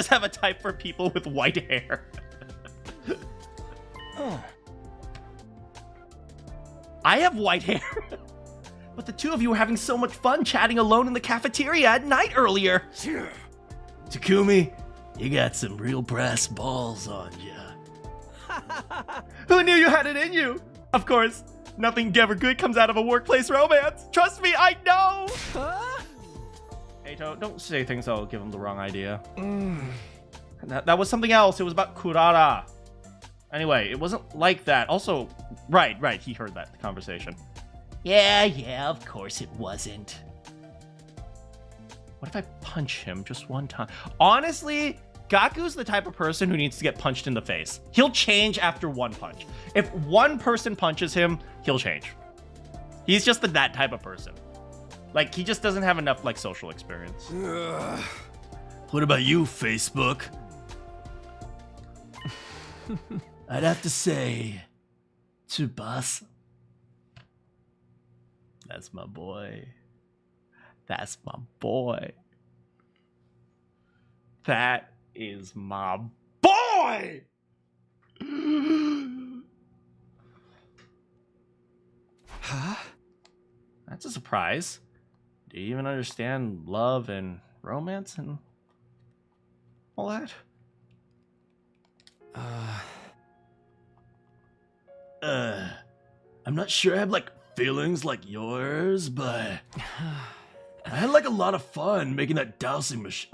A: have a type for people with white hair. I have white hair. But the two of you were having so much fun chatting alone in the cafeteria at night earlier.
B: Takumi, you got some real brass balls on ya.
A: Who knew you had it in you? Of course, nothing ever good comes out of a workplace romance. Trust me, I know. Eito, don't say things that'll give him the wrong idea. That was something else. It was about Kurara. Anyway, it wasn't like that. Also, right, he heard that conversation.
G: Yeah, of course it wasn't.
A: What if I punch him just one time? Honestly, Gaku's the type of person who needs to get punched in the face. He'll change after one punch. If one person punches him, he'll change. He's just that type of person. Like, he just doesn't have enough, like, social experience.
B: What about you, Facebook? I'd have to say, Tsubasa.
A: That's my boy. That's my boy. That is my boy!
F: Huh?
A: That's a surprise. Do you even understand love and romance and all that?
B: I'm not sure I have, like, feelings like yours, but I had, like, a lot of fun making that dowsing machine.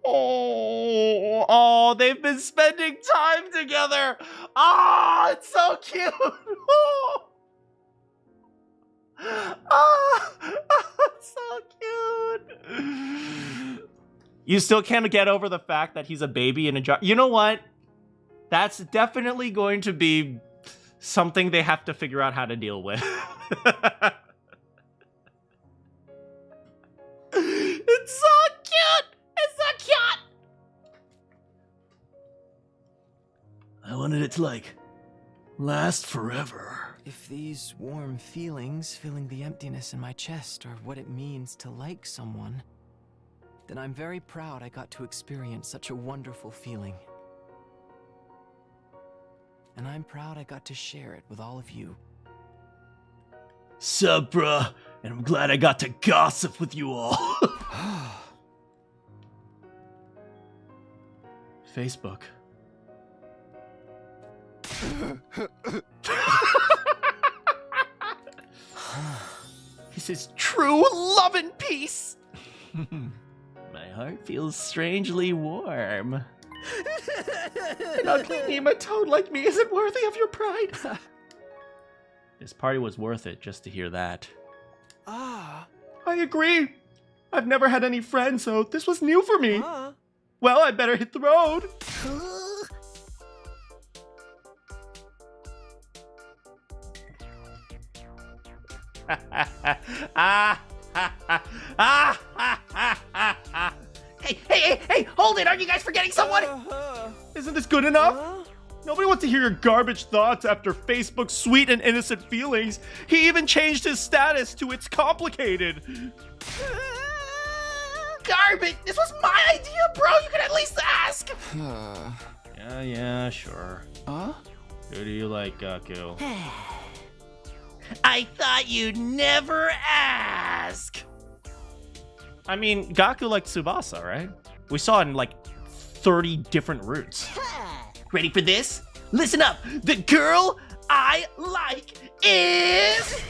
A: Oh, they've been spending time together. Oh, it's so cute. Oh, it's so cute. You still can't get over the fact that he's a baby in a jar. You know what? That's definitely going to be something they have to figure out how to deal with. It's so cute! It's so cute!
B: I wanted it to, like, last forever.
F: If these warm feelings filling the emptiness in my chest are what it means to like someone, then I'm very proud I got to experience such a wonderful feeling. And I'm proud I got to share it with all of you.
B: Sup, bruh? And I'm glad I got to gossip with you all. Facebook.
G: This is true love and peace. My heart feels strangely warm. An ugly nematode like me isn't worthy of your pride.
A: This party was worth it just to hear that.
G: I agree. I've never had any friends, so this was new for me. Well, I better hit the road. Hey, hold it! Aren't you guys forgetting someone? Isn't this good enough? Nobody wants to hear your garbage thoughts after Facebook's sweet and innocent feelings. He even changed his status to "it's complicated." Garbage! This was my idea, bro! You could at least ask!
A: Yeah, sure. Who do you like, Gaku?
G: I thought you'd never ask!
A: I mean, Gaku liked Tsubasa, right? We saw it in like 30 different routes.
G: Ready for this? Listen up! The girl I like is...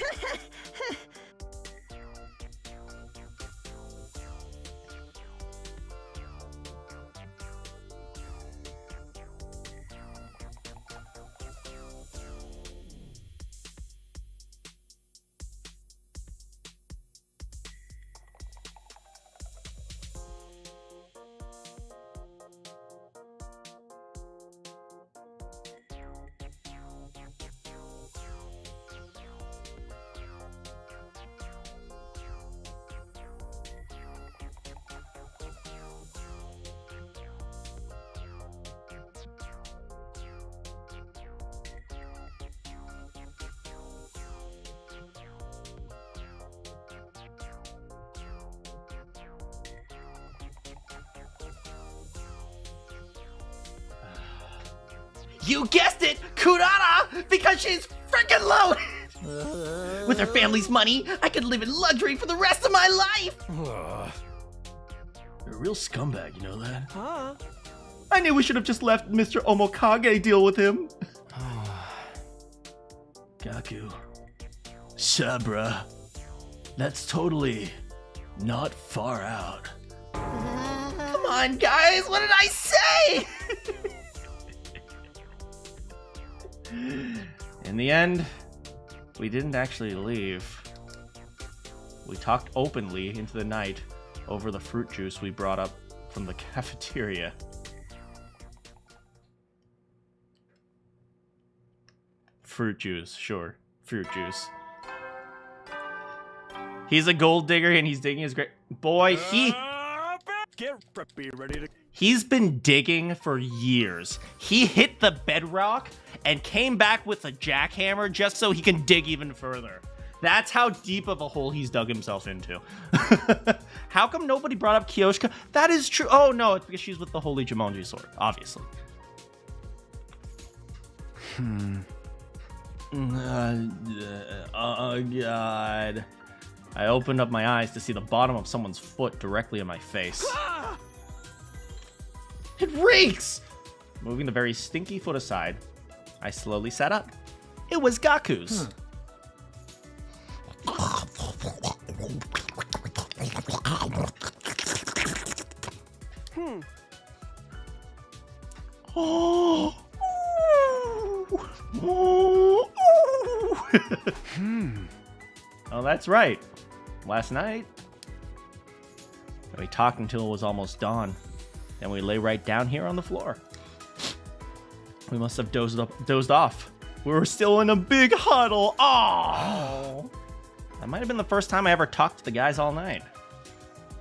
G: You guessed it! Kurara! Because she's freaking loaded! With her family's money, I could live in luxury for the rest of my life!
B: You're a real scumbag, you know that?
G: I knew we should have just let Mr. Omokage deal with him.
B: Gaku. Sabra. That's totally not far out.
G: Come on, guys! What did I say?
A: In the end, we didn't actually leave. We talked openly into the night over the fruit juice we brought up from the cafeteria. Fruit juice, sure. Fruit juice. He's a gold digger and he's digging his grave. Boy,
M: Be ready to...
A: He's been digging for years. He hit the bedrock and came back with a jackhammer just so he can dig even further. That's how deep of a hole he's dug himself into. How come nobody brought up Kyoshika? That is true. Oh, no, it's because she's with the Holy Jumonji sword, obviously. Oh, God. I opened up my eyes to see the bottom of someone's foot directly in my face. It reeks! Moving the very stinky foot aside, I slowly sat up. It was Gaku's. Oh. Oh, that's right. Last night, We talked until it was almost dawn. Then we lay right down here on the floor. We must have dozed off. We were still in a big huddle. Oh, that might have been the first time I ever talked to the guys all night.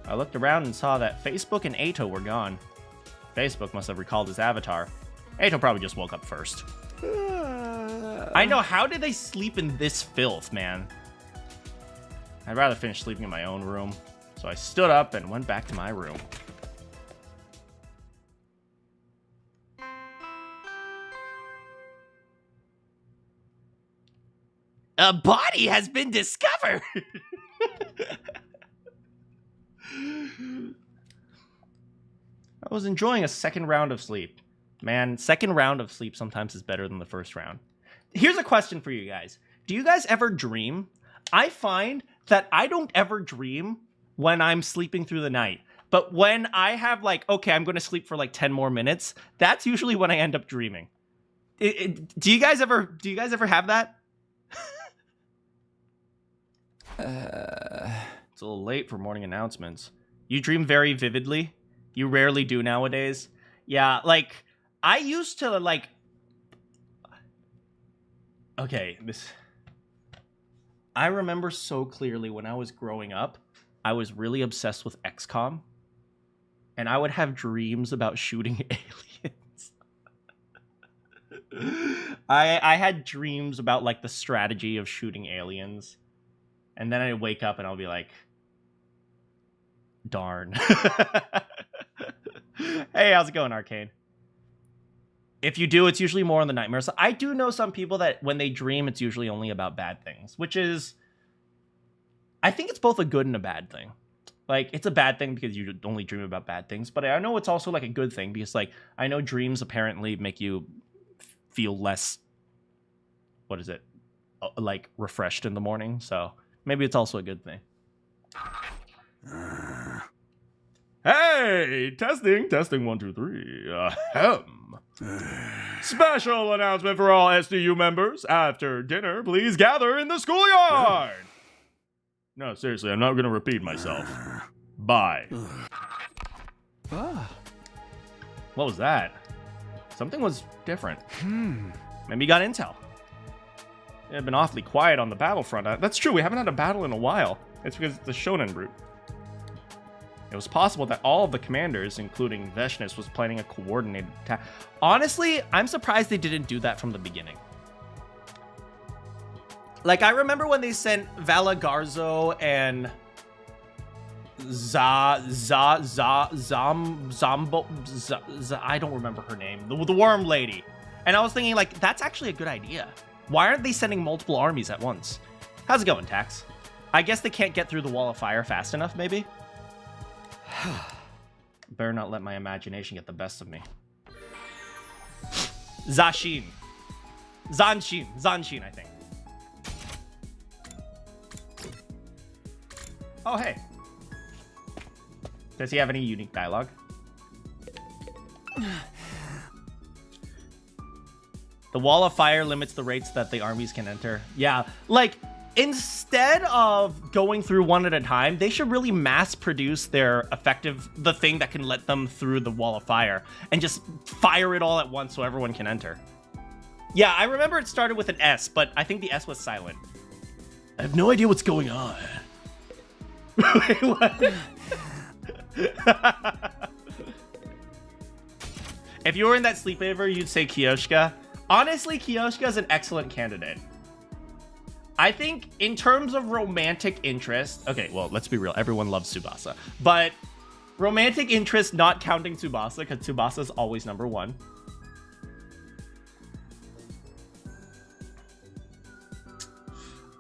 A: I looked around and saw that Facebook and Ato were gone. Facebook must have recalled his avatar. Ato probably just woke up first. I know, how did they sleep in this filth, man? I'd rather finish sleeping in my own room. So I stood up and went back to my room. A body has been discovered! I was enjoying a second round of sleep. Man, second round of sleep sometimes is better than the first round. Here's a question for you guys. Do you guys ever dream? I find that I don't ever dream when I'm sleeping through the night. But when I have like, okay, I'm going to sleep for like 10 more minutes, that's usually when I end up dreaming. Do you guys ever have that? It's a little late for morning announcements. You dream very vividly? You rarely do nowadays. Yeah, like, I used to, like... Okay, I remember so clearly when I was growing up, I was really obsessed with XCOM. And I would have dreams about shooting aliens. I had dreams about, like, the strategy of shooting aliens. And then I'd wake up and I'll be like... Darn. Hey, how's it going, Arcane? If you do, it's usually more on the nightmare. So I do know some people that when they dream, it's usually only about bad things, which is... I think it's both a good and a bad thing. Like, it's a bad thing because you only dream about bad things, but I know it's also, like, a good thing because, like, I know dreams apparently make you feel less... What is it? Like, refreshed in the morning, so maybe it's also a good thing. Hey, testing 1 2 3. Ahem. Special announcement for all SDU members. After dinner, please gather in the schoolyard. No, seriously, I'm not going to repeat myself. Bye. What was that? Something was different. Maybe you got intel. It's been awfully quiet on the battlefront. That's true, we haven't had a battle in a while. It's because it's the shonen route. It was possible that all of the commanders, including Veshnus, was planning a coordinated attack. Honestly, I'm surprised they didn't do that from the beginning. Like, I remember when they sent Valagarzo and I don't remember her name. The worm lady. And I was thinking, like, that's actually a good idea. Why aren't they sending multiple armies at once? How's it going, Tax? I guess they can't get through the wall of fire fast enough, maybe? Better not let my imagination get the best of me. Zanshin, I think. Oh, hey. Does he have any unique dialogue? The wall of fire limits the rates that the armies can enter. Yeah, like, instead of going through one at a time, they should really mass produce the thing that can let them through the wall of fire and just fire it all at once so everyone can enter. Yeah, I remember it started with an S, but I think the S was silent. I have no idea what's going on. Wait, what? If you were in that sleepover, you'd say Kiyoshika. Honestly, Kiyoshika is an excellent candidate. I think in terms of romantic interest, okay, well, let's be real. Everyone loves Tsubasa, but romantic interest, not counting Tsubasa, because Tsubasa is always number one.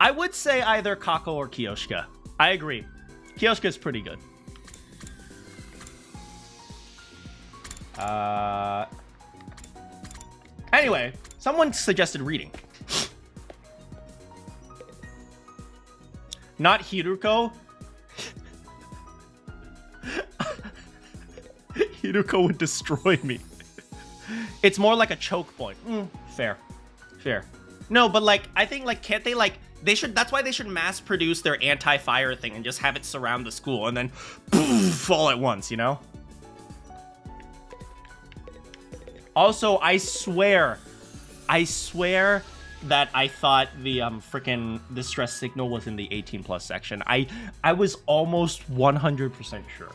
A: I would say either Kako or Kiyoshika. I agree. Kiyoshika is pretty good. Anyway, someone suggested reading. Not Hiruko. Hiruko would destroy me. It's more like a choke point. Fair. Fair. No, but like, I think like, can't they like, they should, that's why they should mass produce their anti-fire thing and just have it surround the school and then poof, all at once, you know? Also, I swear that I thought the freaking distress signal was in the 18+ section. I was almost 100% sure.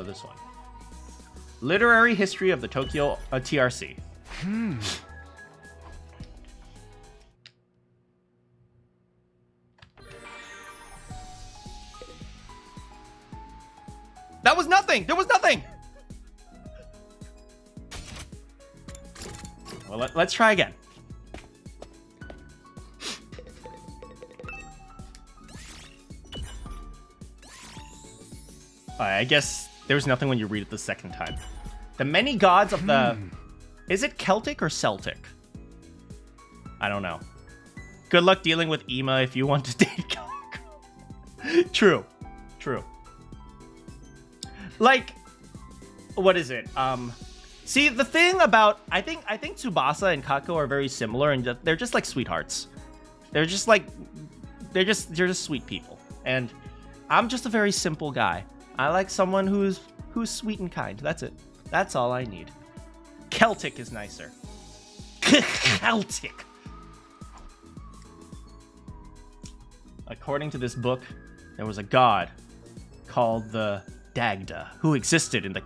A: This one. Literary history of the Tokyo TRC. That was nothing! There was nothing! Well, let's try again. I guess there was nothing when you read it the second time. The many gods of the... Is it Celtic or Celtic? I don't know. Good luck dealing with Ema if you want to date Kako. True. True. Like, what is it? See, the thing about... I think Tsubasa and Kako are very similar, and they're just like sweethearts. They're just like... They're just sweet people. And I'm just a very simple guy. I like someone who's sweet and kind. That's it. That's all I need. Celtic is nicer. Celtic. According to this book, there was a god called the Dagda who existed in the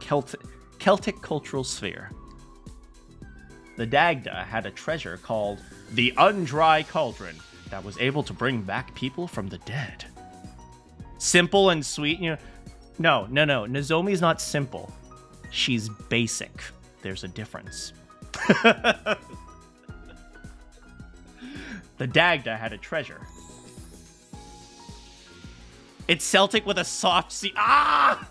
A: Celtic cultural sphere. The Dagda had a treasure called the Undry Cauldron that was able to bring back people from the dead. Simple and sweet, you know. No. Nozomi is not simple. She's basic. There's a difference. The Dagda had a treasure. It's Celtic with a soft C. Ah!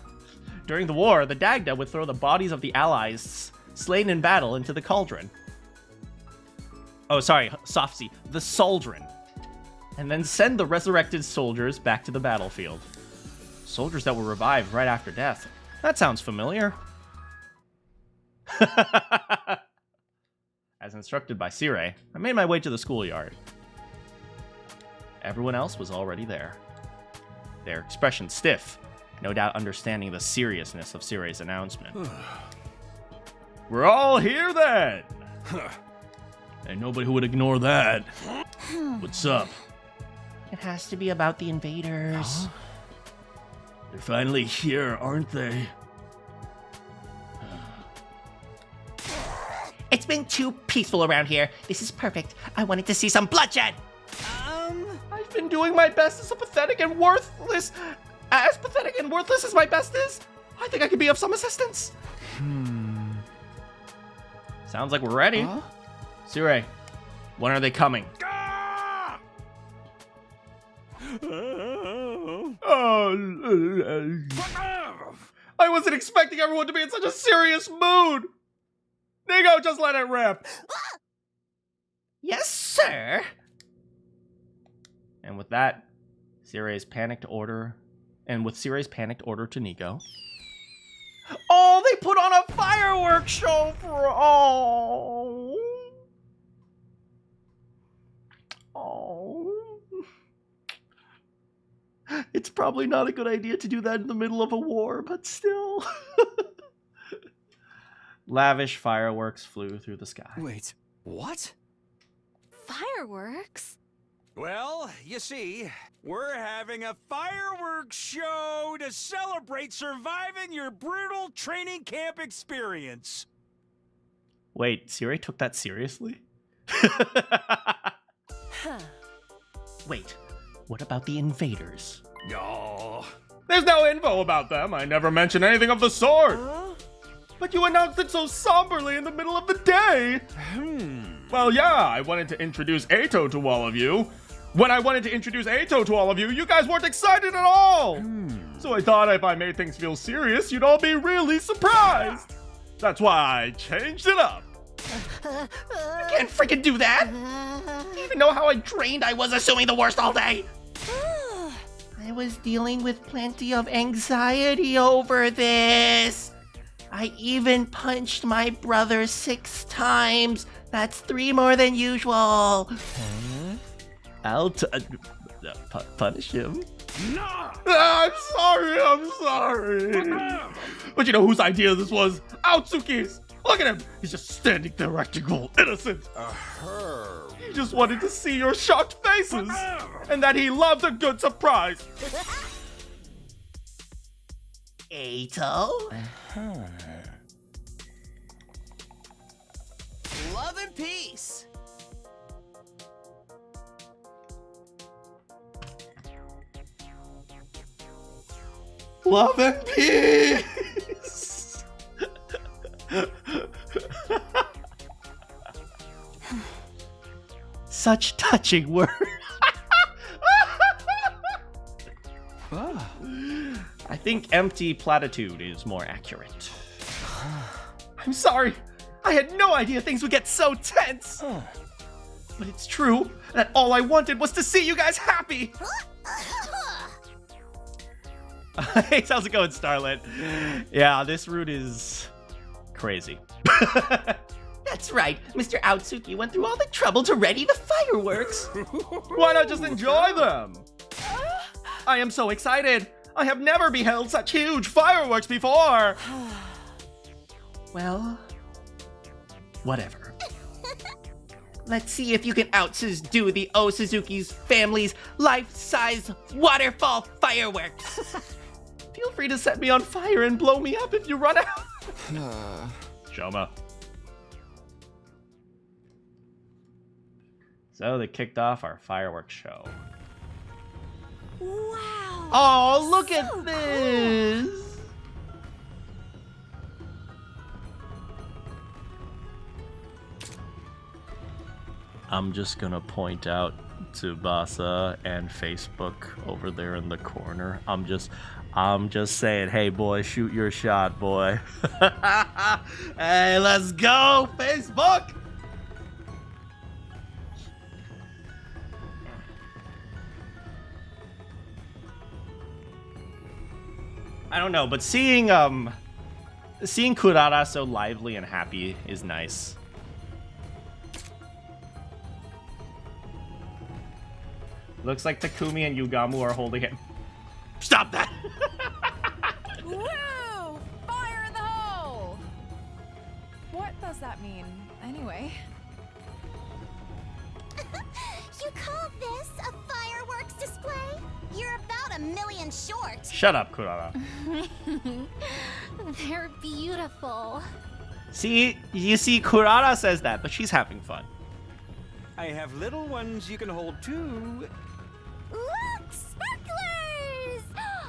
A: During the war, the Dagda would throw the bodies of the allies slain in battle into the cauldron. Oh, sorry, soft C. The Sauldron. And then send the resurrected soldiers back to the battlefield. Soldiers that were revived right after death. That sounds familiar. As instructed by Sirei, I made my way to the schoolyard. Everyone else was already there. Their expression stiff, no doubt understanding the seriousness of Sirei's announcement.
B: We're all here then! Ain't nobody who would ignore that. What's up?
G: It has to be about the invaders.
B: Huh? They're finally here, aren't they?
G: It's been too peaceful around here. This is perfect. I wanted to see some bloodshed.
A: I've been doing my best as pathetic and worthless as my best is. I think I could be of some assistance. Sounds like we're ready.
K: Huh?
A: Sirei, when are they coming? I wasn't expecting everyone to be in such a serious mood. Nigo, just let it rip.
G: Yes, sir.
A: And with that, Sirei's panicked order to Nico. Oh, they put on a fireworks show for It's probably not a good idea to do that in the middle of a war, but still. Lavish fireworks flew through the sky.
K: Wait, what?
H: Fireworks?
M: Well, you see, we're having a fireworks show to celebrate surviving your brutal training camp experience.
A: Wait, Sirei took that seriously? Wait, what about the invaders?
M: Oh.
B: There's no info about them. I never mentioned anything of the sort. But you announced it so somberly in the middle of the day. Well, yeah, I wanted to introduce Eito to all of you. When I wanted to introduce Eito to all of you, you guys weren't excited at all. So I thought if I made things feel serious, you'd all be really surprised. That's why I changed it up.
G: You can't freaking do that. Do you even know how drained I was assuming the worst all day? I I was dealing with plenty of anxiety over this. I even punched my brother 6 times. That's 3 more than usual.
B: I'll punish him.
M: No!
B: I'm sorry. But you know whose idea this was? Aotsuki's. Look at him. He's just standing there acting all innocent. He just wanted to see your shocked faces. And that he loved a good surprise.
G: Eito?
F: Love and peace.
B: Love and peace.
A: Such touching words. I think empty platitude is more accurate.
B: I'm sorry. I had no idea things would get so tense. But it's true that all I wanted was to see you guys happy.
A: Hey, how's it going, Starlet? Yeah, this route is crazy.
G: That's right. Mr. Aotsuki went through all the trouble to ready the fireworks.
B: Why not just enjoy them? I am so excited. I have never beheld such huge fireworks before.
G: Well, whatever. Let's see if you can outdo the O Suzuki's family's life-size waterfall fireworks.
B: Feel free to set me on fire and blow me up if you run out.
A: Shoma. So they kicked off our fireworks show.
I: Wow.
B: Oh, look at this.
A: I'm just gonna point out Tsubasa and Facebook over there in the corner. I'm just saying, hey boy, shoot your shot, boy.
B: Hey, let's go, Facebook.
A: I don't know, but seeing Kurara so lively and happy is nice. Looks like Takumi and Yugamu are holding it. Stop that!
N: Woo! Fire in the hole! What does that mean, anyway?
I: You call this a fireworks display? You're about a million short.
A: Shut up, Kurara.
H: They're beautiful.
A: See, you see, Kurara says that, but she's having fun.
M: I have little ones you can hold too.
I: Look, sparklers!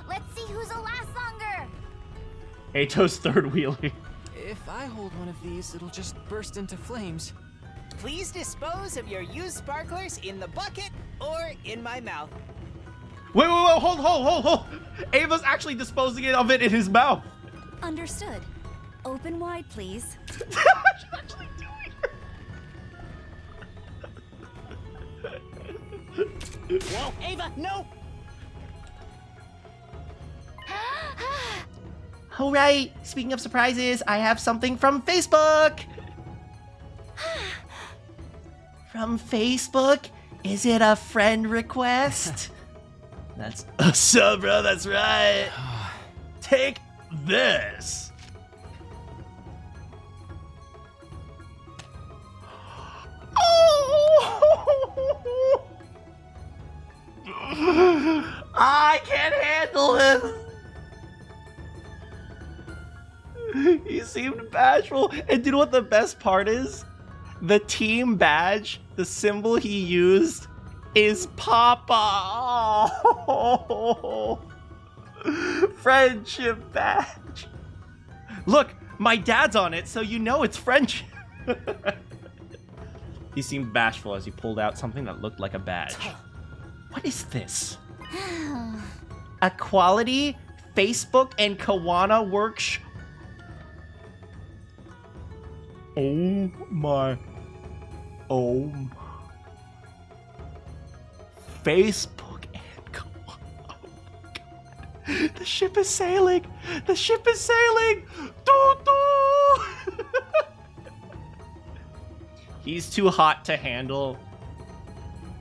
I: Let's see who'll last longer.
A: Eito's third wheelie.
E: If I hold one of these, it'll just burst into flames.
F: Please dispose of your used sparklers in the bucket or in my mouth.
B: Wait, hold. Ava's actually disposing of it in his mouth.
J: Understood. Open wide, please.
B: Actually
F: Whoa, Ava, no!
G: All right, speaking of surprises, I have something from Facebook. From Facebook? Is it a friend request?
B: That's so, bro. That's right. Take this. Oh! I can't handle this.
A: He seemed bashful. And you know what the best part is? The team badge, the symbol he used, is Papa. Oh. Friendship badge. Look, my dad's on it, so you know it's friendship. He seemed bashful as he pulled out something that looked like a badge. What is this? A quality Facebook and Kawana workshop.
B: Oh my. Oh.
A: Facebook and Kawana. The ship is sailing! The ship is sailing! Doo doo! He's too hot to handle.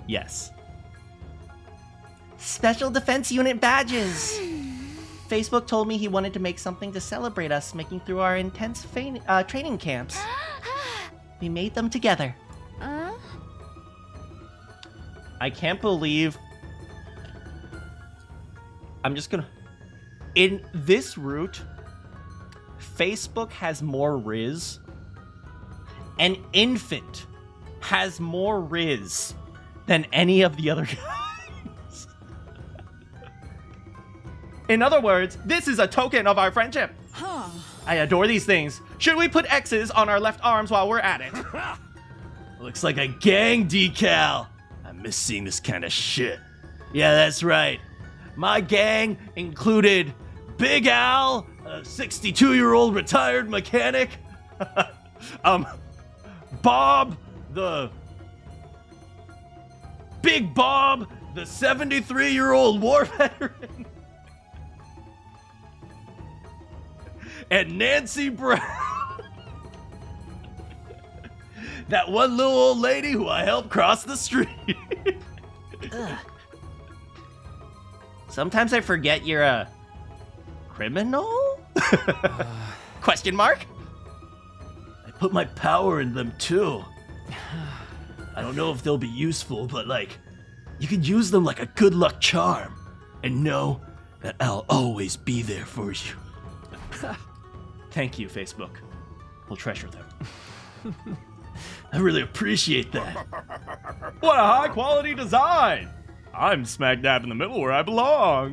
A: Yes.
G: Special Defense Unit badges! Facebook told me he wanted to make something to celebrate us making through our intense training camps. We made them together.
A: I can't believe... I'm just gonna... In this route, Facebook has more Riz. An infant has more Riz than any of the other guys. In other words, this is a token of our friendship. I adore these things. Should we put X's on our left arms while we're at it?
B: Looks like a gang decal. I miss seeing this kind of shit. Yeah, that's right. My gang included Big Al, a 62-year-old retired mechanic, Bob, the Big Bob, the 73-year-old war veteran, and Nancy Brown, that one little old lady who I helped cross the street.
G: Sometimes I forget you're a criminal? Question mark?
B: I put my power in them too. I don't know if they'll be useful, but like, you can use them like a good luck charm and know that I'll always be there for you.
A: Thank you, Facebook. We'll treasure them.
B: I really appreciate that.
A: What a high-quality design! I'm smack dab in the middle where I belong.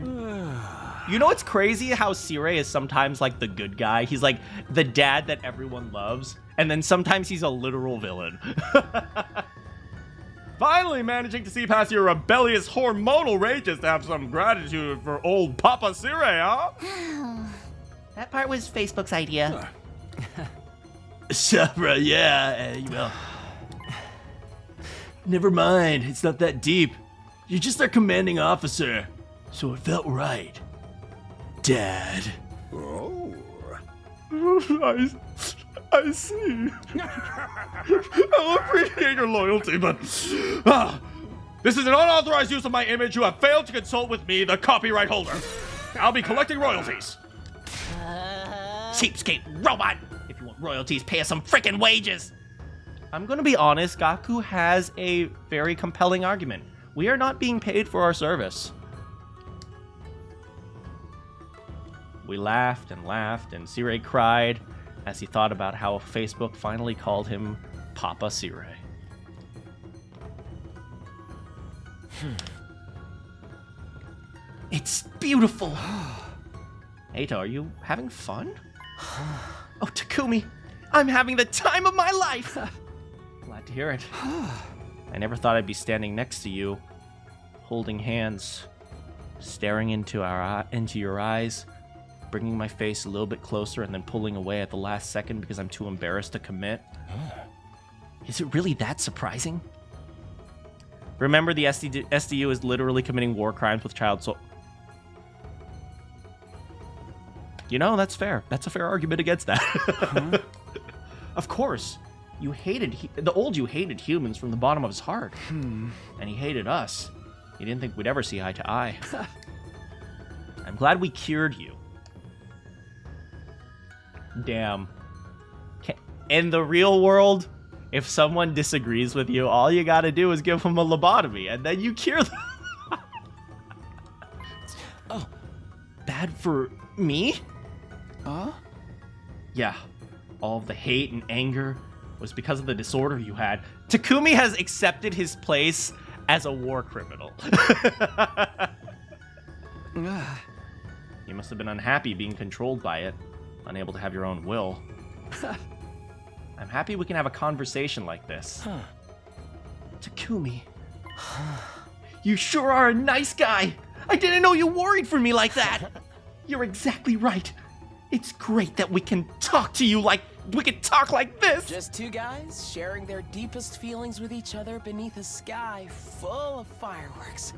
A: You know what's crazy? How Sirei is sometimes like the good guy. He's like the dad that everyone loves, and then sometimes he's a literal villain. Finally managing to see past your rebellious hormonal rages to have some gratitude for old Papa Sirei, huh?
G: That part was Facebook's idea.
B: Sabra, yeah, well... Never mind, it's not that deep. You're just our commanding officer, so it felt right. Dad.
M: Oh.
A: I see. I'll appreciate your loyalty, but... this is an unauthorized use of my image. You have failed to consult with me, the copyright holder. I'll be collecting royalties.
G: Cheapskate robot! If you want royalties, pay us some frickin' wages!
A: I'm gonna be honest, Gaku has a very compelling argument. We are not being paid for our service. We laughed, and Sirei cried as he thought about how Facebook finally called him Papa Sirei.
G: It's beautiful!
A: Eita, are you having fun?
G: Oh, Takumi, I'm having the time of my life!
A: Glad to hear it. I never thought I'd be standing next to you, holding hands, staring into your eyes, bringing my face a little bit closer and then pulling away at the last second because I'm too embarrassed to commit.
G: Is it really that surprising?
A: Remember, the SDU is literally committing war crimes with child soul. You know, that's fair. That's a fair argument against that. Of course. You hated you hated humans from the bottom of his heart. And he hated us. He didn't think we'd ever see eye to eye. I'm glad we cured you. Damn. In the real world, if someone disagrees with you, all you gotta do is give them a lobotomy, and then you cure them.
G: Oh, bad for me?
F: Huh?
A: Yeah. All of the hate and anger was because of the disorder you had. Takumi has accepted his place as a war criminal. You must have been unhappy being controlled by it, unable to have your own will. I'm happy we can have a conversation like this.
G: Takumi, you sure are a nice guy. I didn't know you worried for me like that. You're exactly right. It's great that we can talk to you like we can talk like this.
F: Just two guys sharing their deepest feelings with each other beneath a sky full of fireworks.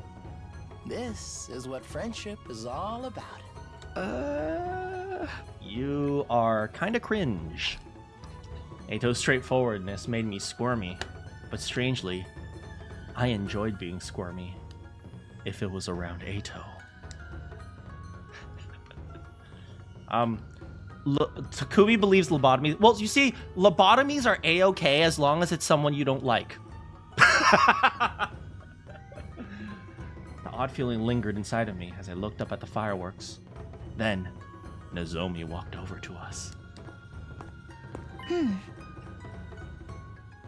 F: This is what friendship is all about.
A: You are kind of cringe. Ato's straightforwardness made me squirmy, but strangely, I enjoyed being squirmy if it was around Ato. Takumi believes lobotomies. Well, you see, lobotomies are a-okay as long as it's someone you don't like. The odd feeling lingered inside of me as I looked up at the fireworks. Then, Nozomi walked over to us.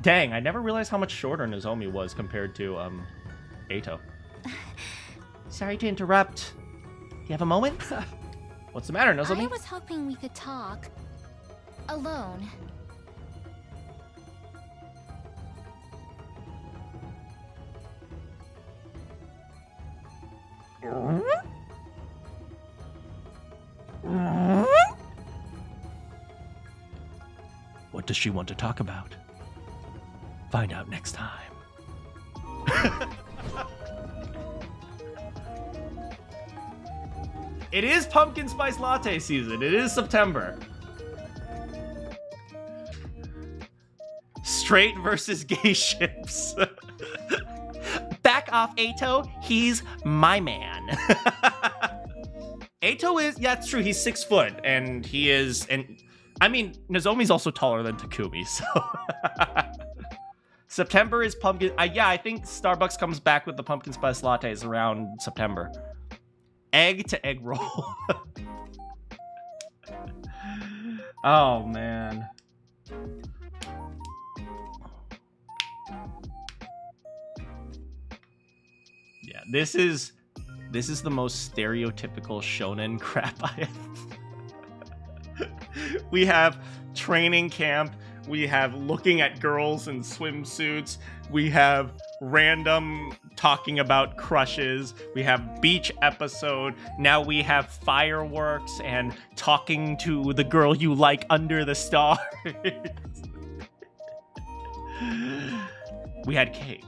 A: Dang, I never realized how much shorter Nozomi was compared to, Ato.
G: Sorry to interrupt. Do you have a moment?
A: What's the matter, Nozomi?
H: I was hoping we could talk. Alone.
A: What does she want to talk about? Find out next time. It is pumpkin spice latte season. It is September. Straight versus gay ships.
G: Back off, Ato. He's my man.
A: Ato is, yeah, it's true. He's 6 foot, and he is, and I mean, Nozomi's also taller than Takumi, so. September is pumpkin. Yeah, I think Starbucks comes back with the pumpkin spice lattes around September. Egg to egg roll. Oh, man. Yeah, this is the most stereotypical shonen crap I have. We have training camp. We have looking at girls in swimsuits. We have random talking about crushes. We have beach episode. Now we have fireworks and talking to the girl you like under the stars. We had cake.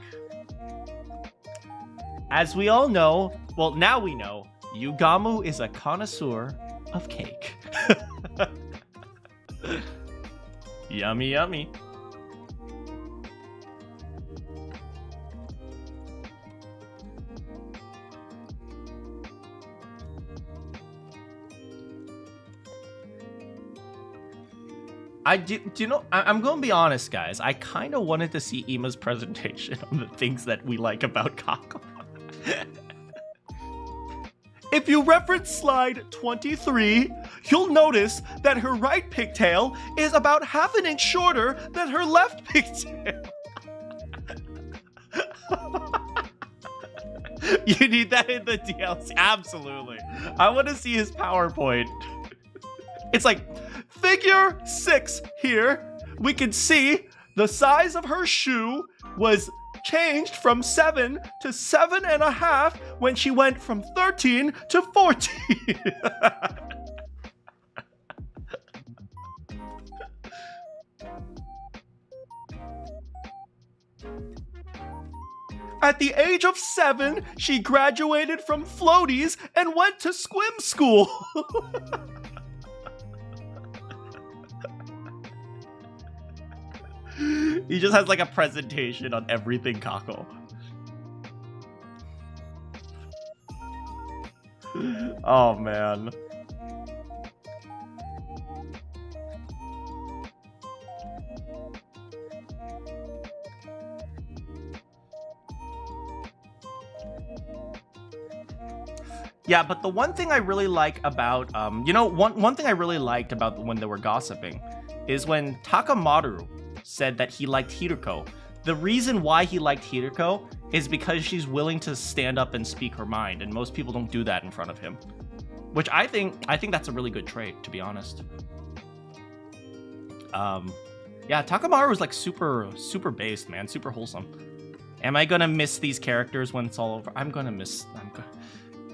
A: As we all know, well, now we know, Yugamu is a connoisseur of cake. Yummy, yummy. I'm going to be honest, guys. I kind of wanted to see Ima's presentation on the things that we like about Kako. If you reference slide 23, you'll notice that her right pigtail is about half an inch shorter than her left pigtail. You need that in the DLC. Absolutely. I want to see his PowerPoint. It's like, figure 6 here. We can see the size of her shoe was changed from 7 to 7.5 when she went from 13 to 14. At the age of 7, she graduated from floaties and went to swim school. He just has like a presentation on everything Kako. Oh man. Yeah, but the one thing I really like about, one thing I really liked about when they were gossiping is when Takamaru said that he liked Hiroko. The reason why he liked Hiroko is because she's willing to stand up and speak her mind, and most people don't do that in front of him. Which I think that's a really good trait, to be honest. Yeah, Takamaru is like super based, man, super wholesome. Am I gonna miss these characters when it's all over?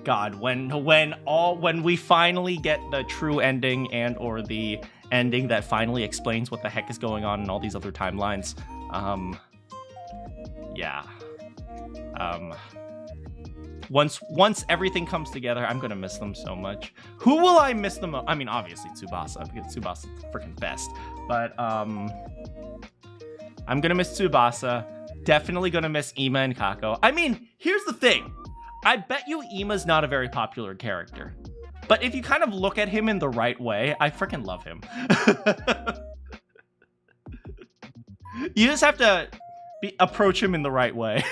A: God, when we finally get the true ending and or the ending that finally explains what the heck is going on in all these other timelines, Once everything comes together, I'm gonna miss them so much. Who will I miss the most? I mean, obviously Tsubasa, because Tsubasa's freaking best. But I'm gonna miss Tsubasa. Definitely gonna miss Ima and Kako. I mean, here's the thing. I bet you Ima's not a very popular character. But if you kind of look at him in the right way, I freaking love him. You just have to approach him in the right way.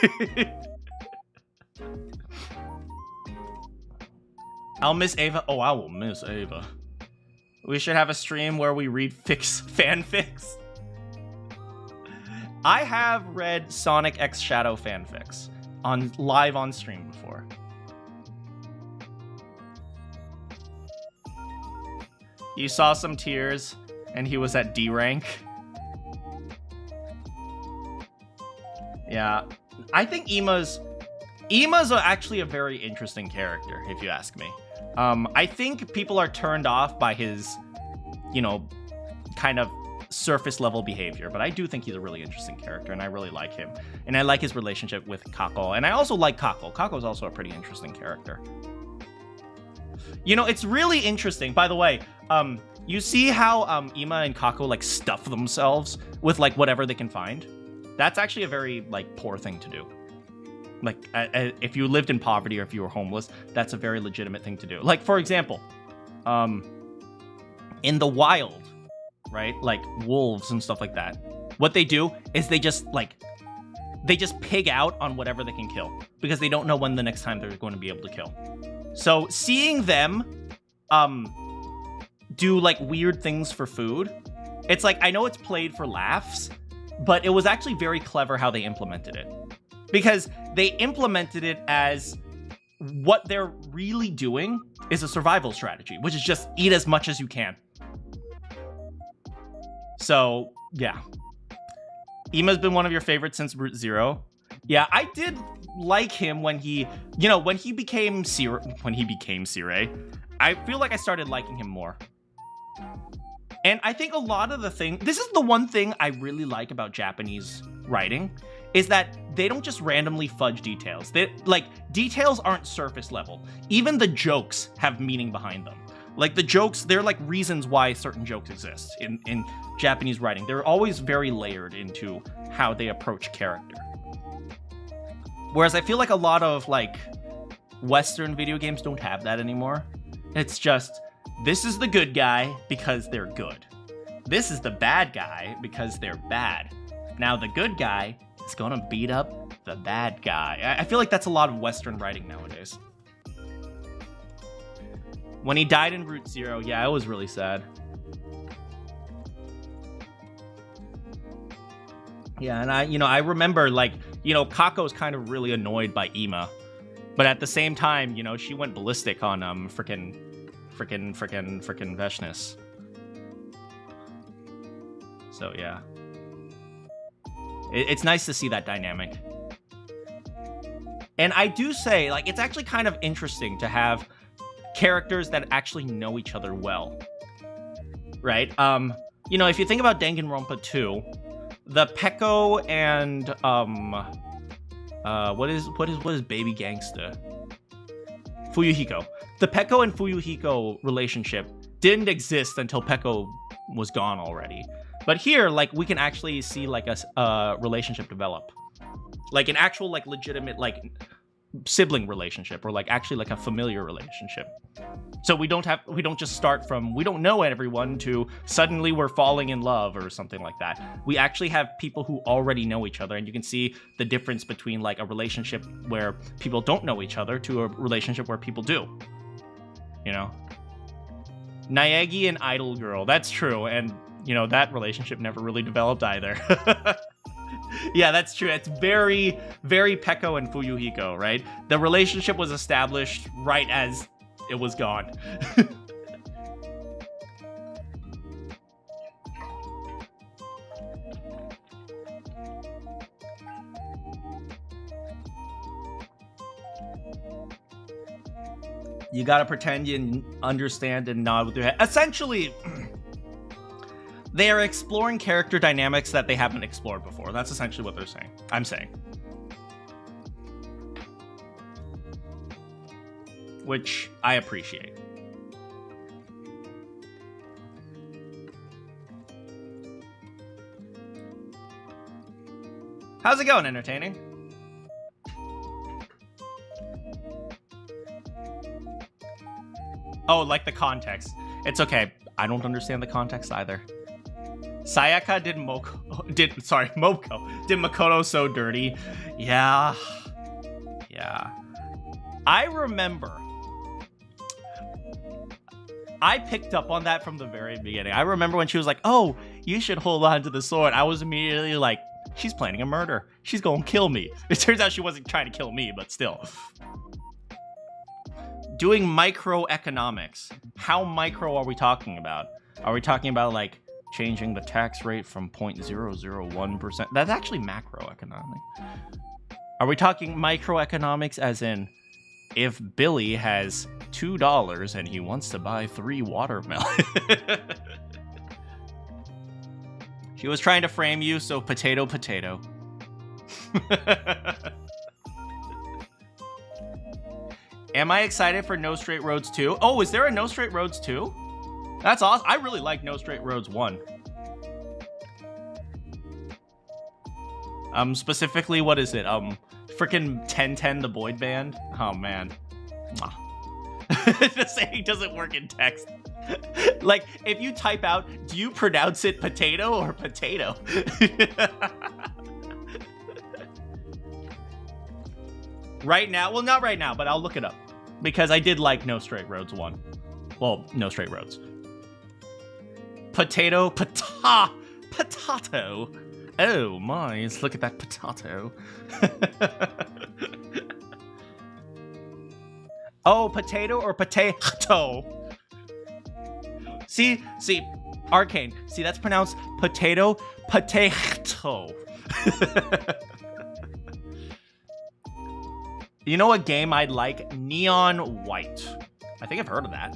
A: I'll miss Ava. Oh, I will miss Ava. We should have a stream where we read fanfics. I have read Sonic X Shadow fanfics live on stream before. You saw some tears, and he was at D rank. Yeah, I think Ima's actually a very interesting character, if you ask me. I think people are turned off by his, you know, kind of surface level behavior, but I do think he's a really interesting character, and I really like him. And I like his relationship with Kako, and I also like Kako. Kako's also a pretty interesting character. You know, it's really interesting. By the way, you see how Ima and Kako like stuff themselves with like whatever they can find? That's actually a very like poor thing to do. Like if you lived in poverty or if you were homeless, that's a very legitimate thing to do. Like for example, in the wild, right? Like wolves and stuff like that. What they do is they just pig out on whatever they can kill because they don't know when the next time they're going to be able to kill. So seeing them do like weird things for food, it's like, I know it's played for laughs, but it was actually very clever how they implemented it. Because they implemented it as what they're really doing is a survival strategy, which is just eat as much as you can. So, yeah. Ima's been one of your favorites since Route Zero. Yeah, I did like him when he, you know, when he became Sirei, I feel like I started liking him more. And I think a lot of this is the one thing I really like about Japanese writing, is that they don't just randomly fudge details. Details aren't surface level. Even the jokes have meaning behind them. Like the jokes, they're like reasons why certain jokes exist in Japanese writing. They're always very layered into how they approach character. Whereas I feel like a lot of like Western video games don't have that anymore. It's just, this is the good guy because they're good. This is the bad guy because they're bad. Now the good guy is gonna beat up the bad guy. I feel like that's a lot of Western writing nowadays. When he died in Route Zero, yeah, it was really sad. Yeah, and I remember, like, Kako's kind of really annoyed by Ima, but at the same time, she went ballistic on frickin' Veshness. So yeah, it's nice to see that dynamic. And I do say, like, it's actually kind of interesting to have characters that actually know each other well, right? If you think about Danganronpa 2, the Peko and what is Baby Gangsta? Fuyuhiko. The Peko and Fuyuhiko relationship didn't exist until Peko was gone already. But here, like, we can actually see like a relationship develop, like an actual like legitimate like sibling relationship, or like actually like a familiar relationship. So we don't just start from we don't know everyone to suddenly we're falling in love or something like that. We actually have people who already know each other, and you can see the difference between like a relationship where people don't know each other to a relationship where people do. Naegi and Idol Girl, that's true, and that relationship never really developed either. Yeah, that's true. It's very, very Peko and Fuyuhiko, right? The relationship was established right as it was gone. You gotta pretend you understand and nod with your head. Essentially, they are exploring character dynamics that they haven't explored before. That's essentially what they're saying. I'm saying. which I appreciate. How's it going, entertaining? Oh, like the context. It's okay. I don't understand the context either. Sayaka did Moko did Makoto so dirty. Yeah. Yeah. I remember I picked up on that from the very beginning. I remember when she was like, "Oh, you should hold on to the sword." I was immediately like, she's planning a murder. She's gonna kill me. It turns out she wasn't trying to kill me, but still. Doing microeconomics. How micro are we talking about? Are we talking about like changing the tax rate from 0.001%? That's actually macroeconomic. Are we talking microeconomics as in if Billy has $2 and he wants to buy 3 watermelon? She was trying to frame you, so potato, potato. Am I excited for No Straight Roads 2? Oh, is there a No Straight Roads 2? That's awesome. I really like No Straight Roads 1. Specifically, what is it? Freaking 1010 the Boyd Band? Oh, man. The saying doesn't work in text. Like, if you type out, do you pronounce it potato or potato? Right now? Well, not right now, but I'll look it up. Because I did like No Straight Roads 1. Well, No Straight Roads. Potato, potato. Oh my, look at that potato. Oh, potato or potato? See, Arcane. See, that's pronounced potato, potato. You know a game I'd like? Neon White. I think I've heard of that.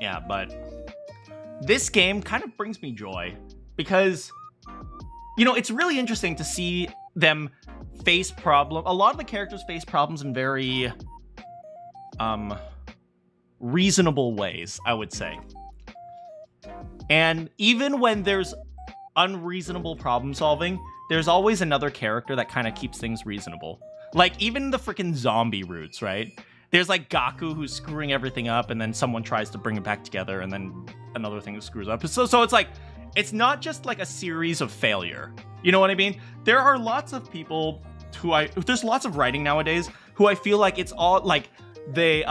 A: Yeah, but this game kind of brings me joy because, you know, it's really interesting to see them face problem. A lot of the characters face problems in very reasonable ways, I would say. And even when there's unreasonable problem solving, there's always another character that kind of keeps things reasonable. Like, even the freaking zombie routes, right? There's, like, Gaku who's screwing everything up, and then someone tries to bring it back together, and then another thing screws up. So it's like, it's not just, like, a series of failure. You know what I mean? There are lots of people there's lots of writing nowadays who I feel like it's all, like, the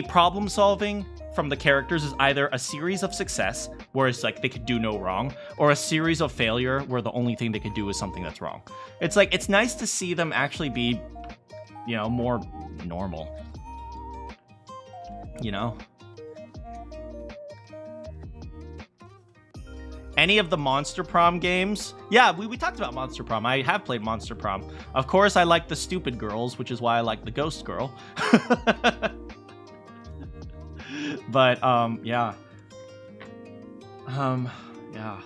A: problem solving from the characters is either a series of success, where it's like they could do no wrong, or a series of failure where the only thing they could do is something that's wrong. It's like, it's nice to see them actually be, you know, more normal. You know? Any of the Monster Prom games? Yeah, we talked about Monster Prom. I have played Monster Prom. Of course, I like the stupid girls, which is why I like the ghost girl. But, yeah. Yeah.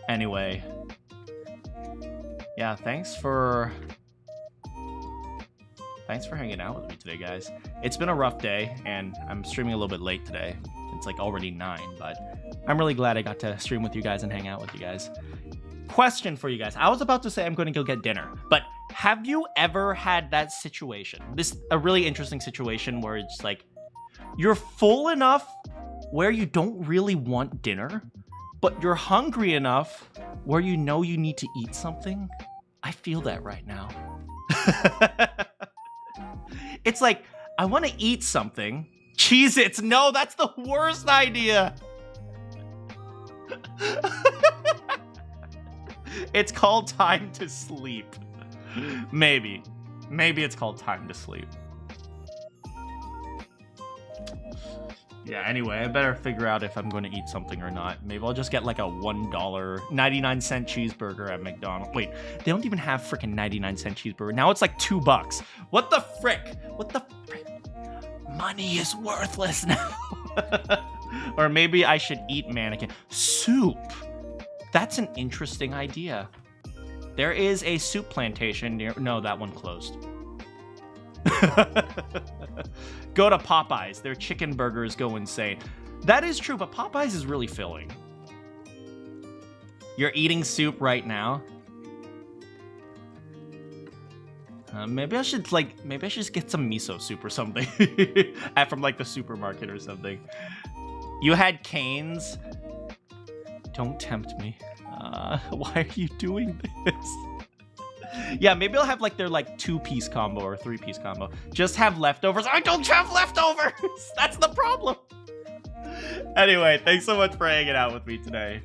A: Anyway. Yeah, thanks for hanging out with me today, guys. It's been a rough day, and I'm streaming a little bit late today. It's like already 9, but I'm really glad I got to stream with you guys and hang out with you guys. Question for you guys. I was about to say I'm going to go get dinner, but have you ever had that situation? A really interesting situation where it's like, you're full enough where you don't really want dinner, but you're hungry enough where you know you need to eat something? I feel that right now. It's like, I want to eat something. Cheez-Its. No, that's the worst idea. It's called Time to Sleep. Maybe. Maybe it's called Time to Sleep. Yeah, anyway, I better figure out if I'm going to eat something or not. Maybe I'll just get like a $1 99-cent cheeseburger at McDonald's. Wait, they don't even have freaking 99-cent cheeseburger. Now it's like $2. What the frick? What the frick? Money is worthless now. Or maybe I should eat Manakyn. Soup. That's an interesting idea. There is a soup plantation near... No, that one closed. Go to Popeyes. Their chicken burgers go insane. That is true, but Popeyes is really filling. You're eating soup right now? Maybe I should just get some miso soup or something. From like the supermarket or something. You had Cane's? Don't tempt me. Why are you doing this? Yeah, maybe I'll have like their like 2-piece combo or 3-piece combo. Just have leftovers. I don't have leftovers! That's the problem! Anyway, thanks so much for hanging out with me today.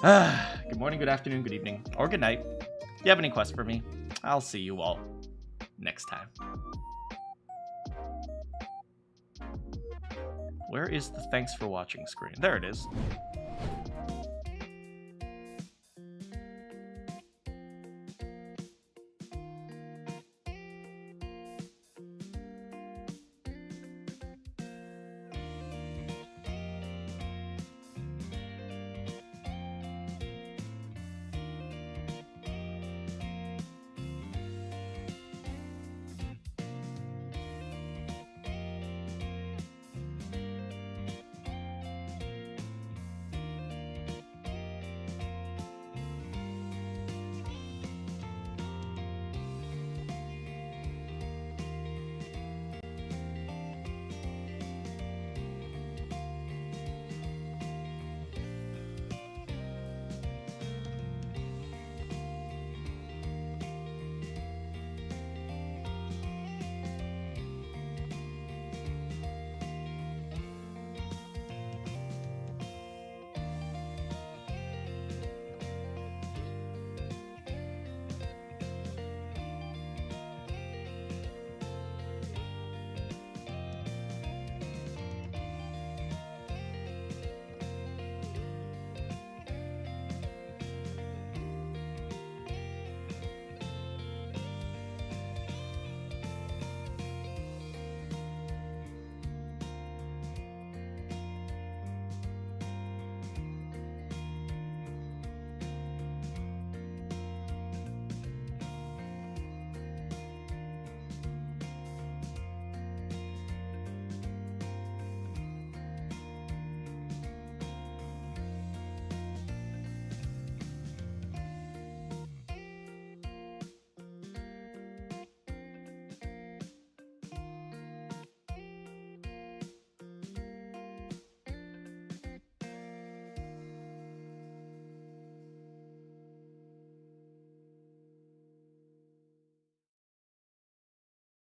A: Good morning, good afternoon, good evening, or good night. If you have any quests for me, I'll see you all next time. Where is the thanks for watching screen? There it is.